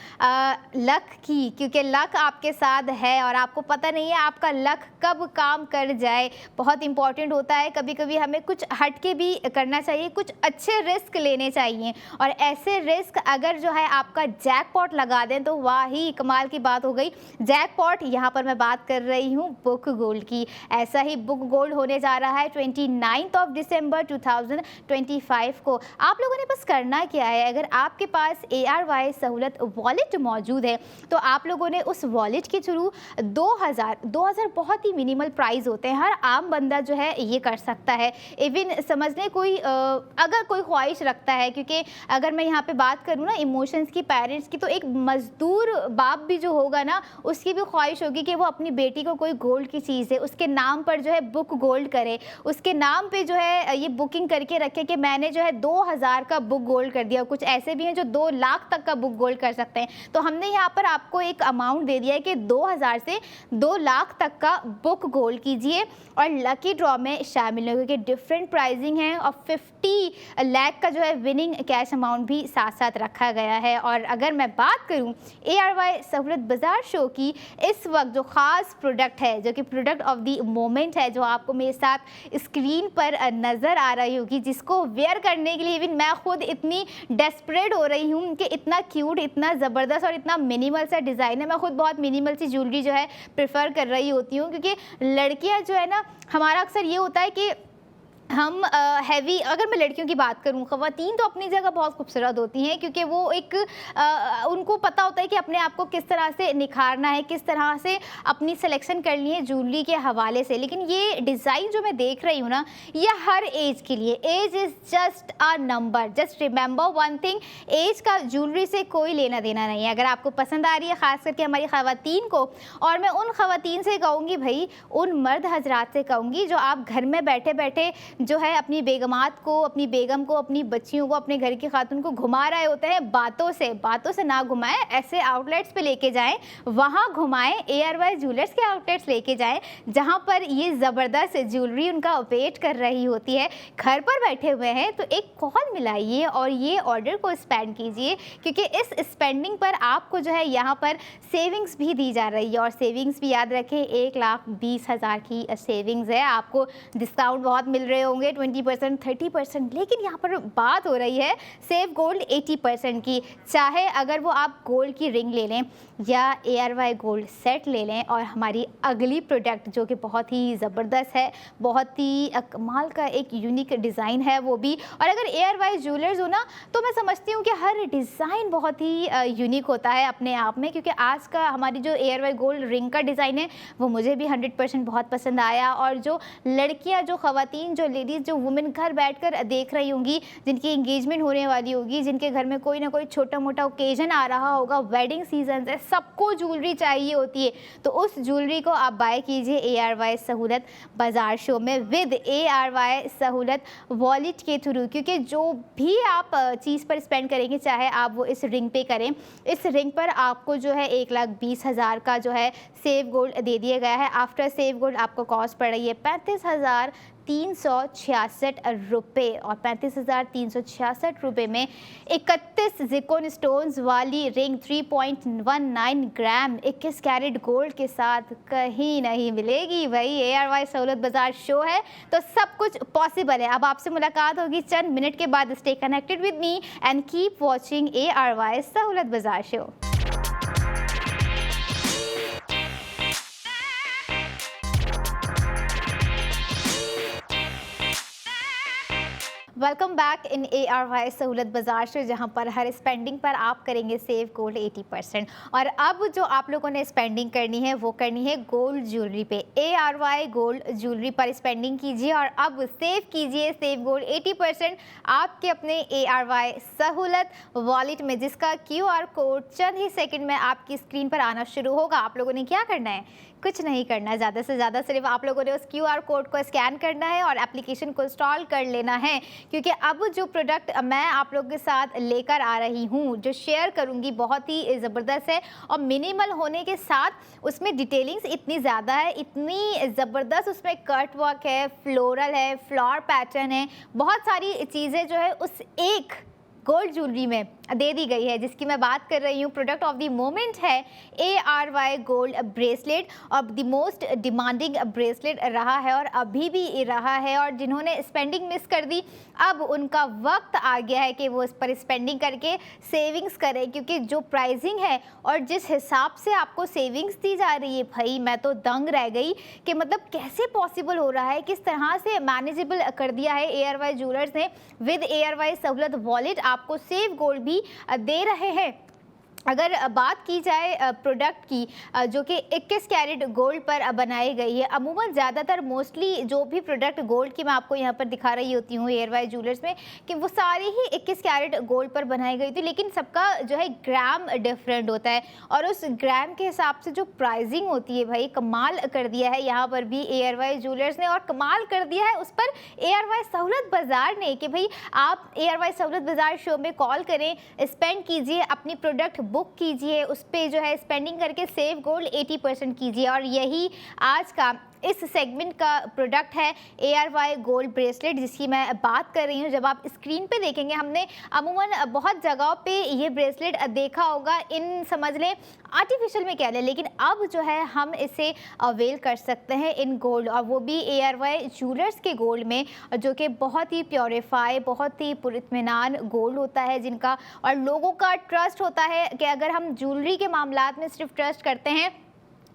लक की, क्योंकि लक आपके साथ है और आपको पता नहीं है आपका लक कब काम कर जाए, बहुत इंपॉर्टेंट होता है। कभी कभी हमें कुछ हट के भी करना चाहिए, कुछ अच्छे रिस्क लेने चाहिए, और ऐसे रिस्क अगर जो है आपका जैकपॉट लगा दें तो वाह ही कमाल की बात हो गई। जैकपॉट यहाँ पर मैं बात कर रही हूँ बुक गोल्ड की। ऐसा ही बुक गोल्ड होने जा रहा है 29 दिसंबर 2025 को। आप लोगों ने बस करना क्या है, अगर आपके पास ARY सहूलत वॉलेट मौजूद है तो आप लोगों ने उस वॉलेट के थ्रू 2000 बहुत ही मिनिमल प्राइस होते हैं, हर आम बंदा जो है ये कर सकता है। इवन समझने कोई अगर कोई ख्वाहिश रखता है, क्योंकि अगर मैं यहाँ पे बात करूँ ना इमोशंस की, पेरेंट्स की, तो एक मजदूर बाप भी जो होगा ना उसकी भी ख्वाहिश होगी कि वो अपनी बेटी को कोई गोल्ड की चीज़ है उसके नाम पर जो है बुक गोल्ड करे, उसके नाम पे जो है ये बुकिंग करके रखे कि मैंने जो है 2000 का बुक गोल्ड कर दिया, कुछ ऐसे भी हैं जो 2 लाख तक का बुक गोल्ड कर सकते हैं। तो हमने यहाँ पर आपको एक अमाउंट दे दिया है कि 2000 से 2 लाख तक का बुक गोल्ड कीजिए और लकी ड्रॉ में शामिल हो, क्योंकि डिफरेंट प्राइसिंग है और 50 लाख का जो है विनिंग कैश अमाउंट भी साथ साथ रखा गया है। और अगर मैं बात करूं ARY सहूलत बाज़ार शो की, इस वक्त जो ख़ास प्रोडक्ट है, जो कि प्रोडक्ट ऑफ द मोमेंट है, जो आपको मेरे साथ स्क्रीन पर नज़र आ रही होगी, जिसको वेयर करने के लिए इवन मैं खुद इतनी डेस्परेट हो रही हूँ कि इतना क्यूट, इतना ज़बरदस्त और इतना मिनिमल सा डिज़ाइन है। मैं खुद बहुत मिनिमल सी ज्वेलरी जो है प्रेफर कर रही होती हूँ, क्योंकि लड़कियाँ जो है ना, हमारा अक्सर ये होता है कि हम हैवी, अगर मैं लड़कियों की बात करूं, ख़वातीन तो अपनी जगह बहुत खूबसूरत होती हैं, क्योंकि वो एक उनको पता होता है कि अपने आप को किस तरह से निखारना है, किस तरह से अपनी सिलेक्शन करनी है ज्वेलरी के हवाले से। लेकिन ये डिज़ाइन जो मैं देख रही हूँ ना, ये हर एज के लिए, age is just a number. Just remember one thing, age का ज्वेलरी से कोई लेना देना नहीं है। अगर आपको पसंद आ रही है, ख़ास करके हमारी ख़वातीन को, और मैं उन ख़वातीन से कहूँगी भाई, उन मर्द हजरात से कहूँगी जो आप घर में बैठे बैठे जो है अपनी बेगमात को, अपनी बेगम को, अपनी बच्चियों को, अपने घर की खातून को घुमा रहे होते हैं, बातों से ना घुमाएं, ऐसे आउटलेट्स पे लेके जाएं, वहाँ घुमाएं, ARY ज्वेलर्स के आउटलेट्स लेके जाएं, जहाँ पर ये ज़बरदस्त ज्वेलरी उनका वेट कर रही होती है। घर पर बैठे हुए हैं तो एक कॉल मिलाइए और ये ऑर्डर को स्पेंड कीजिए, क्योंकि इस स्पेंडिंग पर आपको जो है यहाँ पर सेविंग्स भी दी जा रही है। और सेविंग्स भी याद रखें, 1,20,000 की सेविंग्स है। आपको डिस्काउंट बहुत मिल रहे होंगे, 20%, 30%, लेकिन यहाँ पर बात हो रही है सेव गोल्ड 80% की। चाहे अगर वो आप गोल्ड की रिंग ले लें या ARY गोल्ड सेट ले लें, और हमारी अगली प्रोडक्ट जो कि बहुत ही ज़बरदस्त है, बहुत ही कमाल का एक यूनिक डिज़ाइन है वो भी। और अगर ARY ज्वेलर्स हो ना, तो मैं समझती हूँ कि हर डिज़ाइन बहुत ही यूनिक होता है अपने आप में, क्योंकि आज का हमारी जो ARY गोल्ड रिंग का डिज़ाइन है वो मुझे भी 100% बहुत पसंद आया। और जो लड़कियाँ, जो ख़वातीन, जो लेडीज़, जो वुमेन घर बैठकर देख रही होंगी, जिनकी एंगेजमेंट होने वाली होगी, जिनके घर में कोई ना कोई छोटा मोटा ओकेजन आ रहा होगा, वेडिंग सीजन है, सबको ज्वेलरी चाहिए होती है, तो उस ज्वेलरी को आप बाय कीजिए ARY सहूलत बाज़ार शो में विद ARY सहूलत वॉलेट के थ्रू। क्योंकि जो भी आप चीज़ पर स्पेंड करेंगे, चाहे आप वो इस रिंग पे करें, इस रिंग पर आपको जो है 1,20,000 का जो है सेव गोल्ड दे दिया गया है। आफ्टर सेव गोल्ड आपको कॉस्ट पड़ रही है 35,366 रुपये, और 35,366 रुपये में 31 ज़िरकोन स्टोन्स वाली रिंग 3.19 ग्राम 21 कैरेट गोल्ड के साथ कहीं नहीं मिलेगी। भाई ARY सहूलत बाज़ार शो है तो सब कुछ पॉसिबल है। अब आपसे मुलाकात होगी चंद मिनट के बाद। Stay connected with me and keep watching ARY सहूलत बाज़ार show. Welcome back in ARY सहूलत बाज़ार शो, जहाँ पर हर स्पेंडिंग पर आप करेंगे सेव गोल्ड 80%। और अब जो आप लोगों ने स्पेंडिंग करनी है वो करनी है गोल्ड ज्वेलरी पे। ARY गोल्ड ज्वेलरी पर स्पेंडिंग कीजिए और अब सेव कीजिए सेव गोल्ड 80% आपके अपने ARY सहूलत वॉलेट में, जिसका QR कोड चंद ही सेकंड में आपकी स्क्रीन पर आना शुरू होगा। आप लोगों ने क्या करना है? कुछ नहीं करना, ज़्यादा से ज़्यादा सिर्फ आप लोगों ने उस QR कोड को स्कैन करना है और एप्लीकेशन को इंस्टॉल कर लेना है, क्योंकि अब जो प्रोडक्ट मैं आप लोगों के साथ लेकर आ रही हूँ, जो शेयर करूँगी, बहुत ही ज़बरदस्त है और मिनिमल होने के साथ उसमें डिटेलिंग्स इतनी ज़्यादा है, इतनी ज़बरदस्त उसमें कट वर्क है, फ्लोरल है, फ्लावर पैटर्न है, बहुत सारी चीज़ें जो है उस एक गोल्ड ज्वेलरी में दे दी गई है, जिसकी मैं बात कर रही हूँ। प्रोडक्ट ऑफ द मोमेंट है ARY गोल्ड ब्रेसलेट, और द मोस्ट डिमांडिंग ब्रेसलेट रहा है और अभी भी रहा है। और जिन्होंने स्पेंडिंग मिस कर दी, अब उनका वक्त आ गया है कि वो इस पर स्पेंडिंग करके सेविंग्स करें, क्योंकि जो प्राइसिंग है और जिस हिसाब से आपको सेविंग्स दी जा रही है, भाई मैं तो दंग रह गई कि मतलब कैसे पॉसिबल हो रहा है, किस तरह से मैनेजेबल कर दिया है ARY ज्वेलर्स ने। विद ARY सहूलत वॉलेट आपको सेव गोल्ड भी दे रहे हैं। अगर बात की जाए प्रोडक्ट की जो कि 21 कैरेट गोल्ड पर बनाई गई है, अमूमन ज़्यादातर मोस्टली जो भी प्रोडक्ट गोल्ड की मैं आपको यहाँ पर दिखा रही होती हूँ एयरवाई ज्वेलर्स में, कि वो सारी ही 21 कैरेट गोल्ड पर बनाई गई थी, लेकिन सबका जो है ग्राम डिफरेंट होता है और उस ग्राम के हिसाब से जो प्राइसिंग होती है भाई कमाल कर दिया है यहाँ पर भी एयरवाई ज्वेलर्स ने, और कमाल कर दिया है उस पर एयरवाई सहूलत बाज़ार ने कि भाई आप एयरवाई सहूलत बाज़ार शो में कॉल करें, स्पेंड कीजिए, अपनी प्रोडक्ट बुक कीजिए, उस पर जो है स्पेंडिंग करके सेव गोल्ड 80% कीजिए। और यही आज का इस सेगमेंट का प्रोडक्ट है एयरवाई गोल्ड ब्रेसलेट जिसकी मैं बात कर रही हूँ। जब आप स्क्रीन पे देखेंगे, हमने अमूमन बहुत जगहों पे ये ब्रेसलेट देखा होगा, इन समझ लें आर्टिफिशियल में कह लें, लेकिन अब जो है हम इसे अवेल कर सकते हैं इन गोल्ड, और वो भी एयरवाई ज्वेलर्स के गोल्ड में, जो कि बहुत ही प्योरीफाई, बहुत ही पुरइत्मीनान गोल्ड होता है जिनका, और लोगों का ट्रस्ट होता है कि अगर हम ज्वेलरी के मामलात में सिर्फ ट्रस्ट करते हैं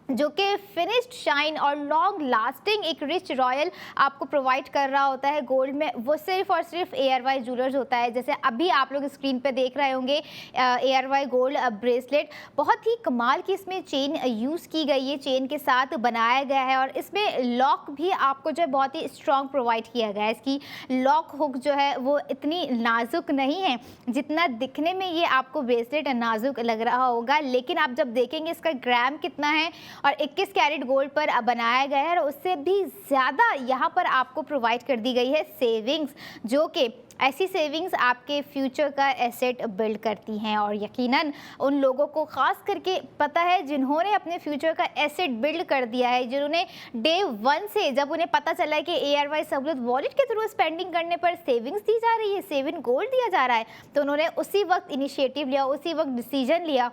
जो कि फिनिश्ड शाइन और लॉन्ग लास्टिंग एक रिच रॉयल आपको प्रोवाइड कर रहा होता है गोल्ड में, वो सिर्फ और सिर्फ एयरवाई ज्वेलर्स होता है। जैसे अभी आप लोग स्क्रीन पे देख रहे होंगे एयरवाई गोल्ड ब्रेसलेट, बहुत ही कमाल की इसमें चेन यूज़ की गई है, चेन के साथ बनाया गया है, और इसमें लॉक भी आपको जो है बहुत ही स्ट्रॉन्ग प्रोवाइड किया गया है। इसकी लॉक हुक जो है वो इतनी नाजुक नहीं है जितना दिखने में ये आपको ब्रेसलेट नाजुक लग रहा होगा, लेकिन आप जब देखेंगे इसका ग्राम कितना है और 21 कैरेट गोल्ड पर बनाया गया है, और उससे भी ज़्यादा यहाँ पर आपको प्रोवाइड कर दी गई है सेविंग्स, जो कि ऐसी सेविंग्स आपके फ्यूचर का एसेट बिल्ड करती हैं। और यकीनन उन लोगों को ख़ास करके पता है जिन्होंने अपने फ्यूचर का एसेट बिल्ड कर दिया है, जिन्होंने डे 1 से जब उन्हें पता चला है कि एयरवाई सहूलत वॉलेट के थ्रू स्पेंडिंग करने पर सेविंग्स दी जा रही है, सेविंग गोल्ड दिया जा रहा है, तो उन्होंने उसी वक्त इनिशिएटिव लिया, उसी वक्त डिसीजन लिया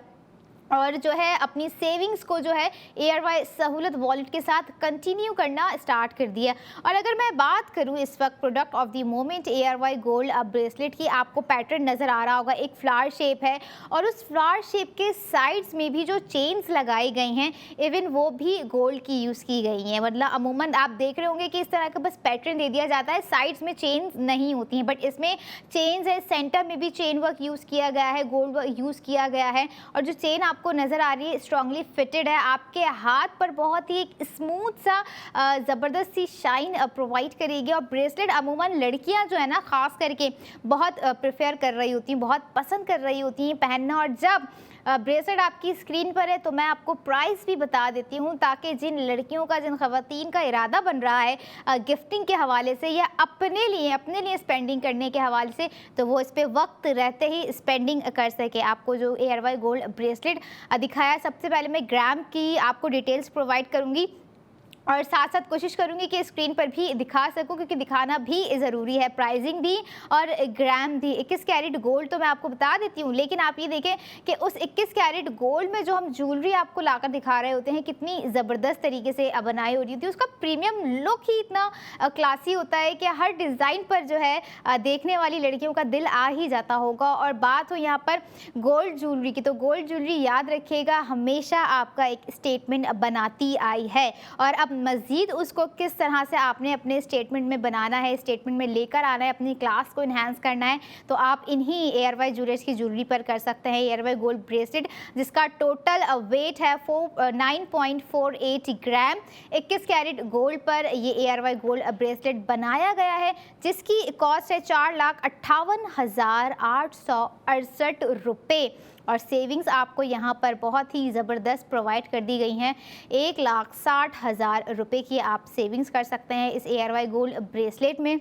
और जो है अपनी सेविंग्स को जो है एयरवाई सहूलत वॉलेट के साथ कंटिन्यू करना स्टार्ट कर दिया। और अगर मैं बात करूं इस वक्त product of the moment ARY gold bracelet की, आपको पैटर्न नज़र आ रहा होगा, एक फ्लावर शेप है और उस फ्लावर शेप के साइड्स में भी जो चेन्स लगाई गई हैं इवन वो भी गोल्ड की यूज़ की गई हैं। मतलब अमूमन आप देख रहे होंगे कि इस तरह का बस पैटर्न दे दिया जाता है, साइड्स में चेन्स नहीं होती हैं, बट इसमें चेन्स है, सेंटर में भी चेन वर्क यूज़ किया गया है, गोल्ड वर्क यूज़ किया गया है, और जो चेन आपको नज़र आ रही है स्ट्रांगली फिटेड है, आपके हाथ पर बहुत ही एक स्मूथ सा ज़बरदस्त सी शाइन प्रोवाइड करेगी। और ब्रेसलेट अमूमन लड़कियां जो है ना ख़ास करके बहुत प्रेफर कर रही होती हैं, बहुत पसंद कर रही होती हैं पहनना। और जब ब्रेसलेट आपकी स्क्रीन पर है तो मैं आपको प्राइस भी बता देती हूँ, ताकि जिन लड़कियों का, जिन ख़वातीन का इरादा बन रहा है गिफ्टिंग के हवाले से या अपने लिए स्पेंडिंग करने के हवाले से, तो वो इस पर वक्त रहते ही स्पेंडिंग कर सके। आपको जो एयरवाई गोल्ड ब्रेसलेट दिखाया, सबसे पहले मैं ग्राम की आपको डिटेल्स प्रोवाइड करूँगी और साथ साथ कोशिश करूंगी कि स्क्रीन पर भी दिखा सकूं, क्योंकि दिखाना भी ज़रूरी है, प्राइसिंग भी और ग्राम भी। 21 कैरेट गोल्ड तो मैं आपको बता देती हूं, लेकिन आप ये देखें कि उस 21 कैरेट गोल्ड में जो हम ज्वेलरी आपको लाकर दिखा रहे होते हैं कितनी ज़बरदस्त तरीके से बनाई हो रही होती है, उसका प्रीमियम लुक ही इतना क्लासी होता है कि हर डिज़ाइन पर जो है देखने वाली लड़कियों का दिल आ ही जाता होगा। और बात हो यहाँ पर गोल्ड ज्वेलरी की, तो गोल्ड ज्वेलरी याद रखिएगा हमेशा आपका एक स्टेटमेंट बनाती आई है, और अब मज़ीद उसको किस तरह से आपने अपने स्टेटमेंट में बनाना है, स्टेटमेंट में लेकर आना है, अपनी क्लास को इन्हांस करना है, तो आप इन्हीं एयरवाई ज्वेलर्स की ज्वेलरी पर कर सकते हैं। एयरवाई गोल्ड ब्रेसलेट जिसका टोटल वेट है 9.48 ग्राम, 21 कैरेट गोल्ड पर ये एयरवाई गोल्ड ब्रेसलेट बनाया गया है, जिसकी कॉस्ट है 4,58,868 रुपये। और सेविंग्स आपको यहाँ पर बहुत ही ज़बरदस्त प्रोवाइड कर दी गई हैं, 1,60,000 रुपये की आप सेविंग्स कर सकते हैं इस एयरवाई गोल्ड ब्रेसलेट में।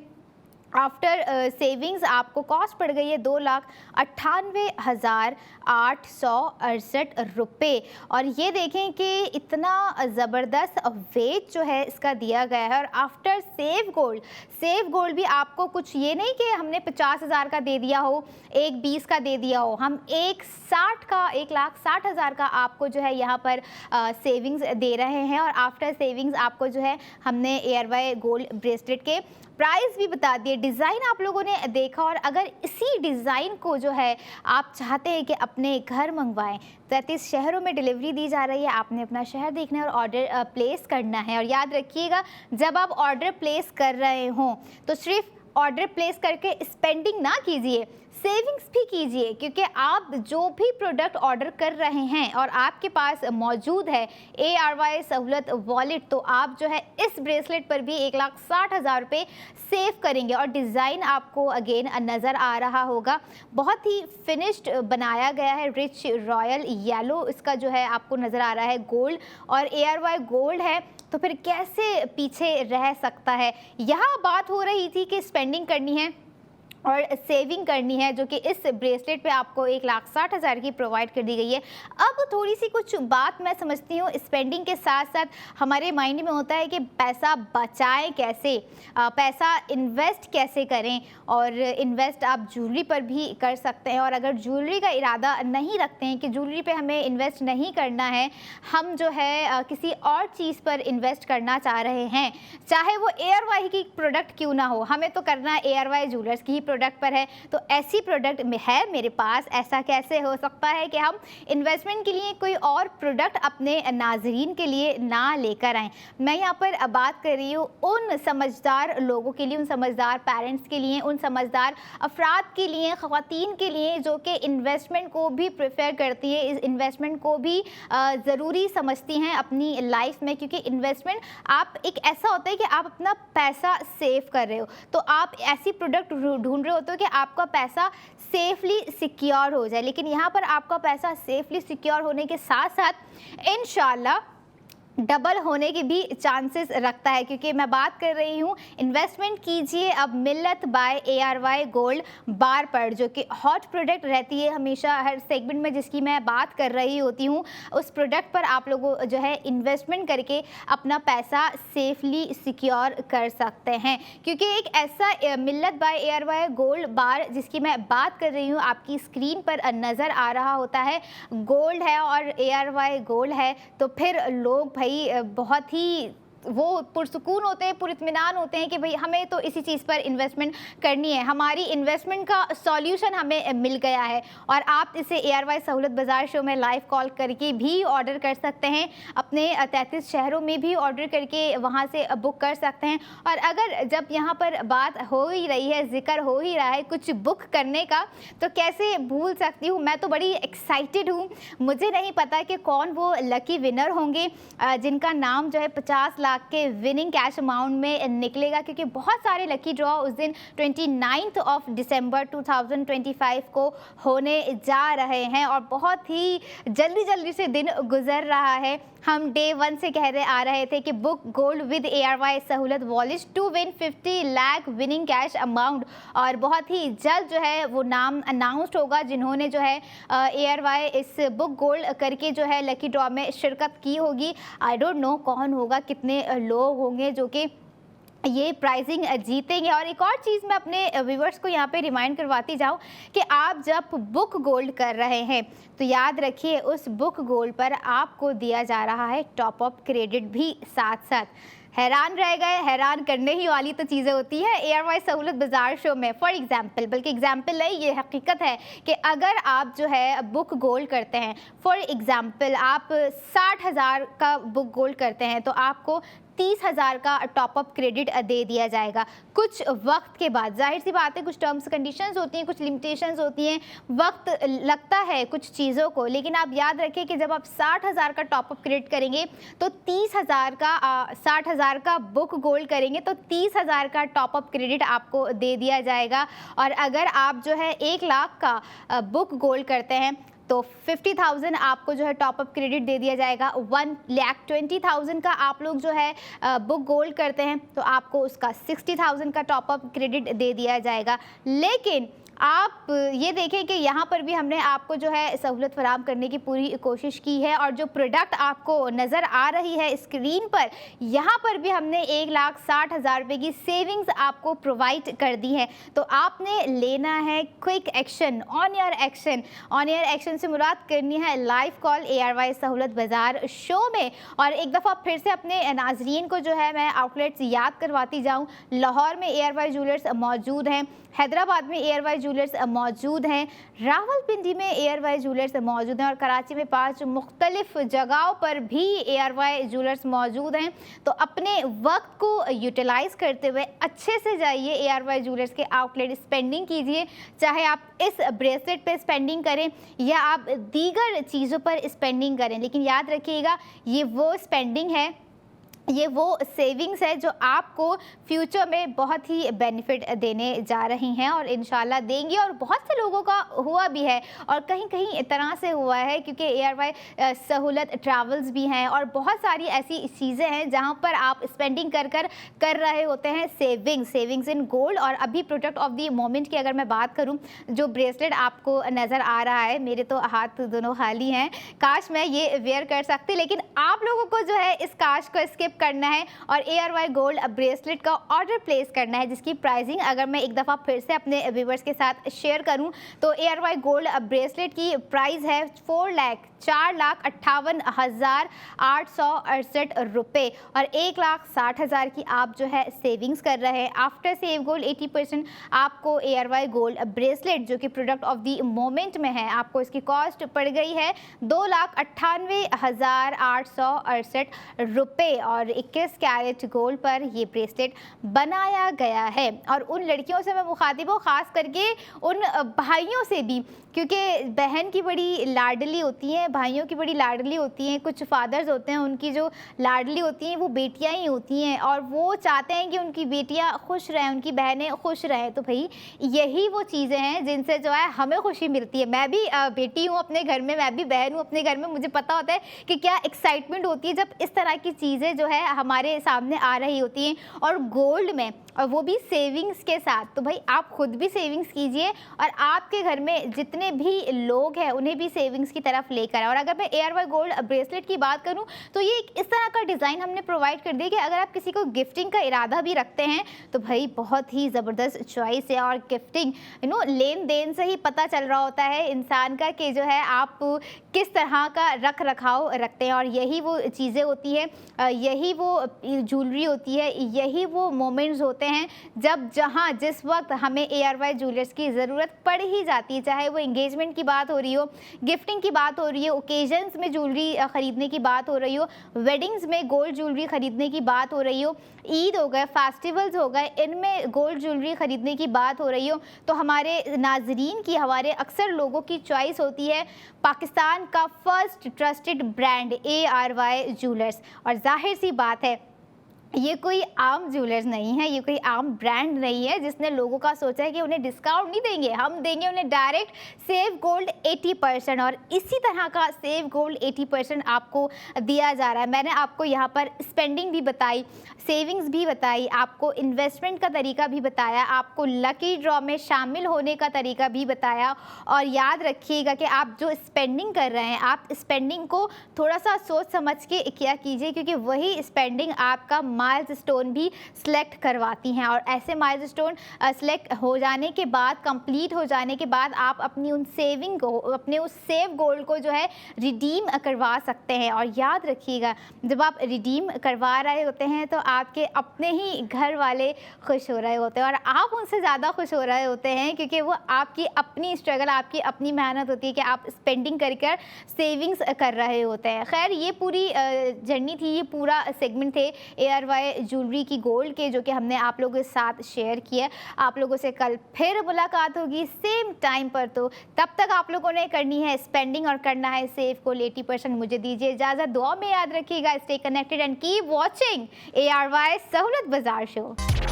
आफ्टर सेविंग्स आपको कॉस्ट पड़ गई है 2,98,868 रुपये। और ये देखें कि इतना ज़बरदस्त वेट जो है इसका दिया गया है। और आफ्टर सेव गोल्ड भी आपको कुछ ये नहीं कि हमने 50,000 का दे दिया हो, 1,20 का दे दिया हो, हम 1,60,000 का आपको जो है यहाँ पर सेविंग्स दे रहे हैं। और आफ्टर सेविंग्स आपको जो है हमने एयरवाई गोल्ड ब्रेसलेट के प्राइस भी बता दिए, डिज़ाइन आप लोगों ने देखा। और अगर इसी डिज़ाइन को जो है आप चाहते हैं कि अपने घर मंगवाएं, 33 शहरों में डिलीवरी दी जा रही है, आपने अपना शहर देखना है और ऑर्डर प्लेस करना है। और याद रखिएगा जब आप ऑर्डर प्लेस कर रहे हों तो सिर्फ ऑर्डर प्लेस करके स्पेंडिंग ना कीजिए, सेविंग्स भी कीजिए, क्योंकि आप जो भी प्रोडक्ट ऑर्डर कर रहे हैं और आपके पास मौजूद है ARY सहूलत वॉलेट, तो आप जो है इस ब्रेसलेट पर भी 1,60,000 रुपये सेव करेंगे। और डिज़ाइन आपको अगेन नज़र आ रहा होगा, बहुत ही फिनिश्ड बनाया गया है, रिच रॉयल येलो इसका जो है आपको नज़र आ रहा है, गोल्ड और ARY गोल्ड है, तो फिर कैसे पीछे रह सकता है। यहाँ बात हो रही थी कि स्पेंडिंग करनी है और सेविंग करनी है, जो कि इस ब्रेसलेट पे आपको 1,60,000 की प्रोवाइड कर दी गई है। अब थोड़ी सी कुछ बात मैं समझती हूँ, स्पेंडिंग के साथ साथ हमारे माइंड में होता है कि पैसा बचाएं कैसे, पैसा इन्वेस्ट कैसे करें। और इन्वेस्ट आप ज्वेलरी पर भी कर सकते हैं, और अगर ज्वेलरी का इरादा नहीं रखते हैं कि ज्वेलरी पे हमें इन्वेस्ट नहीं करना है, हम जो है किसी और चीज़ पर इन्वेस्ट करना चाह रहे हैं, चाहे वो ARY की प्रोडक्ट क्यों ना हो, हमें तो करना है ARY ज्वेलर्स की ही प्रोडक्ट पर है, तो ऐसी प्रोडक्ट है मेरे पास, ऐसा कैसे हो सकता है कि हम इन्वेस्टमेंट के लिए कोई और प्रोडक्ट अपने नाजरीन के लिए ना लेकर आएँ। मैं यहाँ पर बात कर रही हूँ उन समझदार लोगों के लिए, उन समझदार पेरेंट्स के लिए, उन समझदार अफराद के लिए, ख़वातीन के लिए जो कि इन्वेस्टमेंट को भी प्रेफर करती है, इस इन्वेस्टमेंट को भी ज़रूरी समझती हैं अपनी लाइफ में, क्योंकि इन्वेस्टमेंट आप एक ऐसा होता है कि आप अपना पैसा सेव कर रहे हो, तो आप ऐसी प्रोडक्ट ढूंढ रहे होते हो कि आपका पैसा सेफली सिक्योर हो जाए। लेकिन यहाँ पर आपका पैसा सेफली सिक्योर होने के साथ साथ इंशाल्लाह डबल होने के भी चांसेस रखता है, क्योंकि मैं बात कर रही हूँ इन्वेस्टमेंट कीजिए अब मिल्लत बाय ARY गोल्ड बार पर, जो कि हॉट प्रोडक्ट रहती है हमेशा हर सेगमेंट में, जिसकी मैं बात कर रही होती हूँ। उस प्रोडक्ट पर आप लोगों जो है इन्वेस्टमेंट करके अपना पैसा सेफली सिक्योर कर सकते हैं, क्योंकि एक ऐसा मिल्लत बाय ARY गोल्ड बार जिसकी मैं बात कर रही हूँ आपकी स्क्रीन पर नज़र आ रहा होता है, गोल्ड है और ARY गोल्ड है, तो फिर लोग भाई बहुत ही वो पुरसुकून होते हैं, पुरइत्मीनान होते हैं कि भाई हमें तो इसी चीज़ पर इन्वेस्टमेंट करनी है, हमारी इन्वेस्टमेंट का सॉल्यूशन हमें मिल गया है। और आप इसे ARY सहूलत बाज़ार शो में लाइव कॉल करके भी ऑर्डर कर सकते हैं, अपने 33 शहरों में भी ऑर्डर करके वहाँ से बुक कर सकते हैं। और अगर जब यहाँ पर बात हो ही रही है, जिक्र हो ही रहा है कुछ बुक करने का, तो कैसे भूल सकती हूँ, मैं तो बड़ी एक्साइटेड हूँ। मुझे नहीं पता कि कौन वो लकी विनर होंगे जिनका नाम जो है 50 लाख के विनिंग कैश अमाउंट में निकलेगा, क्योंकि बहुत सारे लकी ड्रॉ उस दिन 29 दिसंबर 2025 को होने जा रहे हैं, और बहुत ही जल्दी से दिन गुजर रहा है। हम डे 1 से कह रहे आ रहे थे कि book gold with ARY Sahulat wallet to win 50 lakh winning cash amount, और बहुत ही जल्द जो है वो नाम अनाउंस्ड होगा जिन्होंने जो है ARY इस बुक गोल्ड करके जो है लकी ड्रॉ में शिरकत की होगी। आई डोंट नो कौन होगा, कितने लोग होंगे जो कि ये प्राइजिंग जीतेंगे। और एक और चीज़ मैं अपने व्यूवर्स को यहाँ पे रिमाइंड करवाती जाऊँ कि आप जब बुक गोल्ड कर रहे हैं तो याद रखिए उस बुक गोल्ड पर आपको दिया जा रहा है टॉप अप क्रेडिट भी साथ साथ। हैरान रह गए, हैरान करने ही वाली तो चीज़ें होती है ARY सहूलत बाज़ार शो में। फॉर एग्जाम्पल, बल्कि एग्जाम्पल नहीं, ये हकीकत है कि अगर आप जो है बुक गोल्ड करते हैं, फॉर एग्जाम्पल आप 60,000 का बुक गोल्ड करते हैं, तो आपको 30,000 का टॉपअप क्रेडिट दे दिया जाएगा कुछ वक्त के बाद। जाहिर सी बात है कुछ टर्म्स कंडीशंस होती हैं, कुछ लिमिटेशंस होती हैं, वक्त लगता है कुछ चीज़ों को, लेकिन आप याद रखें कि जब आप 60,000 का टॉपअप क्रेडिट करेंगे तो 60,000 का बुक गोल्ड करेंगे तो 30,000 का टॉपअप क्रेडिट आपको दे दिया जाएगा। और अगर आप जो है 1 लाख का बुक गोल्ड करते हैं तो 50,000 आपको जो है टॉपअप क्रेडिट दे दिया जाएगा। 1,20,000 का आप लोग जो है बुक गोल्ड करते हैं तो आपको उसका 60,000 का टॉपअप क्रेडिट दे दिया जाएगा। लेकिन आप ये देखें कि यहाँ पर भी हमने आपको जो है सहूलत फराहम करने की पूरी कोशिश की है, और जो प्रोडक्ट आपको नज़र आ रही है स्क्रीन पर, यहाँ पर भी हमने 1,60,000 रुपये की सेविंग्स आपको प्रोवाइड कर दी है। तो आपने लेना है quick action, on your action. On your action से मुराद करनी है लाइव कॉल ARY सहूलत बाज़ार शो में। और एक दफ़ा फिर से अपने नाजरीन को जो है मैं आउटलेट्स याद करवाती जाऊँ। लाहौर में ARY ज्वेलर्स मौजूद हैं, हैदराबाद में ARY ज्वेलर्स मौजूद हैं, रावलपिंडी में ARY ज्वेलर्स मौजूद हैं और कराची में 5 मुख्तलिफ जगहों पर भी ARY ज्वेलर्स मौजूद हैं। तो अपने वक्त को यूटिलाइज़ करते हुए अच्छे से जाइए ARY ज्वेलर्स के आउटलेट, स्पेंडिंग कीजिए, चाहे आप इस ब्रेसलेट पे स्पेंडिंग करें या आप दीगर चीज़ों पर स्पेंडिंग करें, लेकिन याद रखिएगा ये वो स्पेंडिंग है, ये वो सेविंग्स है जो आपको फ्यूचर में बहुत ही बेनिफिट देने जा रही हैं और इंशाल्लाह देंगी। और बहुत से लोगों का हुआ भी है और कहीं कहीं तरह से हुआ है, क्योंकि ARY सहूलत ट्रैवल्स भी हैं और बहुत सारी ऐसी चीज़ें हैं जहां पर आप स्पेंडिंग कर रहे होते हैं सेविंग्स इन गोल्ड। और अभी प्रोडक्ट ऑफ द मोमेंट की अगर मैं बात करूं, जो ब्रेसलेट आपको नज़र आ रहा है, मेरे तो हाथ दोनों खाली हैं, काश मैं ये वेयर कर सकती, लेकिन आप लोगों को जो है इस काश को स्किप करना है और ARY गोल्ड ब्रेसलेट का ऑर्डर प्लेस करना है, जिसकी प्राइसिंग अगर मैं एक दफ़ा फिर से अपने व्यूवर्स के साथ शेयर करूं तो ARY गोल्ड ब्रेसलेट की प्राइस है 4,58,868 रुपये और 1,60,000 की आप जो है सेविंग्स कर रहे हैं। आफ्टर सेव गोल्ड 80% आपको ARY गोल्ड ब्रेसलेट जो कि प्रोडक्ट ऑफ द मोमेंट में है, आपको इसकी कॉस्ट पड़ गई है 2,98,868 रुपये और 21 कैरेट गोल्ड पर ये ब्रेसलेट बनाया गया है। और उन लड़कियों से मैं मुखातिब हूँ, ख़ास करके उन भाइयों से भी, क्योंकि बहन की बड़ी लाडली होती हैं, भाइयों की बड़ी लाडली होती हैं, कुछ फादर्स होते हैं उनकी जो लाडली होती हैं वो बेटियां ही होती हैं और वो चाहते हैं कि उनकी बेटियां खुश रहें, उनकी बहनें खुश रहें। तो भाई यही वो चीज़ें हैं जिनसे जो है हमें खुशी मिलती है। मैं भी बेटी हूँ अपने घर में, मैं भी बहन हूँ अपने घर में, मुझे पता होता है कि क्या एक्साइटमेंट होती है जब इस तरह की चीज़ें जो है हमारे सामने आ रही होती हैं और गोल्ड में, और वो भी सेविंग्स के साथ। तो भाई आप खुद भी सेविंग्स कीजिए और आपके घर में जितने भी लोग हैं उन्हें भी सेविंग्स की तरफ लेकर आए। और अगर मैं ARY गोल्ड ब्रेसलेट की बात करूं तो ये एक इस तरह का डिज़ाइन हमने प्रोवाइड कर दिया कि अगर आप किसी को गिफ्टिंग का इरादा भी रखते हैं तो भाई बहुत ही ज़बरदस्त चॉइस है। और गिफ्टिंग लेन देन से ही पता चल रहा होता है इंसान का कि जो है आप किस तरह का रख रखाव रखते हैं। और यही वो चीज़ें होती है, यही वो ज्वेलरी होती है, यही वो मोमेंट्स होते हैं जब जहां जिस वक्त हमें ARY ज्वेलर्स की ज़रूरत पड़ ही जाती है, चाहे वो इंगेजमेंट की बात हो रही हो, गिफ्टिंग की बात हो रही है, ओकेजन्स में ज्वेलरी ख़रीदने की बात हो रही हो, वेडिंग्स में गोल्ड ज्वेलरी ख़रीदने की बात हो रही हो, ईद हो गए, फेस्टिवल्स हो गए, इनमें गोल्ड ज्वेलरी ख़रीदने की बात हो रही हो, तो हमारे नाजरीन की, हमारे अक्सर लोगों की चॉइस होती है पाकिस्तान का first trusted brand ARY jewellers. और जाहिर सी बात है ये कोई आम ज्वेलर्स नहीं है, ये कोई आम ब्रांड नहीं है जिसने लोगों का सोचा है कि उन्हें डिस्काउंट नहीं देंगे, हम देंगे उन्हें डायरेक्ट सेव गोल्ड 80%। और इसी तरह का सेव गोल्ड 80% आपको दिया जा रहा है। मैंने आपको यहाँ पर स्पेंडिंग भी बताई, सेविंग्स भी बताई, आपको इन्वेस्टमेंट का तरीका भी बताया, आपको लकी ड्रॉ में शामिल होने का तरीका भी बताया। और याद रखिएगा कि आप जो स्पेंडिंग कर रहे हैं, आप स्पेंडिंग को थोड़ा सा सोच समझ के किया कीजिए, क्योंकि वही स्पेंडिंग आपका माइलस्टोन भी सिलेक्ट करवाती हैं। और ऐसे माइलस्टोन सिलेक्ट हो जाने के बाद, कंप्लीट हो जाने के बाद आप अपनी उन सेविंग को, अपने उस सेव गोल्ड को जो है रिडीम करवा सकते हैं। और याद रखिएगा जब आप रिडीम करवा रहे होते हैं तो आपके अपने ही घर वाले खुश हो रहे होते हैं और आप उनसे ज़्यादा खुश हो रहे होते हैं, क्योंकि वो आपकी अपनी स्ट्रगल, आपकी अपनी मेहनत होती है कि आप स्पेंडिंग कर सेविंग्स कर रहे होते हैं। खैर ये पूरी जर्नी थी, ये पूरा सेगमेंट थे ARY ज्वेलरी की गोल्ड के, जो कि हमने आप लोगों के साथ शेयर किया। आप लोगों से कल फिर मुलाकात होगी सेम टाइम पर, तो तब तक आप लोगों ने करनी है स्पेंडिंग और करना है सेव को 80%। मुझे दीजिए इजाज़त, दुआ में याद रखिएगा, stay connected and keep watching ARY Sahulat बाजार शो।